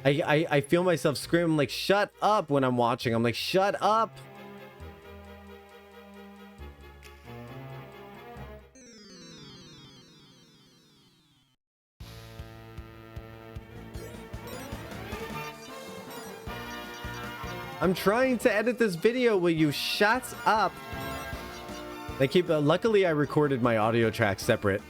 I feel myself screaming like, shut up when I'm watching. I'm like, shut up. I'm trying to edit this video. Will you shut up? They keep. Luckily, I recorded my audio tracks separate.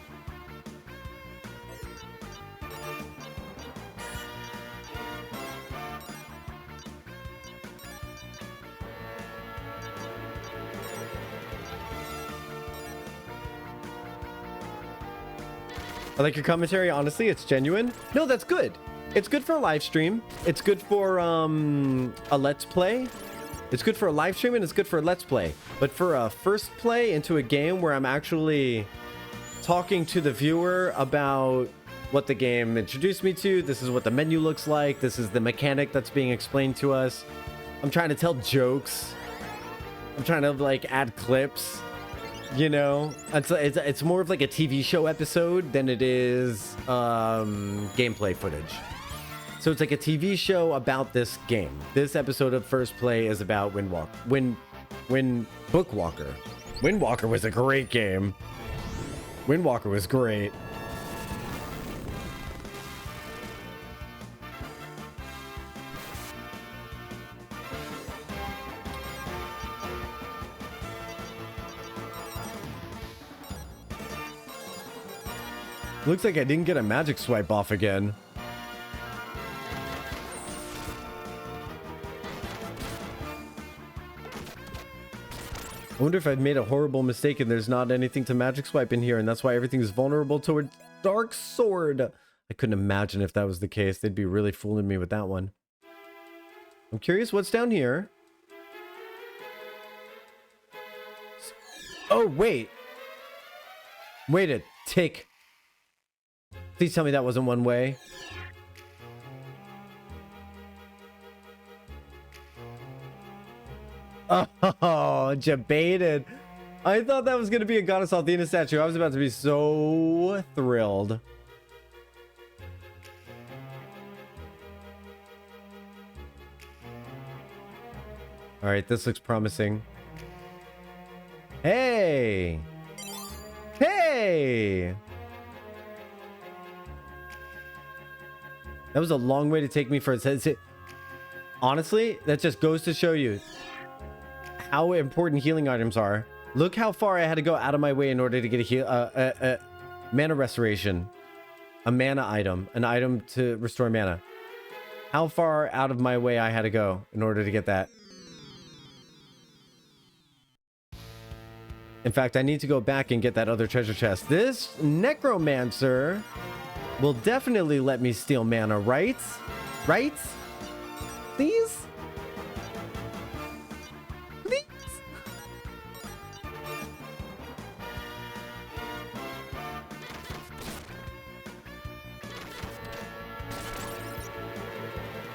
I like your commentary. Honestly, it's genuine. No, that's good. It's good for a live stream. It's good for a let's play. It's good for a live stream, and it's good for a let's play. But for a first play into a game where I'm actually talking to the viewer about what the game introduced me to, this is what the menu looks like, this is the mechanic that's being explained to us. I'm trying to tell jokes. I'm trying to like add clips. You know, it's more of like a TV show episode than it is gameplay footage. So it's like a TV show about this game. This episode of First Play is about Bookwalker. Windwalker was a great game. Windwalker was great. Looks like I didn't get a magic swipe off again. I wonder if I've made a horrible mistake and there's not anything to magic swipe in here, and that's why everything is vulnerable to a dark sword. I couldn't imagine if that was the case. They'd be really fooling me with that one. I'm curious what's down here. Oh, wait. Wait a tick. Please tell me that wasn't one way. Oh, debated. I thought that was going to be a Goddess Althena statue. I was about to be so thrilled. All right, this looks promising. Hey! Hey! That was a long way to take me for a... Honestly, that just goes to show you how important healing items are. Look how far I had to go out of my way in order to get a mana restoration. A mana item. An item to restore mana. How far out of my way I had to go in order to get that. In fact, I need to go back and get that other treasure chest. This necromancer will definitely let me steal mana, right? Right? Please? Please?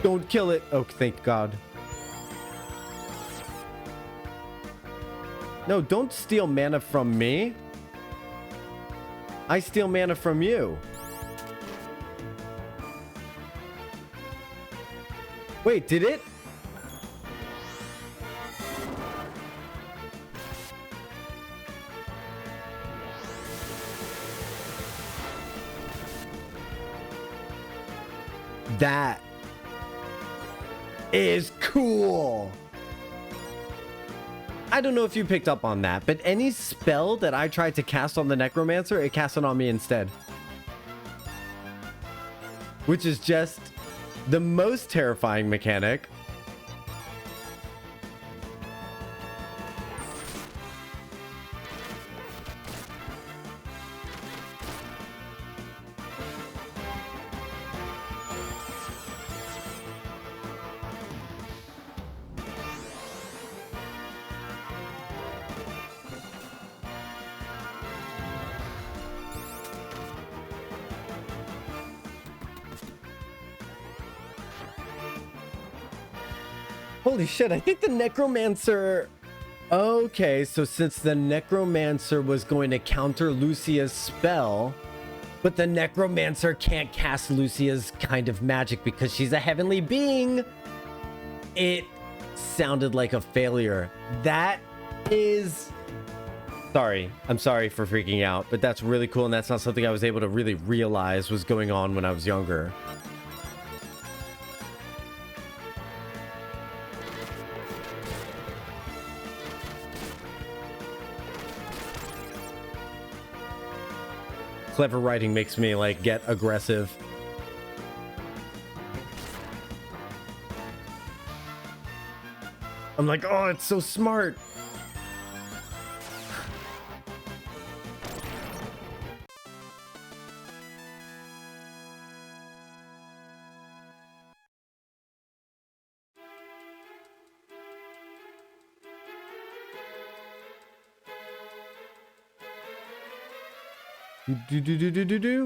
Don't kill it. Oh, thank God. No, don't steal mana from me. I steal mana from you. Wait, did it? That is cool. I don't know if you picked up on that, but any spell that I tried to cast on the necromancer, it cast it on me instead. Which is just the most terrifying mechanic. Holy shit, I think the necromancer... Okay, so since the necromancer was going to counter Lucia's spell, but the necromancer can't cast Lucia's kind of magic because she's a heavenly being, it sounded like a failure. That is... Sorry, I'm sorry for freaking out, but that's really cool, and that's not something I was able to really realize was going on when I was younger. Clever writing makes me like get aggressive. I'm like, oh, it's so smart.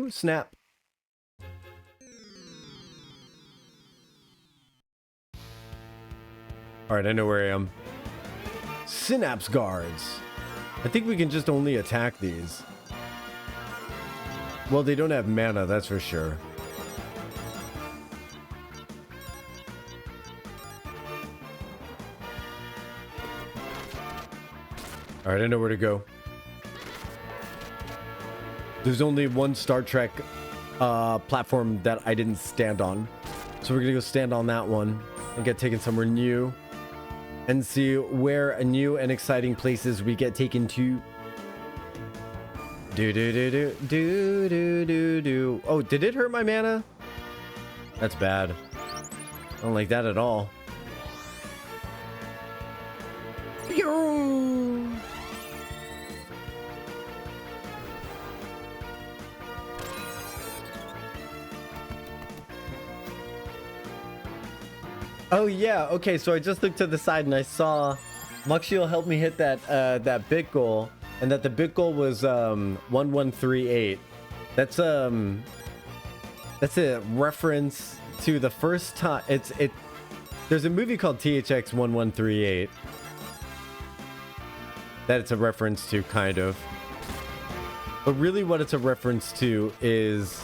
Snap. All right, I know where I am. Synapse guards. I think we can just only attack these. Well, they don't have mana, that's for sure. All right, I know where to go. There's only one Star Trek platform that I didn't stand on. So we're gonna go stand on that one and get taken somewhere new and see where new and exciting places we get taken to. Do do do do do do do do. Oh, did it hurt my mana? That's bad. I don't like that at all. Oh yeah, okay, so I just looked to the side and I saw Muxhiel helped me hit that that bit goal, and that the bit goal was 1138. That's a reference to the first time there's a movie called THX 1138 that it's a reference to, kind of. But really what it's a reference to is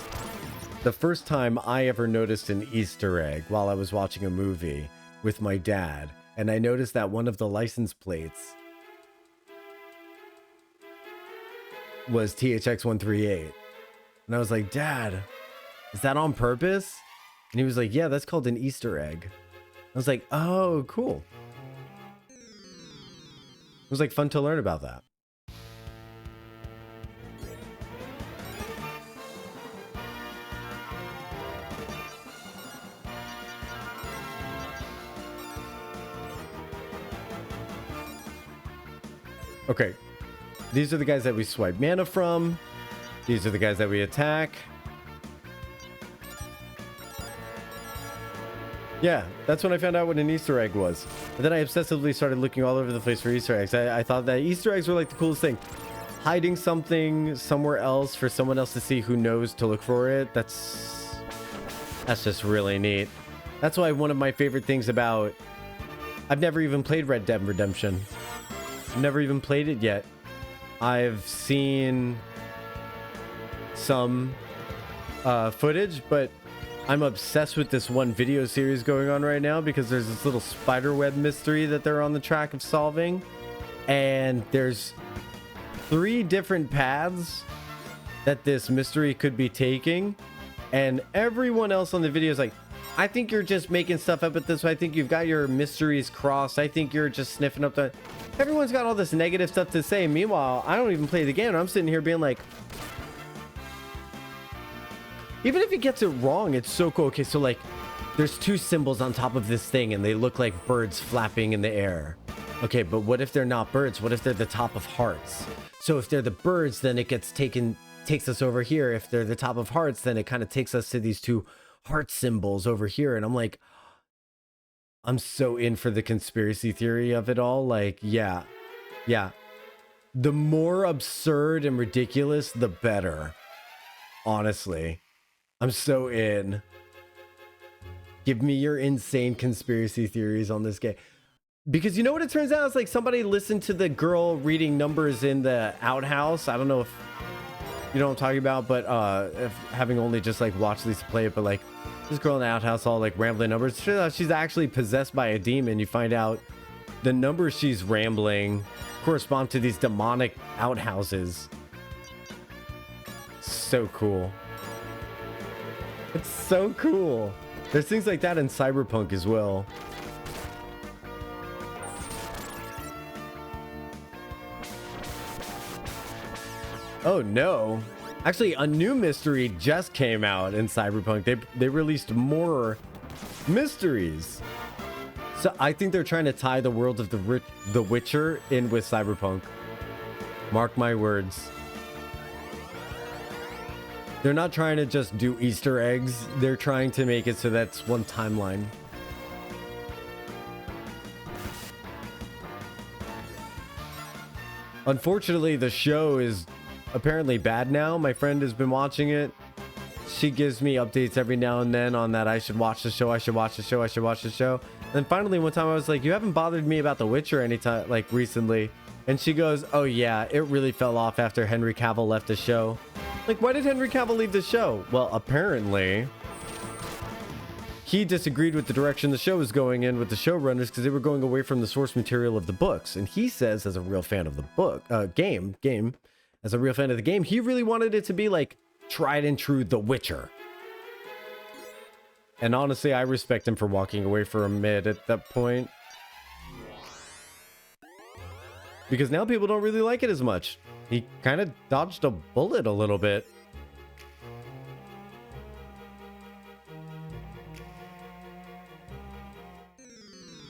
the first time I ever noticed an Easter egg while I was watching a movie with my dad. And I noticed that one of the license plates was THX 138. And I was like, Dad, is that on purpose? And he was like, yeah, that's called an Easter egg. I was like, oh, cool. It was like fun to learn about that. Okay, these are the guys that we swipe mana from. These are the guys that we attack. Yeah, that's when I found out what an Easter egg was. And then I obsessively started looking all over the place for Easter eggs. I thought that Easter eggs were like the coolest thing. Hiding something somewhere else for someone else to see who knows to look for it, that's just really neat. That's why one of my favorite things about... I've never even played Red Dead Redemption. Never even played it yet. I've seen some footage, but I'm obsessed with this one video series going on right now because there's this little spiderweb mystery that they're on the track of solving, and there's 3 different paths that this mystery could be taking, and everyone else on the video is like, I think you're just making stuff up at this way. I think you've got your mysteries crossed. I think you're just sniffing up the... Everyone's got all this negative stuff to say. Meanwhile, I don't even play the game, and I'm sitting here being like... Even if he gets it wrong, it's so cool. Okay, so like, there's 2 symbols on top of this thing, and they look like birds flapping in the air. Okay, but what if they're not birds? What if they're the top of hearts? So if they're the birds, then it takes us over here. If they're the top of hearts, then it kind of takes us to these 2 heart symbols over here. And I'm like, I'm so in for the conspiracy theory of it all. Like, yeah. The more absurd and ridiculous, the better. Honestly, I'm so in. Give me your insane conspiracy theories on this game. Because you know what it turns out? It's like somebody listened to the girl reading numbers in the outhouse. I don't know if you know what I'm talking about, but if having only just like watched Lisa play it, but like this girl in the outhouse all like rambling numbers, she's actually possessed by a demon. You find out the numbers she's rambling correspond to these demonic outhouses. So cool. It's so cool. There's things like that in Cyberpunk as well. Oh no. Actually, a new mystery just came out in Cyberpunk. They released more mysteries. So I think they're trying to tie the world of The Witcher in with Cyberpunk. Mark my words. They're not trying to just do Easter eggs. They're trying to make it so that's one timeline. Unfortunately, the show is apparently bad now. My friend has been watching it. She gives me updates every now and then on that I should watch the show, I should watch the show, I should watch the show. And then finally one time I was like, you haven't bothered me about The Witcher anytime, like recently. And she goes, oh yeah, it really fell off after Henry Cavill left the show. Like, why did Henry Cavill leave the show? Well, apparently he disagreed with the direction the show was going in with the showrunners because they were going away from the source material of the books. And he says, as a real fan of the book, game, as a real fan of the game, he really wanted it to be like tried and true The Witcher. And honestly, I respect him for walking away for a mid at that point. Because now people don't really like it as much. He kind of dodged a bullet a little bit.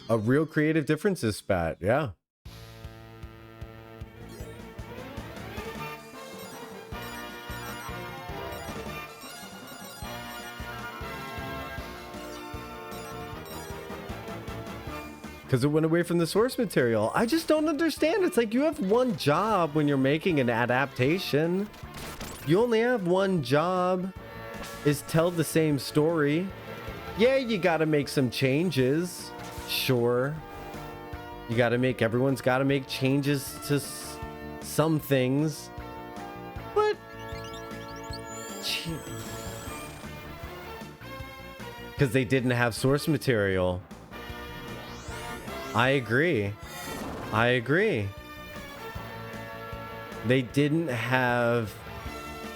A real creative differences spat, yeah. Because it went away from the source material. I just don't understand. It's like you have one job when you're making an adaptation. You only have one job, is tell the same story. Yeah, you gotta make some changes. Sure. You gotta make, everyone's gotta make changes to some things. But... because they didn't have source material. I agree. I agree. They didn't have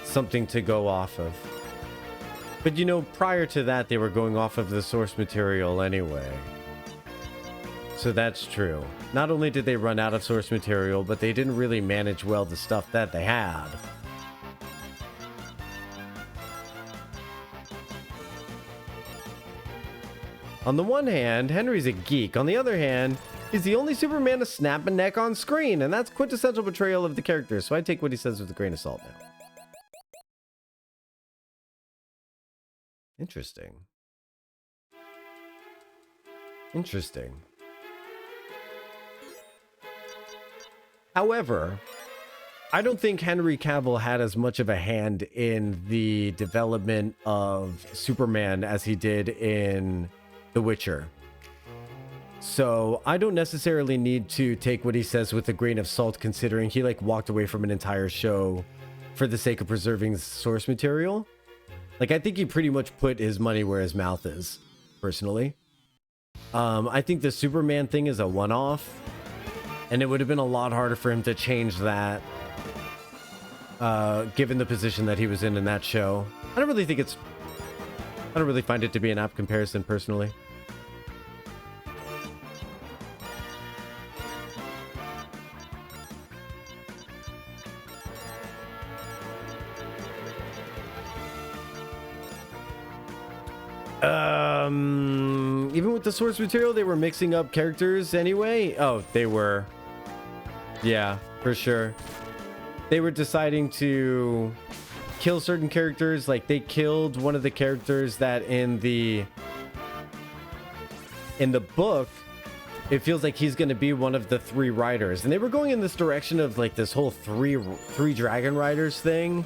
something to go off of. But you know, prior to that, they were going off of the source material anyway. So that's true. Not only did they run out of source material, but they didn't really manage well the stuff that they had. On the one hand, Henry's a geek. On the other hand, he's the only Superman to snap a neck on screen, and that's quintessential betrayal of the character, so I take what he says with a grain of salt now. Interesting. Interesting. However, I don't think Henry Cavill had as much of a hand in the development of Superman as he did in The Witcher. So I don't necessarily need to take what he says with a grain of salt, considering he like walked away from an entire show for the sake of preserving source material. Like, I think he pretty much put his money where his mouth is, personally. I think the Superman thing is a one-off, and it would have been a lot harder for him to change that, given the position that he was in that show. I don't really find it to be an apt comparison, personally. Even with the source material, they were mixing up characters anyway. Oh, they were. Yeah, for sure. They were deciding to kill certain characters. Like, they killed one of the characters that in the book, it feels like he's going to be one of the three riders. And they were going in this direction of like this whole three dragon riders thing.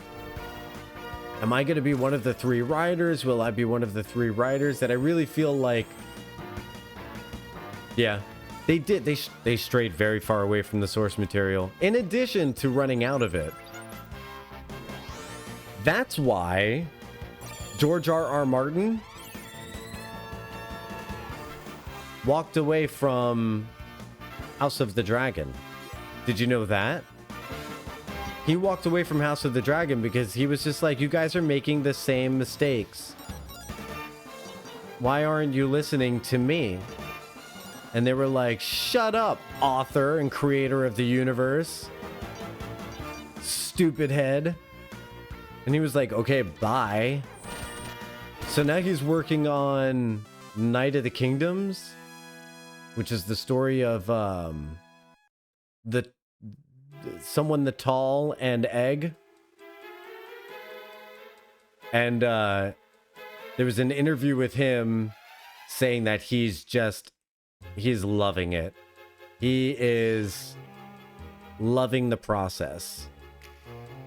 Am I going to be one of the three riders? Will I be one of the three riders? That I really feel like... yeah, they did. They strayed very far away from the source material, in addition to running out of it. That's why George R.R. Martin walked away from House of the Dragon. Did you know that? He walked away from House of the Dragon because he was just like, you guys are making the same mistakes. Why aren't you listening to me? And they were like, shut up, author and creator of the universe. Stupid head. And he was like, okay, bye. So now he's working on Night of the Kingdoms, which is the story of someone the tall and egg. And there was an interview with him saying that he's loving it. He is loving the process.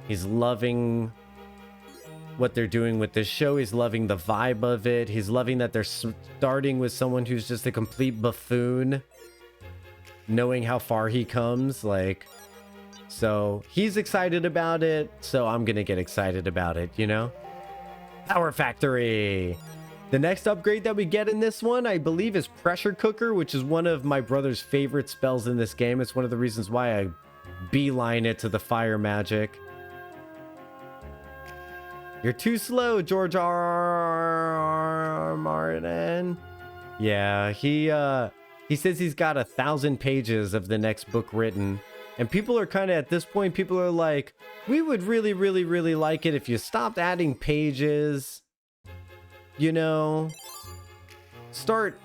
He's loving what they're doing with this show. He's loving the vibe of it. He's loving that they're starting with someone who's just a complete buffoon, knowing how far he comes. Like, so he's excited about it, so I'm gonna get excited about it, you know? Power Factory! The next upgrade that we get in this one, I believe, is Pressure Cooker, which is one of my brother's favorite spells in this game. It's one of the reasons why I beeline it to the fire magic. You're too slow, George R.R. Martin. Yeah, he says he's got 1,000 pages of the next book written. And people are kind of, at this point, people are like, we would really, really, really like it if you stopped adding pages. You know, start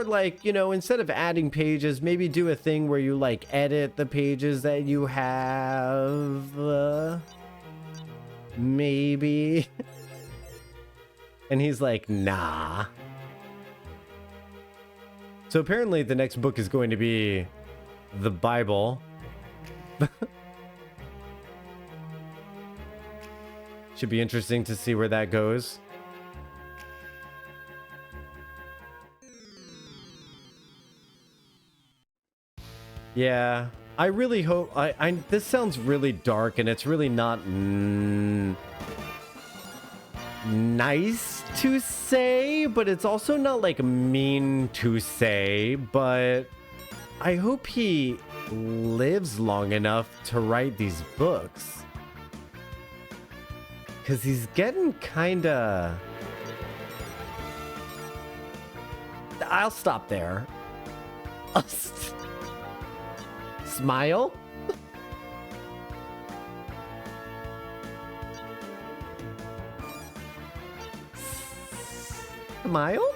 like, you know, instead of adding pages, maybe do a thing where you like edit the pages that you have. Maybe. And he's like, nah. So apparently the next book is going to be the Bible. Should be interesting to see where that goes. Yeah, I really hope... this sounds really dark, and it's really not nice to say, but it's also not, like, mean to say, but I hope he lives long enough to write these books. Because he's getting kinda... I'll stop there. Smile? Smile?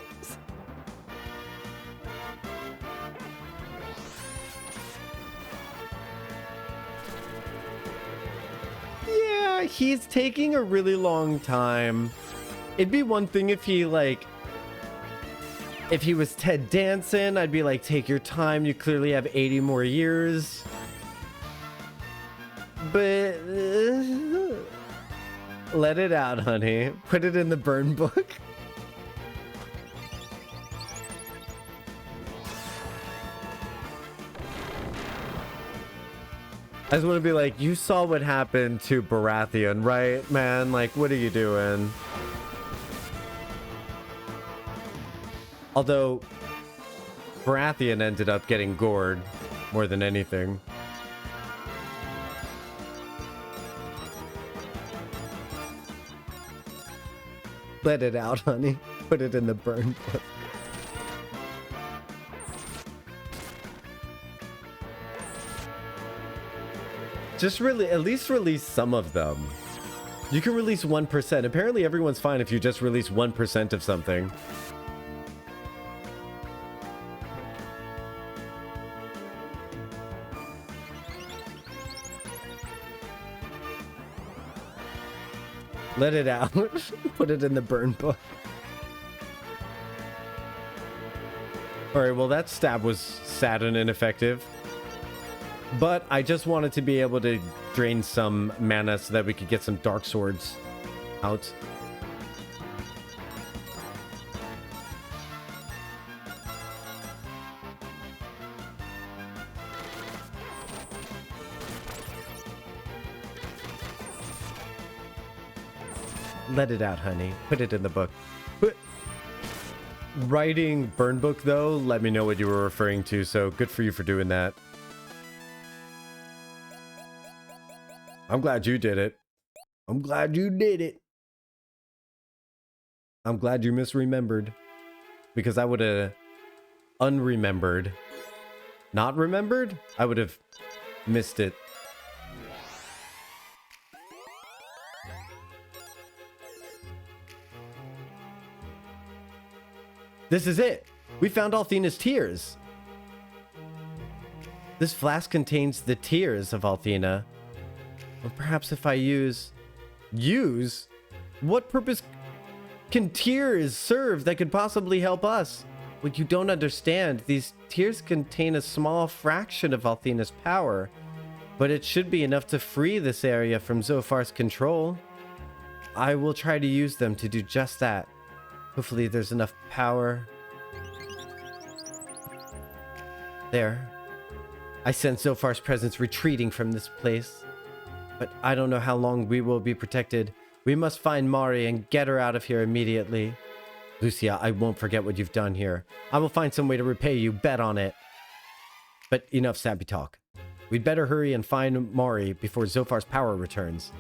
Yeah, he's taking a really long time. It'd be one thing if he, like... If he was Ted Danson, I'd be like, take your time. You clearly have 80 more years. But... let it out, honey. Put it in the burn book. I just want to be like, you saw what happened to Baratheon, right, man? Like, what are you doing? Although, Baratheon ended up getting gored more than anything. Let it out, honey. Put it in the burn book. Just really, at least release some of them. You can release 1%. Apparently everyone's fine if you just release 1% of something. Let it out. Put it in the burn book. Alright, well that stab was sad and ineffective. But I just wanted to be able to drain some mana so that we could get some dark swords out. Let it out, honey. Put it in the book. Writing burn book, though, let me know what you were referring to, so good for you for doing that. I'm glad you did it. I'm glad you did it. I'm glad you misremembered. Because I would have unremembered. Not remembered? I would have missed it. This is it. We found Althena's tears. This flask contains the tears of Althena. Or perhaps if I use... Use? What purpose can tears serve that could possibly help us? What you don't understand, these tears contain a small fraction of Althena's power, but it should be enough to free this area from Zophar's control. I will try to use them to do just that. Hopefully there's enough power. There. I sense Zophar's presence retreating from this place. But I don't know how long we will be protected. We must find Mari and get her out of here immediately. Lucia, I won't forget what you've done here. I will find some way to repay you, bet on it. But enough sappy talk. We'd better hurry and find Mari before Zophar's power returns.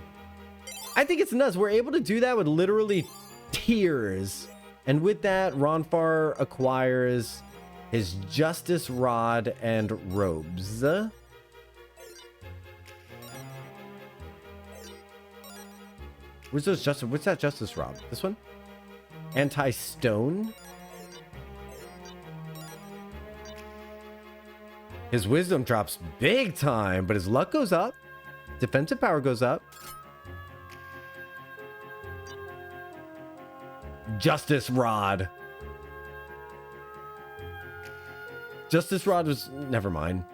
I think it's nuts. We're able to do that with literally tears. And with that, Ronfar acquires his Justice Rod and robes. What's that justice rod? This one? Anti-stone? His wisdom drops big time, but his luck goes up. Defensive power goes up. Justice rod. Justice rod was... Never mind.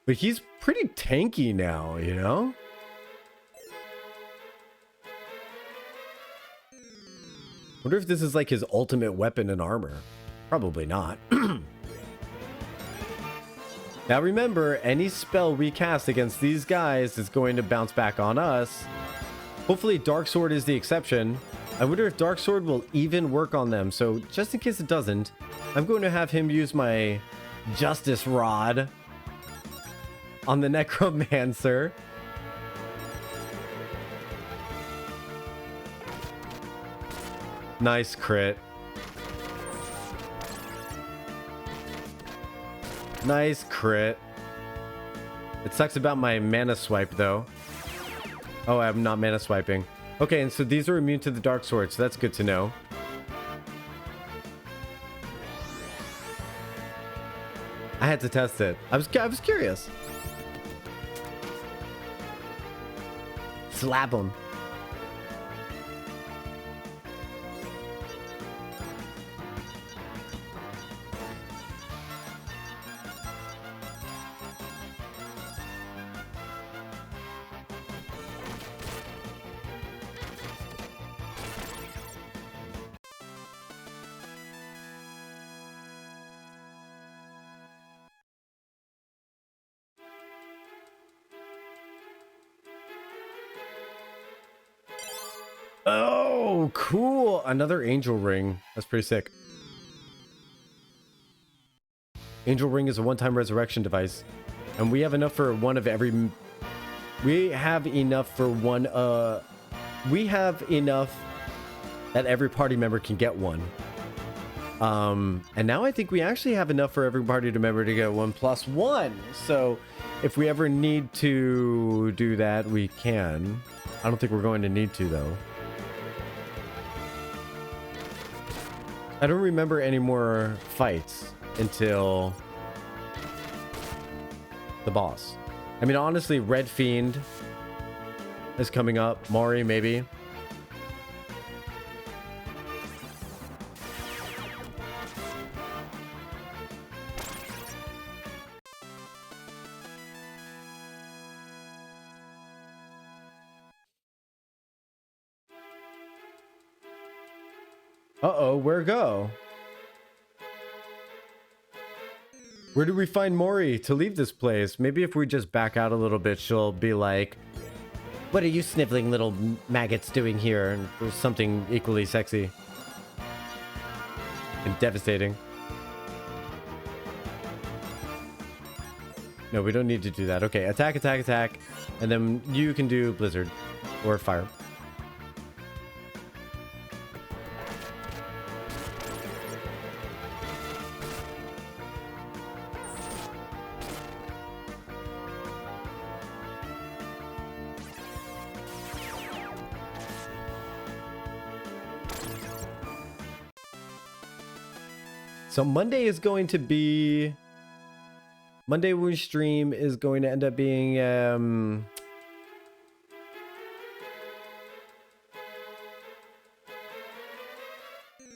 But he's pretty tanky now, you know? Wonder if this is like his ultimate weapon and armor. Probably not. Now remember, any spell we cast against these guys is going to bounce back on us. Hopefully Dark Sword is the exception. I wonder if Dark Sword will even work on them. So just in case it doesn't, I'm going to have him use my Justice Rod on the Necromancer. Nice crit. Nice crit. It sucks about my mana swipe though. Oh, I'm not mana swiping. Okay, and so these are immune to the Dark Sword, so that's good to know. I had to test it. I was curious. Slap him. Oh, cool. Another angel ring. That's pretty sick. Angel ring is a one-time resurrection device. And we have enough for one of every... We have enough for one... We have enough that every party member can get one. And now I think we actually have enough for every party member to get 1+1. So if we ever need to do that, we can. I don't think we're going to need to, though. I don't remember any more fights until the boss. I mean, honestly, Red Fiend is coming up. Mori, maybe. Uh-oh, where go? Where do we find Mori to leave this place? Maybe if we just back out a little bit, she'll be like, what are you sniveling little maggots doing here? And there's something equally sexy and devastating. No, we don't need to do that. Okay, attack, attack, attack. And then you can do Blizzard or Fire. So Monday is going to be... Monday we stream is going to end up being...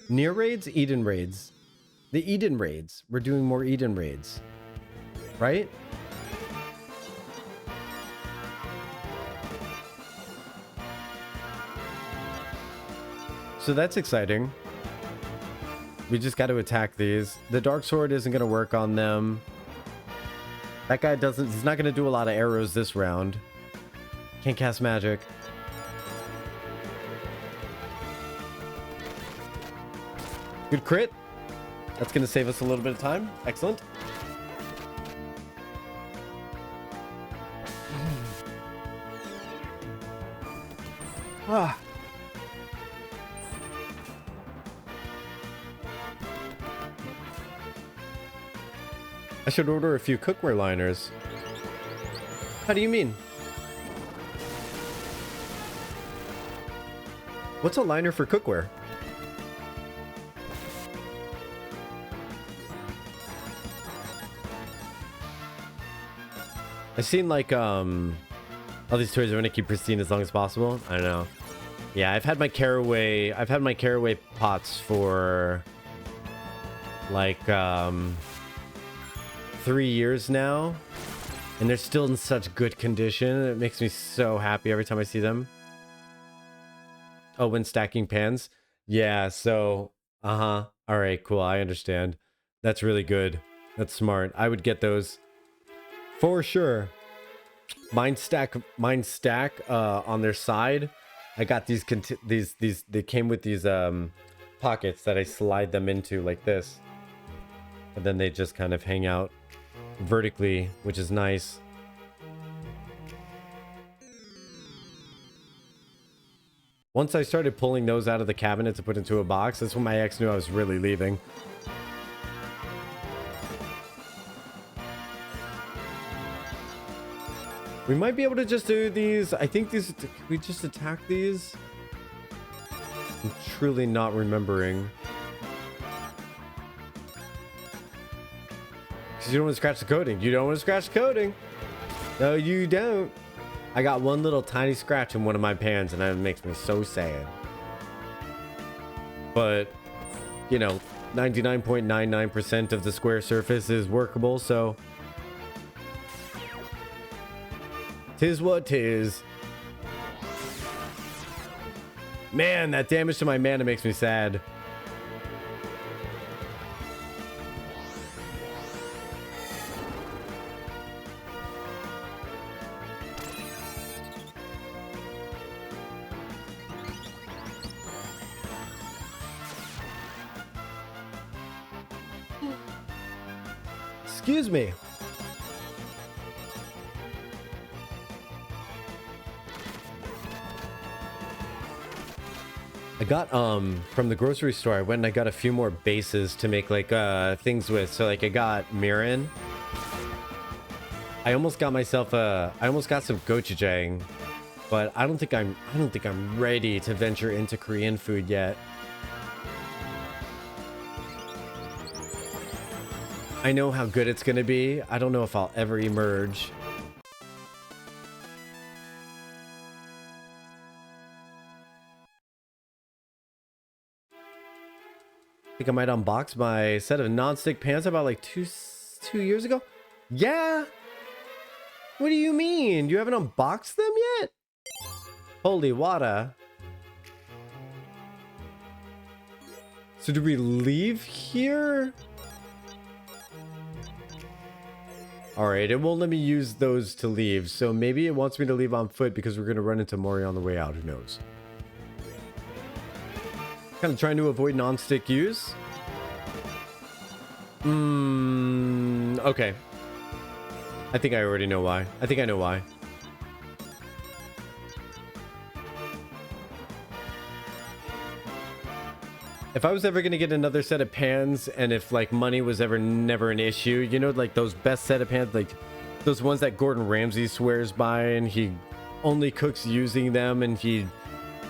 Near raids? Eden raids. The Eden raids. We're doing more Eden raids. Right? So that's exciting. We just got to attack these. The Dark Sword isn't going to work on them. That guy doesn't... He's not going to do a lot of arrows this round. Can't cast magic. Good crit. That's going to save us a little bit of time. Excellent. Ah. I should order a few cookware liners. How do you mean? What's a liner for cookware? I've seen like all these toys are gonna keep pristine as long as possible. I don't know. Yeah, I've had my caraway pots for like 3 years now, and they're still in such good condition. It makes me so happy every time I see them. Oh, when stacking pans? Yeah, so all right, cool, I understand. That's really good. That's smart. I would get those for sure. Mine stack on their side. I got these they came with these pockets that I slide them into like this, and then they just kind of hang out vertically, which is nice. Once I started pulling those out of the cabinet to put into a box, that's when my ex knew I was really leaving. We might be able to just do these. I think these, can we just attack these? I'm truly not remembering. Because you don't want to scratch the coating. You don't want to scratch the coating. No, you don't. I got one little tiny scratch in one of my pans, and that makes me so sad. But, you know, 99.99% of the square surface is workable, so... tis what tis. Man, that damage to my mana makes me sad. Excuse me. I got from the grocery store, I went and I got a few more bases to make like things with. So like I got mirin. I almost got myself I almost got some gochujang, but I don't think I'm ready to venture into Korean food yet. I know how good it's gonna be. I don't know if I'll ever emerge. I think I might unbox my set of non-stick pans about like two years ago. Yeah. What do you mean? You haven't unboxed them yet? Holy water. So do we leave here? Alright, it won't let me use those to leave, so maybe it wants me to leave on foot because we're going to run into Mori on the way out, who knows. Kind of trying to avoid non-stick use. Okay. I think I already know why. I think I know why. If I was ever going to get another set of pans, and if like money was ever never an issue, you know, like those best set of pans, like those ones that Gordon Ramsay swears by, and he only cooks using them, and he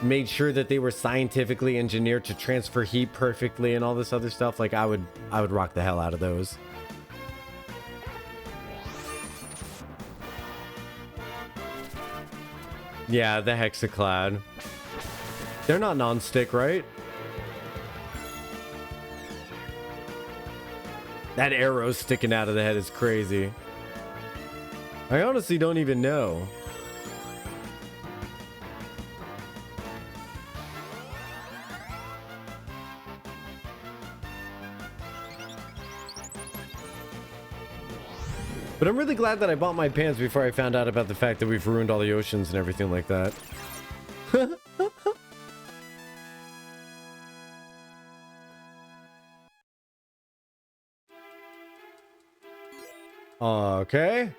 made sure that they were scientifically engineered to transfer heat perfectly and all this other stuff, like I would rock the hell out of those. Yeah, the Hexaclad. They're not non-stick, right? That arrow sticking out of the head is crazy. I honestly don't even know. But I'm really glad that I bought my pants before I found out about the fact that we've ruined all the oceans and everything like that. Okay.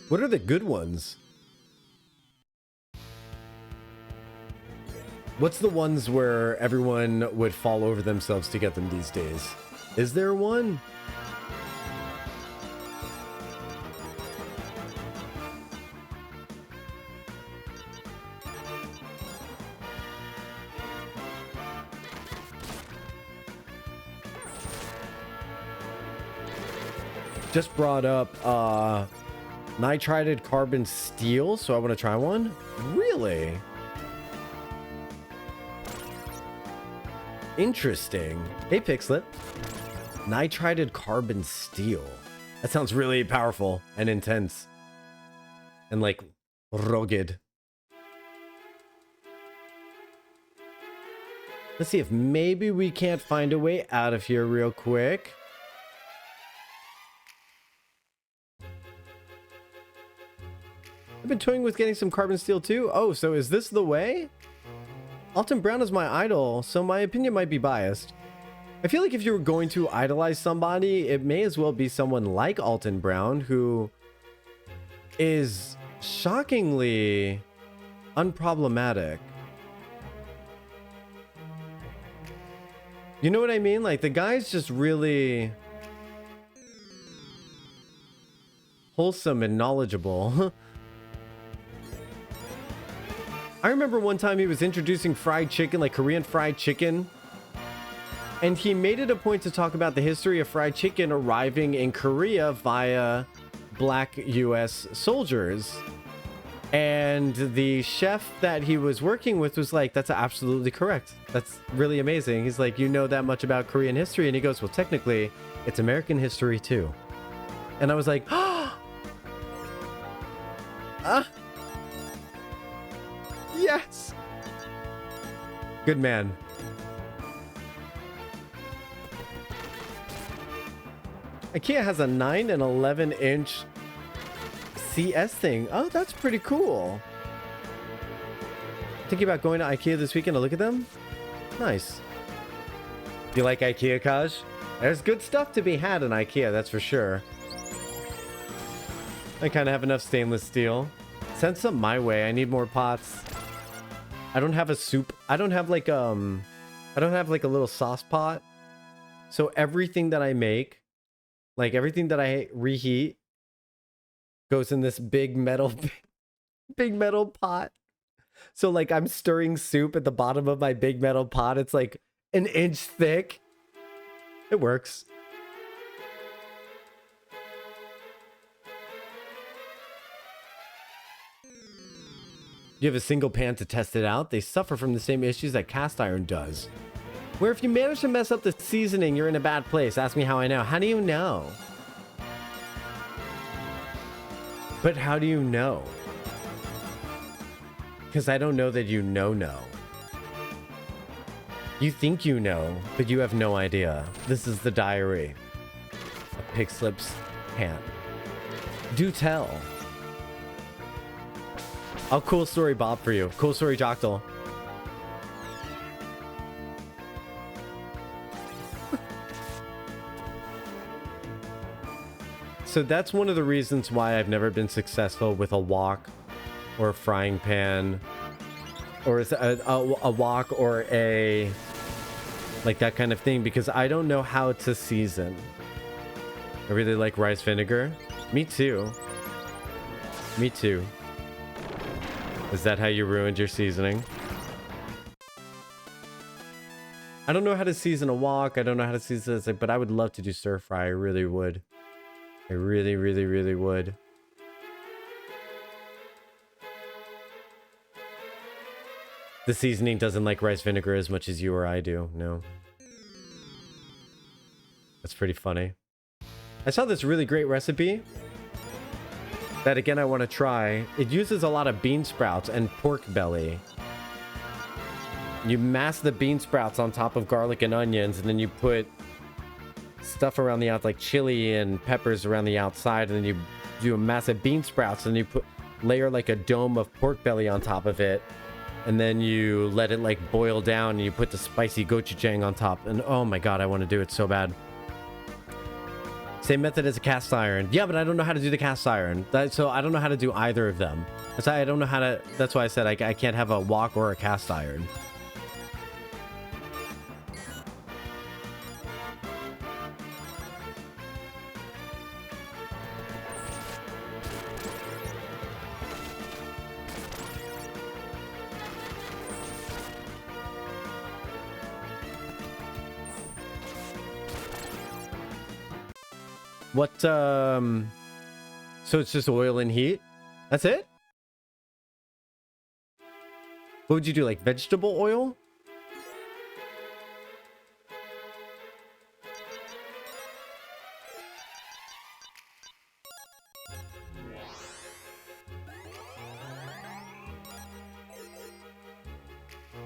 What are the good ones? What's the ones where everyone would fall over themselves to get them these days? Is there one? just brought up nitrided carbon steel, so I want to try one. Really? Interesting. Hey, Pixlet. Nitrided carbon steel. That sounds really powerful and intense. And like rugged. Let's see if maybe we can't find a way out of here real quick. I've been toying with getting some carbon steel too. Oh, so is this the way? Alton Brown is my idol, so my opinion might be biased. I feel like if you were going to idolize somebody, it may as well be someone like Alton Brown, who is shockingly unproblematic. You know what I mean? Like, the guy's just really wholesome and knowledgeable. I remember one time he was introducing fried chicken, like Korean fried chicken. And he made it a point to talk about the history of fried chicken arriving in Korea via black US soldiers. And the chef that he was working with was like, that's absolutely correct. That's really amazing. He's like, you know that much about Korean history? And he goes, well, technically, it's American history too. And I was like, yes. Good man. IKEA has a 9 and 11 inch CS thing. Oh, that's pretty cool. Thinking about going to IKEA this weekend to look at them? Nice. You like IKEA, Kaj? There's good stuff to be had in IKEA, that's for sure. I kind of have enough stainless steel. Send some my way. I need more pots. I don't have a soup. I don't have like a little sauce pot. So everything that I make, like everything that I reheat, goes in this big metal pot. So like I'm stirring soup at the bottom of my big metal pot. It's like an inch thick. It works. You have a single pan to test it out. They suffer from the same issues that cast iron does. Where if you manage to mess up the seasoning, you're in a bad place. Ask me how I know. How do you know? But how do you know? Because I don't know that you know. You think you know, but you have no idea. This is the diary. A pig slips hand. Do tell. I'll cool story Bob for you. Cool story Jocktal. So that's one of the reasons why I've never been successful with a wok or a frying pan or a wok or a like that kind of thing, because I don't know how to season. I really like rice vinegar. Me too. Me too. Is that how you ruined your seasoning? I don't know how to season a wok. I don't know how to season this, but I would love to do stir fry. I really would. I really, really, really would. The seasoning doesn't like rice vinegar as much as you or I do. No. That's pretty funny. I saw this really great recipe that, again, I want to try. It uses a lot of bean sprouts and pork belly. You mass the bean sprouts on top of garlic and onions, and then you put stuff around the outside, like chili and peppers around the outside, and then you do a massive bean sprouts, and you layer like a dome of pork belly on top of it, and then you let it like boil down, and you put the spicy gochujang on top, and oh my god, I want to do it so bad. Same method as a cast iron. Yeah, but I don't know how to do the cast iron, so I don't know how to do either of them. That's why I don't know how to. That's why I said I can't have a wok or a cast iron. What, so it's just oil and heat? That's it? What would you do, like vegetable oil?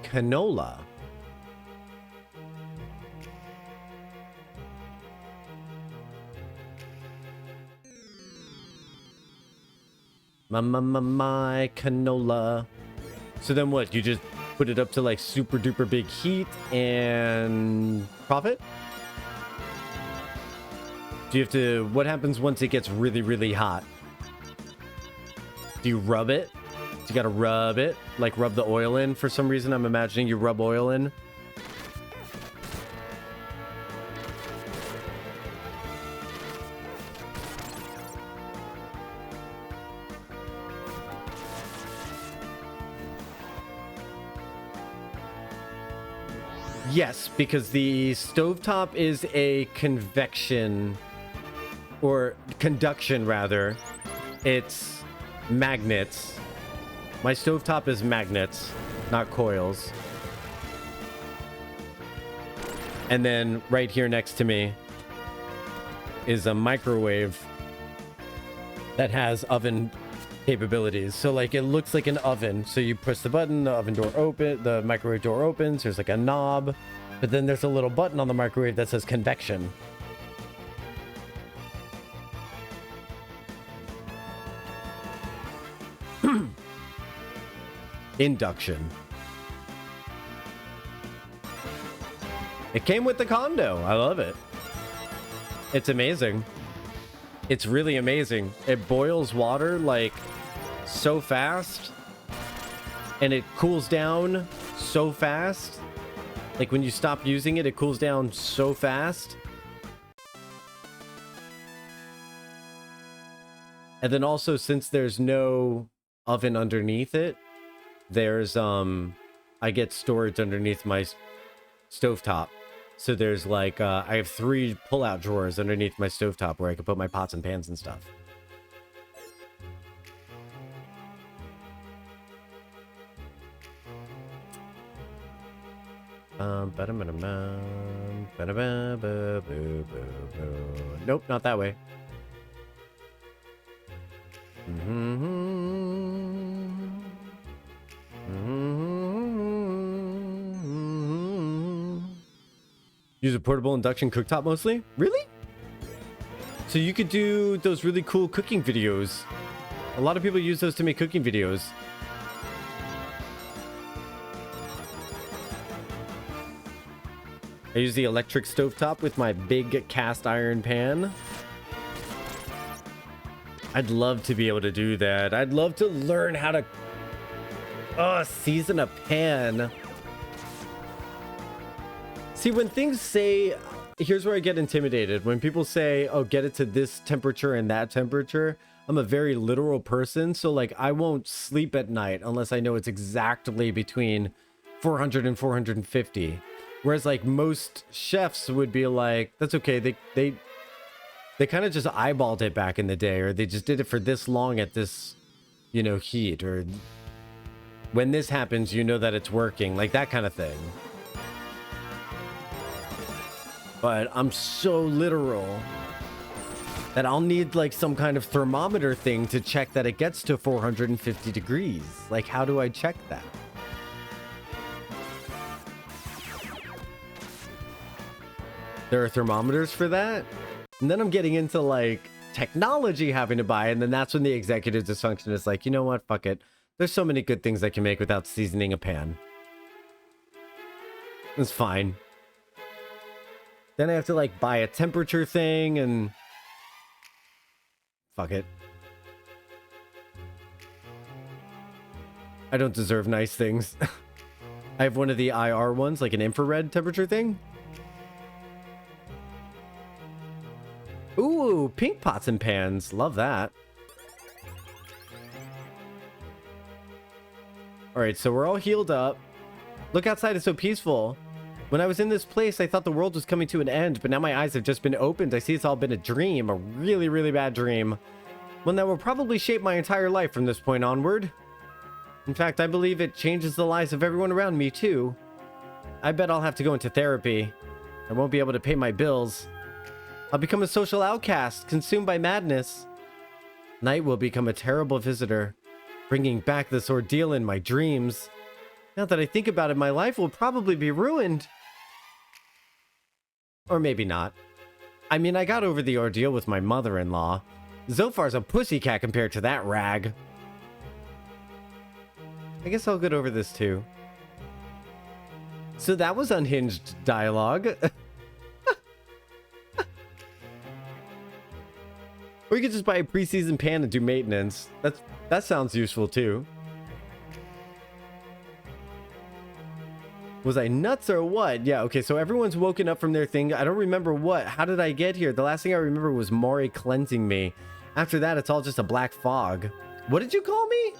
Canola. My canola. So then what? You just put it up to like super duper big heat and profit? Do you have to... What happens once it gets really, really hot? Do you rub it? So you gotta rub it? Like rub the oil in for some reason? I'm imagining you rub oil in. Yes, because the stovetop is a convection, or conduction rather. It's magnets. My stovetop is magnets, not coils. And then right here next to me is a microwave that has oven capabilities. So like it looks like an oven. So you push the button, the oven door open, the microwave door opens, there's like a knob, but then there's a little button on the microwave that says convection. Induction. It came with the condo. I love it. It's amazing. It's really amazing. It boils water like so fast, and it cools down so fast. Like when you stop using it, it cools down so fast. And then also, since there's no oven underneath it, there's I get storage underneath my stovetop. So there's like I have 3 pull-out drawers underneath my stovetop where I can put my pots and pans and stuff. Nope, not that way. Use a portable induction cooktop mostly? Really? So you could do those really cool cooking videos. A lot of people use those to make cooking videos. I use the electric stovetop with my big cast iron pan. I'd love to be able to do that. I'd love to learn how to season a pan. See, when things say, here's where I get intimidated. When people say, oh, get it to this temperature and that temperature, I'm a very literal person. So like, I won't sleep at night unless I know it's exactly between 400 and 450. Whereas like most chefs would be like, that's okay. They kind of just eyeballed it back in the day, or they just did it for this long at this, you know, heat, or when this happens, you know that it's working, like that kind of thing. But I'm so literal that I'll need like some kind of thermometer thing to check that it gets to 450 degrees. Like, how do I check that? There are thermometers for that? And then I'm getting into like technology having to buy, and then that's when the executive dysfunction is like, you know what, fuck it. There's so many good things I can make without seasoning a pan. It's fine. Then I have to like buy a temperature thing and fuck it. I don't deserve nice things. I have one of the IR ones, like an infrared temperature thing. Ooh, pink pots and pans. Love that. All right, so we're all healed up. Look outside, it's so peaceful. When I was in this place, I thought the world was coming to an end, but now my eyes have just been opened. I see it's all been a dream, a really, really bad dream. One that will probably shape my entire life from this point onward. In fact, I believe it changes the lives of everyone around me, too. I bet I'll have to go into therapy. I won't be able to pay my bills. I'll become a social outcast, consumed by madness. Night will become a terrible visitor, bringing back this ordeal in my dreams. Now that I think about it, my life will probably be ruined. Or maybe not. I mean, I got over the ordeal with my mother-in-law. Zophar's a pussycat compared to that rag. I guess I'll get over this too. So that was unhinged dialogue. Or you could just buy a preseason pan and do maintenance. That sounds useful too. Was I nuts or what? Yeah, okay, so everyone's woken up from their thing. I don't remember what. How did I get here? The last thing I remember was Mori cleansing me. After that, it's all just a black fog. What did you call me?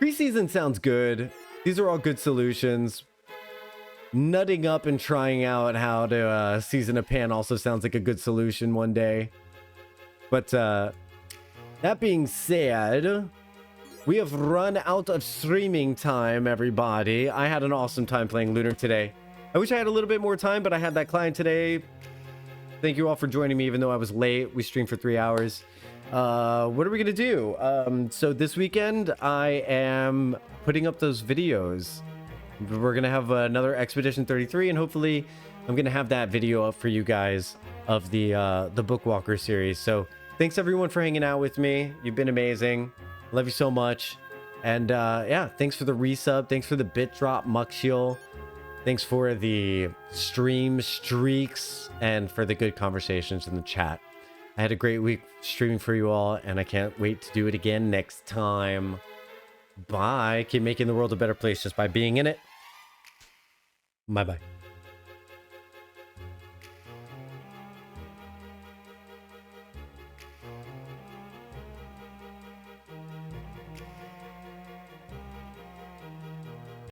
Preseason sounds good. These are all good solutions. Nutting up and trying out how to season a pan also sounds like a good solution one day. But that being said, we have run out of streaming time, everybody. I had an awesome time playing Lunar today. I wish I had a little bit more time, but I had that client today. Thank you all for joining me, even though I was late. We streamed for 3 hours. What are we going to do? So this weekend, I am putting up those videos. We're going to have another Expedition 33, and hopefully I'm going to have that video up for you guys of the Bookwalker series. So thanks everyone for hanging out with me. You've been amazing. Love you so much. And yeah, thanks for the resub. Thanks for the bit drop, Muxiel. Thanks for the stream streaks and for the good conversations in the chat. I had a great week streaming for you all, and I can't wait to do it again next time. Bye. Keep making the world a better place just by being in it. Bye-bye.